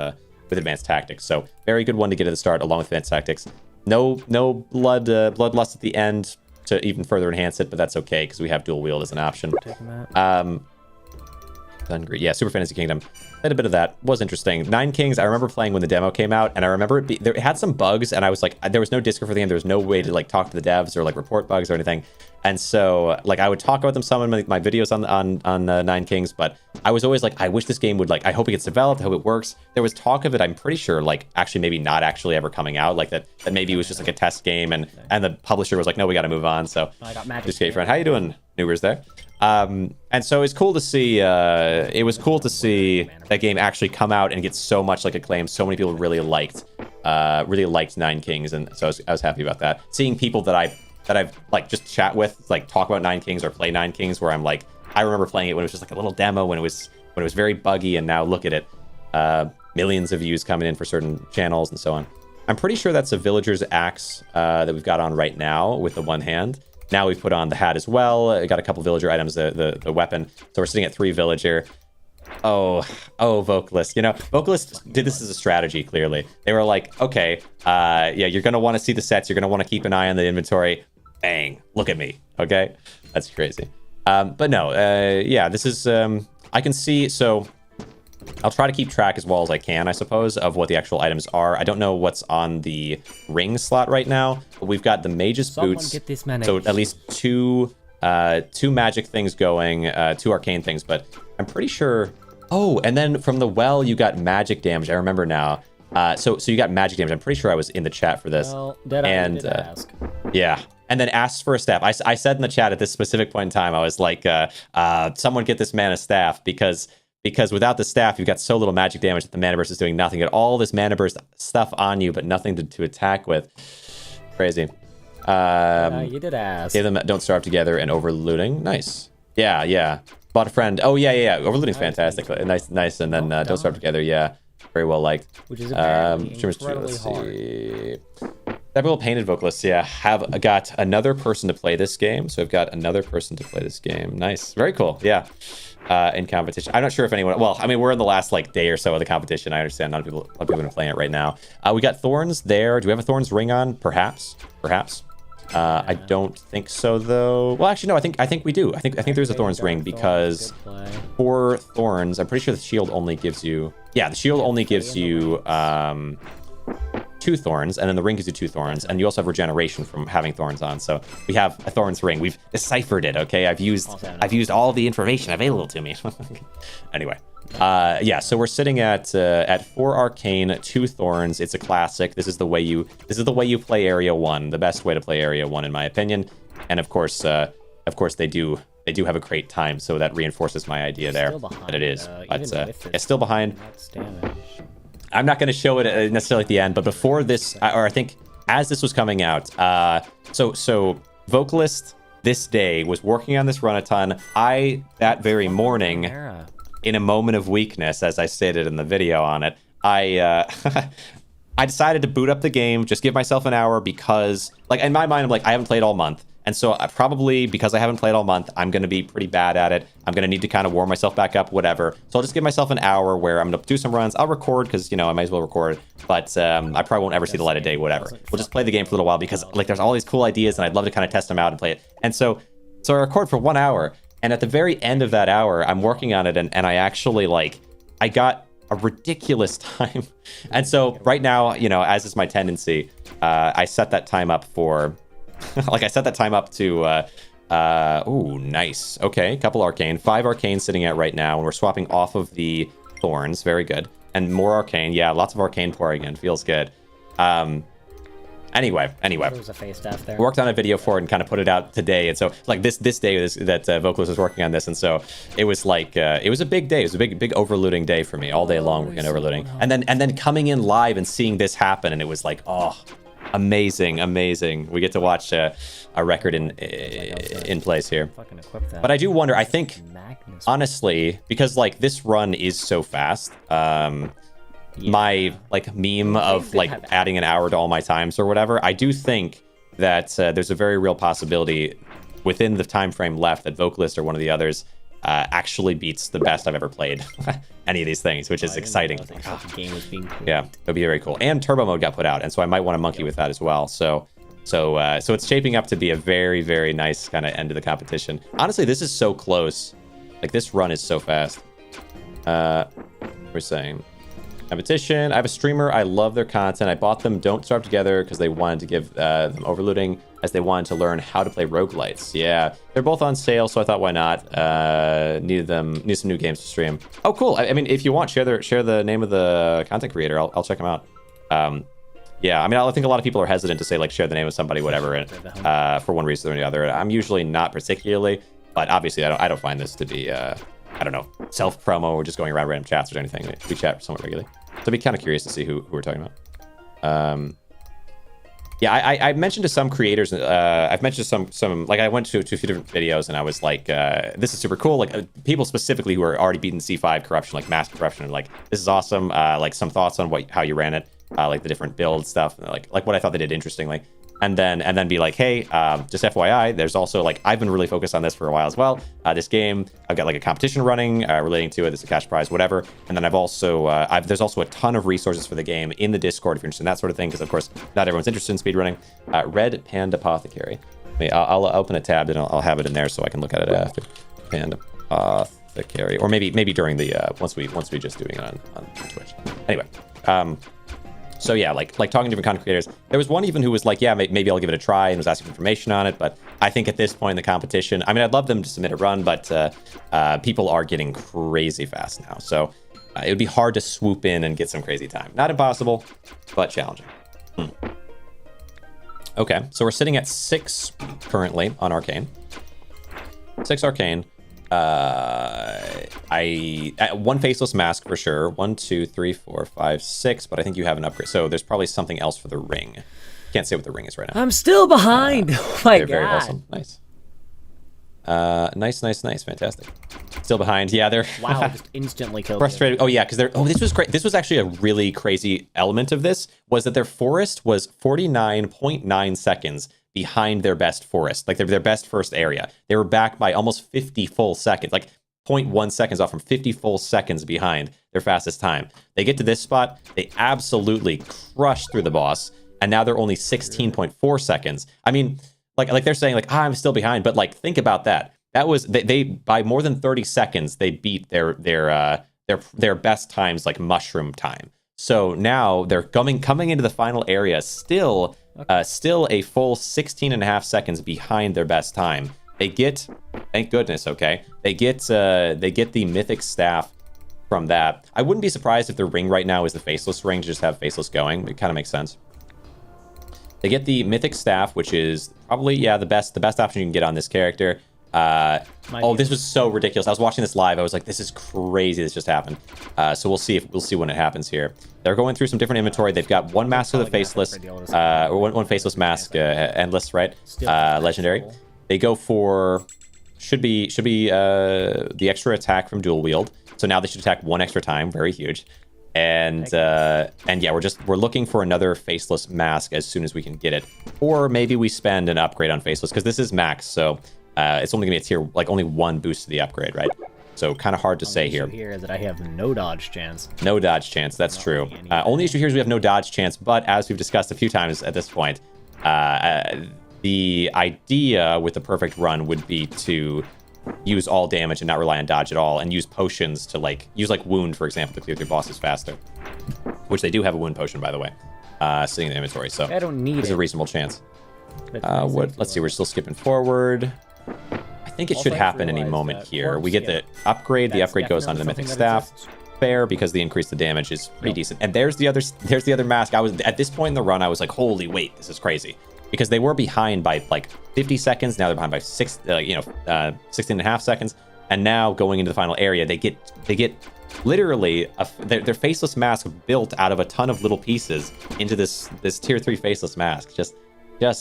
advanced tactics. So very good one to get at the start along with advanced tactics. No bloodlust at the end to even further enhance it, but that's okay because we have dual wield as an option. Yeah, Super Fantasy Kingdom. Played a bit of that. Was interesting. 9 Kings, I remember playing when the demo came out, and I remember it had some bugs, and I was like, there was no Discord for the game. There was no way to like talk to the devs or like report bugs or anything. And so, like, I would talk about them some in my videos on Nine Kings, but I was always like, I wish this game would, like, I hope it gets developed, I hope it works. There was talk of it, I'm pretty sure, like, actually maybe not actually ever coming out, like that maybe it was just like a test game, and the publisher was like, no, we got to move on. So, just skate friend, how you doing, Newers there? And so it's cool to see. It was cool to see that game actually come out and get so much like acclaim. So many people really liked Nine Kings, and so I was happy about that. Seeing people that I've like just chat with, like talk about Nine Kings or play Nine Kings, where I'm like, I remember playing it when it was just like a little demo, when it was very buggy, and now look at it, millions of views coming in for certain channels and so on. I'm pretty sure that's a villager's axe that we've got on right now with the one hand. Now we've put on the hat as well. I got a couple villager items, the weapon. So we're sitting at 3 villager. Oh, Vocalist. You know, Vocalist did this as a strategy, clearly. They were like, okay, yeah, you're going to want to see the sets. You're going to want to keep an eye on the inventory. Bang, look at me, okay? That's crazy. But no, yeah, this is, I can see, so I'll try to keep track as well as I can, I suppose, of what the actual items are. I don't know what's on the ring slot right now, but we've got the mage's boots. Get this managed. So at least two magic things going, 2 arcane things, but I'm pretty sure. Oh, and then from the well, you got magic damage. I remember now. So you got magic damage. I'm pretty sure I was in the chat for this. Well, did ask. Yeah. And then asked for a staff. I said in the chat at this specific point in time, I was like, someone get this man a staff, because without the staff, you've got so little magic damage that the mana burst is doing nothing. You got all this mana burst stuff on you, but nothing to attack with. Crazy. You did ask. Gave them Don't Starve Together and Overlooting. Nice. Yeah. Bought a friend. Oh, yeah. Overlooting's fantastic. Nice. And then Don't Starve Together, yeah. Very well liked. Which is apparently let's see. Several painted vocalists, yeah. Have got another person to play this game. So I've got another person to play this game. Nice. Very cool. Yeah. In competition. I'm not sure if anyone, well, I mean, we're in the last like day or so of the competition. I understand a lot of people are playing it right now. We got Thorns there. Do we have a Thorns ring on? Perhaps. I don't think so though. Well, actually, no, I think we do. I think there's a Thorns ring, because for Thorns, I'm pretty sure the shield only gives you, yeah, the shield only gives you 2 thorns, and then the ring gives you 2 thorns, and you also have regeneration from having thorns on. So we have a Thorns ring. We've deciphered it. Okay, I've used all the information available to me. Anyway, yeah. So we're sitting at 4 arcane, 2 thorns. It's a classic. This is the way you play Area 1. The best way to play Area 1, in my opinion. And of course, they do have a great time. So that reinforces my idea there that it is. But it's still behind. I'm not going to show it necessarily at the end, but before this, or I think as this was coming out, so Vocalist this day was working on this run a ton. That very morning, in a moment of weakness, as I stated in the video on it, I decided to boot up the game, just give myself an hour, because, like, in my mind, I'm like, I haven't played all month. And so probably because I haven't played all month, I'm going to be pretty bad at it. I'm going to need to kind of warm myself back up, whatever. So I'll just give myself an hour where I'm going to do some runs. I'll record because, you know, I might as well record. But I probably won't ever see the light of day, whatever. We'll just play the game for a little while because, like, there's all these cool ideas and I'd love to kind of test them out and play it. And so I record for 1 hour. And at the very end of that hour, I'm working on it. And I actually, like, I got a ridiculous time. And so right now, you know, as is my tendency, I set that time up for... like, I set that time up to, ooh, nice. Okay, couple arcane. 5 arcane sitting at right now, and we're swapping off of the thorns. Very good. And more arcane. Yeah, lots of arcane pouring in. Feels good. Anyway. There's a face staff there. Worked on a video for it and kind of put it out today. And so, like, this day that Vocalist was working on this, and so it was like, it was a big day. It was a big overlooting day for me. All day long, working overlooting. And then coming in live and seeing this happen, and it was like, oh... amazing. We get to watch a record in place here. But I do wonder, I think, honestly, because, like, this run is so fast, my, like, meme of, like, adding an hour to all my times or whatever, I do think that there's a very real possibility within the time frame left that Vocalist or one of the others actually beats the best I've ever played any of these things, which is exciting. Yeah, it'd be very cool. And turbo mode got put out, and so I might want to monkey with that as well. So it's shaping up to be a very, very nice kind of end of the competition. Honestly, this is so close. Like, this run is so fast. We're saying Competition. I have a streamer. I love their content. I bought them Don't Starve Together because they wanted to give them Overlooting as they wanted to learn how to play roguelites. Yeah, they're both on sale, so I thought, why not? Need some new games to stream. Oh, cool. I mean, if you want, share the name of the content creator. I'll check them out. Yeah, I mean, I think a lot of people are hesitant to say, like, share the name of somebody, whatever, and, for one reason or the other. I'm usually not particularly, but obviously I don't find this to be, I don't know, self-promo or just going around random chats or anything. We chat somewhat regularly. So I'd be kind of curious to see who we're talking about. Yeah, I mentioned to some creators, I've mentioned to some, like, I went to a few different videos and I was like, this is super cool. Like, people specifically who are already beating C5 corruption, like mass corruption, like, this is awesome. Like, some thoughts on how you ran it, like the different build stuff, like what I thought they did interestingly. And then be like, hey, just FYI, there's also, like, I've been really focused on this for a while as well. This game, I've got like a competition running relating to it. It's a cash prize, whatever. And then I've also, there's also a ton of resources for the game in the Discord if you're interested in that sort of thing, because of course, not everyone's interested in speedrunning. Red Panda Apothecary. I'll open a tab and I'll have it in there so I can look at it after. Panda Apothecary, or maybe during the once we just doing it on Twitch. Anyway. So yeah, like talking to different content creators. There was one even who was like, yeah, maybe I'll give it a try, and was asking for information on it. But I think at this point in the competition, I mean, I'd love them to submit a run, but people are getting crazy fast now. So it would be hard to swoop in and get some crazy time. Not impossible, but challenging. Okay, so we're sitting at 6 currently on Arcane. 6 Arcane. One faceless mask for sure. 1, 2, 3, 4, 5, 6. But I think you have an upgrade. So there's probably something else for the ring. Can't say what the ring is right now. I'm still behind. Oh my god. Very awesome. Nice. Nice. Fantastic. Still behind. Yeah, they're wow. Just instantly killed. Frustrated. Oh yeah, because they're. Oh, this was great. This was actually a really crazy element of this. Was that their forest was 49.9 seconds behind their best forest, like their best first area. They were back by almost 50 full seconds, like 0.1 seconds off from 50 full seconds behind their fastest time. They get to this spot, they absolutely crush through the boss, and now they're only 16.4 seconds. I mean, like they're saying, like, I'm still behind, but like, think about that. That was they by more than 30 seconds, they beat their best times, like mushroom time. So now they're coming into the final area still. Still a full 16.5 seconds behind their best time. They get, thank goodness, okay. They get the mythic staff from that. I wouldn't be surprised if the ring right now is the faceless ring to just have faceless going. It kind of makes sense. They get the mythic staff, which is probably, yeah, the best option you can get on this character. Oh, this was so ridiculous. I was watching this live. I was like, this is crazy. This just happened. So we'll see when it happens here. They're going through some different inventory. They've got one mask of the faceless, or one faceless mask, endless, right? Legendary. They go for should be the extra attack from dual wield. So now they should attack 1 extra time. Very huge. And yeah, we're looking for another faceless mask as soon as we can get it, or maybe we spend an upgrade on faceless because this is max. So. It's only gonna be a tier, like only 1 boost to the upgrade, right? So kind of hard to say here. Here that I have no dodge chance. No dodge chance, that's true. Only issue here is we have no dodge chance, but as we've discussed a few times at this point, the idea with the perfect run would be to use all damage and not rely on dodge at all, and use potions to use wound, for example, to clear your bosses faster. Which they do have a wound potion, by the way, sitting in the inventory, so I don't need there's a reasonable chance. Let's see, we're still skipping forward. I think it should happen any moment here. We get the upgrade. The upgrade goes onto the mythic staff. Fair, because the increase the damage is pretty decent. And there's the other mask. I was at this point in the run, I was like, holy wait, this is crazy. Because they were behind by like 50 seconds. Now they're behind by 16.5 seconds. And now going into the final area, they get literally their faceless mask built out of a ton of little pieces into this tier 3 faceless mask. Just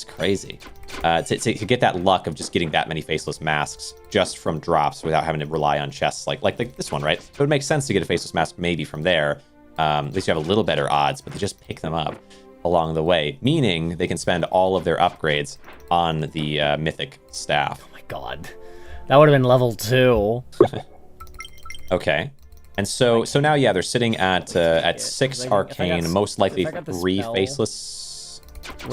crazy. To get that luck of just getting that many faceless masks just from drops without having to rely on chests like this one, right? It would make sense to get a faceless mask maybe from there. At least you have a little better odds, but they just pick them up along the way, meaning they can spend all of their upgrades on the mythic staff. Oh my god. That would have been level 2. Okay. And so now, yeah, they're sitting at 6 arcane, most likely 3 faceless.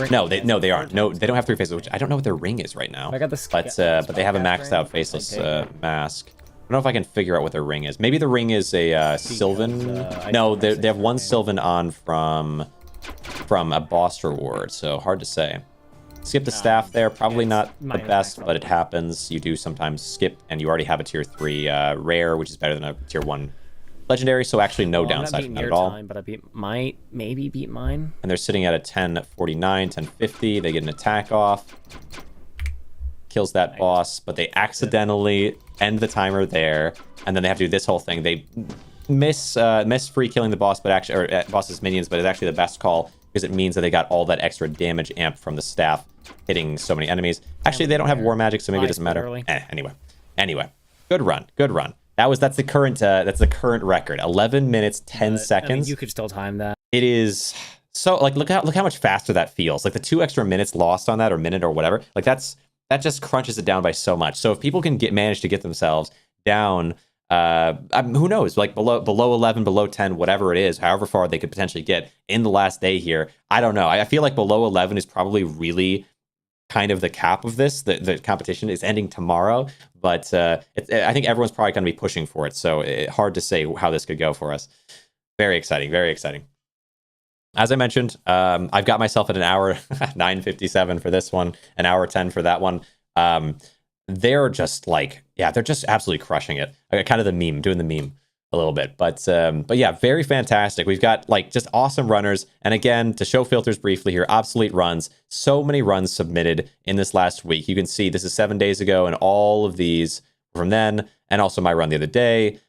No, they aren't. No, they don't have 3 faces, which I don't know what their ring is right now. But they have a maxed out faceless mask. know if I can figure out what their ring is. Maybe the ring is a Sylvan. No, they have one Sylvan on from a boss reward, so hard to say. Skip the staff there, probably not the best, but it happens. You do sometimes skip, and you already have a tier 3 rare, which is better than a tier 1 legendary, so actually no downside from that at all. Time, but maybe beat mine. And they're sitting at a 1049, 1050. They get an attack off. Kills that boss, but they accidentally end the timer there, and then they have to do this whole thing. They miss free killing the boss, but actually, or boss's minions, but it's actually the best call because it means that they got all that extra damage amp from the staff hitting so many enemies. Actually, they don't have war magic, so maybe it doesn't matter. Anyway, good run. That's the current record. 11 minutes 10 seconds. I mean, you could still time that. It is so like look how much faster that feels. Like the 2 extra minutes lost on that, or minute or whatever. Like that just crunches it down by so much. So if people can manage to get themselves down, who knows, like below 11, below 10, whatever it is, however far they could potentially get in the last day here. I don't know. I feel like below 11 is probably really kind of the cap of this. The competition is ending tomorrow, but I think everyone's probably going to be pushing for it. So hard to say how this could go for us. Very exciting. Very exciting. As I mentioned, I've got myself at an hour 9:57 for this one, an hour 10 for that one. They're just like, yeah, they're just absolutely crushing it. Kind of the meme, doing the meme a little bit, but yeah, very fantastic. We've got like just awesome runners, and again, to show filters briefly here, obsolete runs. So many runs submitted in this last week. You can see this is 7 days ago, and all of these from then, and also my run the other day.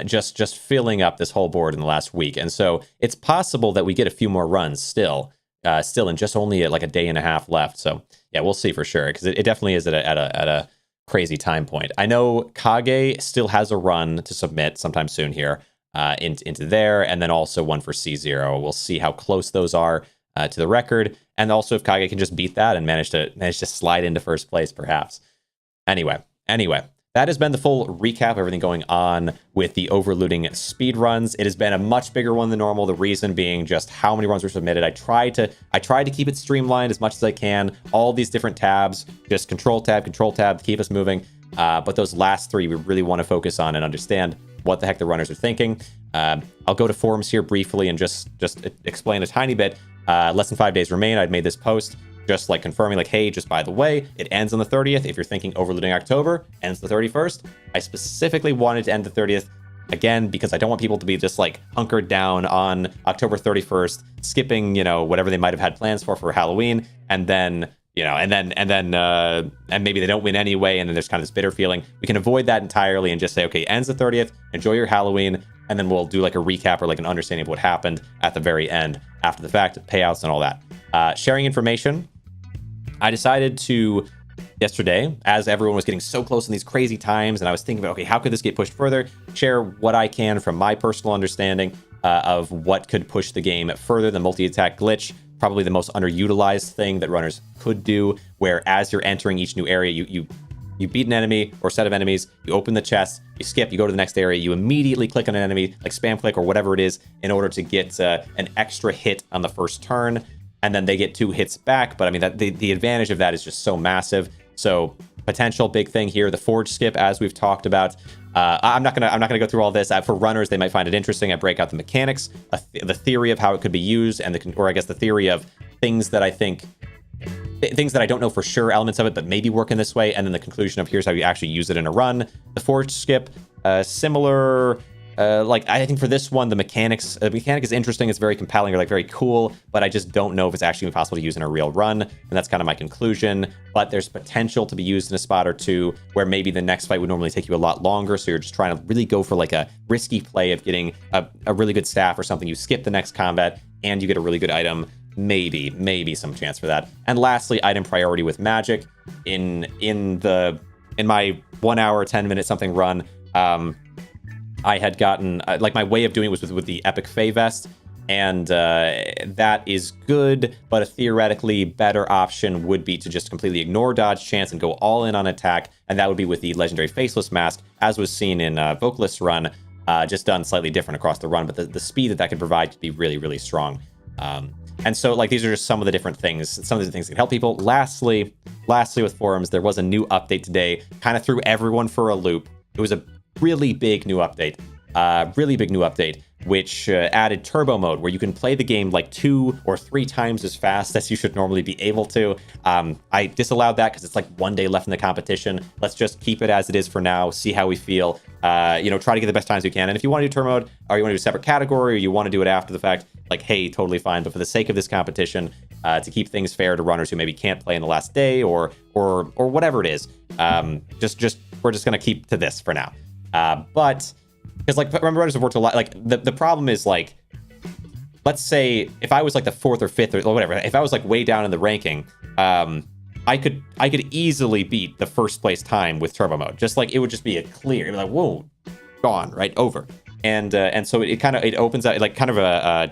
Just filling up this whole board in the last week, and so it's possible that we get a few more runs still in just only like a day and a half left. So yeah, we'll see for sure, because it definitely is at a crazy time point. I know Kage still has a run to submit sometime soon here into there, and then also one for C0. We'll see how close those are to the record, and also if Kage can just beat that and manage to slide into first place perhaps. Anyway. That has been the full recap of everything going on with the Overlooting speedruns. It has been a much bigger one than normal. The reason being just how many runs were submitted. I tried to keep it streamlined as much as I can. All these different tabs, just control tab to keep us moving. But those last 3 we really want to focus on and understand what the heck the runners are thinking. I'll go to forums here briefly and just explain a tiny bit. Less than 5 days remain. I'd made this post, just like confirming like, hey, just by the way, it ends on the 30th. If you're thinking Overlooting October, ends the 31st. I specifically wanted to end the 30th, again, because I don't want people to be just like hunkered down on October 31st, skipping, whatever they might have had plans for Halloween, and then, and maybe they don't win anyway, and then there's kind of this bitter feeling. We can avoid that entirely and just say, okay, ends the 30th, enjoy your Halloween, and then we'll do like a recap or like an understanding of what happened at the very end, after the fact, payouts and all that. Sharing information. I decided to, yesterday, as everyone was getting so close in these crazy times, and I was thinking about, okay, how could this get pushed further? Share what I can from my personal understanding of what could push the game further. The multi-attack glitch, probably the most underutilized thing that runners could do, where as you're entering each new area, you beat an enemy or set of enemies, you open the chest, you skip, you go to the next area, you immediately click on an enemy, like spam click or whatever it is, in order to get an extra hit on the first turn. And then they get 2 hits back. But I mean, the advantage of that is just so massive. So potential big thing here, the forge skip, as we've talked about. I'm not gonna go through all this. For runners, they might find it interesting. I break out the mechanics, the theory of how it could be used, and the theory of things that I think, things that I don't know for sure, elements of it, but maybe work in this way. And then the conclusion of here's how you actually use it in a run. The forge skip, similar. Like I think for this one, the mechanic is interesting. It's very compelling, or like very cool, but I just don't know if it's actually possible to use in a real run. And that's kind of my conclusion. But there's potential to be used in a spot or two where maybe the next fight would normally take you a lot longer. So you're just trying to really go for like a risky play of getting a really good staff or something. You skip the next combat and you get a really good item. Maybe some chance for that. And lastly, item priority with magic. In my 1 hour, 10 minute something run, I had gotten, like my way of doing it was with the Epic Fey Vest, and that is good, but a theoretically better option would be to just completely ignore dodge chance and go all in on attack, and that would be with the legendary Faceless Mask, as was seen in Vocalist's run, just done slightly different across the run, but the speed that could provide could be really, really strong. And so, like, these are just some of the different things, some of the things that can help people. Lastly, with forums, there was a new update today, kind of threw everyone for a loop, It was a really big new update. Which added turbo mode, where you can play the game like 2 or 3 times as fast as you should normally be able to. I disallowed that because it's like 1 day left in the competition. Let's just keep it as it is for now, see how we feel, try to get the best times we can. And if you want to do turbo mode, or you want to do a separate category, or you want to do it after the fact, like, hey, totally fine. But for the sake of this competition, to keep things fair to runners who maybe can't play in the last day or whatever it is, we're just going to keep to this for now. But because, like, remember, runners have worked a lot. Like, the problem is, like, let's say if I was like the 4th or 5th or whatever, if I was like way down in the ranking, I could easily beat the first place time with turbo mode. Just like, it would just be a clear. It'd be like, whoa, gone, right, over. And so it opens up, like, kind of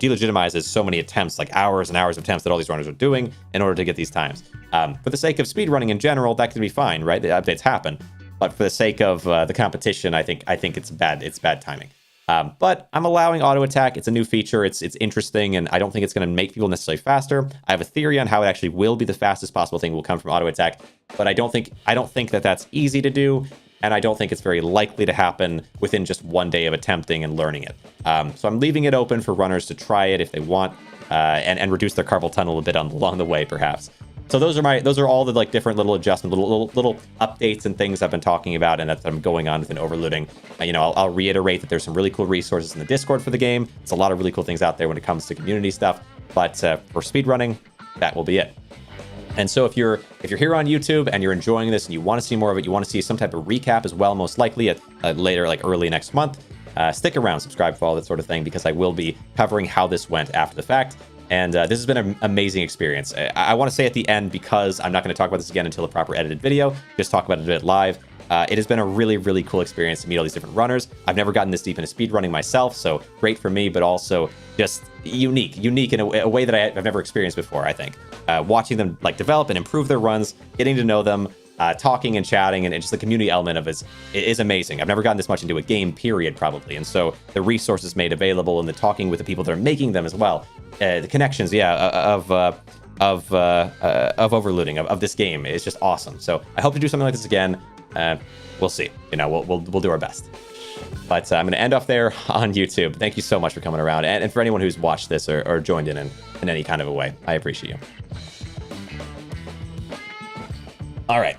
delegitimizes so many attempts, like hours and hours of attempts that all these runners are doing in order to get these times. For the sake of speedrunning in general, that can be fine, right? The updates happen. But for the sake of the competition, I think it's bad timing. But I'm allowing auto attack. It's a new feature. It's interesting, and I don't think it's going to make people necessarily faster. I have a theory on how it actually will be the fastest possible thing will come from auto attack, but I don't think that that's easy to do, and I don't think it's very likely to happen within just 1 day of attempting and learning it. So I'm leaving it open for runners to try it if they want, and reduce their carpal tunnel a bit along the way, perhaps. So those are all the, like, different little adjustments, little updates and things I've been talking about and that I'm going on within Overlooting. I'll reiterate that there's some really cool resources in the Discord for the game. There's a lot of really cool things out there when it comes to community stuff. But for speedrunning, that will be it. And so if you're here on YouTube and you're enjoying this and you want to see more of it, you want to see some type of recap as well, most likely at later, like early next month, stick around, subscribe for all that sort of thing, because I will be covering how this went after the fact. And this has been an amazing experience. I want to say at the end, because I'm not going to talk about this again until the proper edited video, just talk about it a bit live. It has been a really, really cool experience to meet all these different runners. I've never gotten this deep into speedrunning myself, so great for me, but also just unique in a way that I've never experienced before, I think. Watching them, like, develop and improve their runs, getting to know them, talking and chatting, and just the community element of it is amazing. I've never gotten this much into a game, period, probably. And so the resources made available and the talking with the people that are making them as well, the connections, of Overlooting, of this game, is just awesome. So I hope to do something like this again. We'll see. We'll do our best. But I'm going to end off there on YouTube. Thank you so much for coming around, and for anyone who's watched this or joined in any kind of a way. I appreciate you. All right.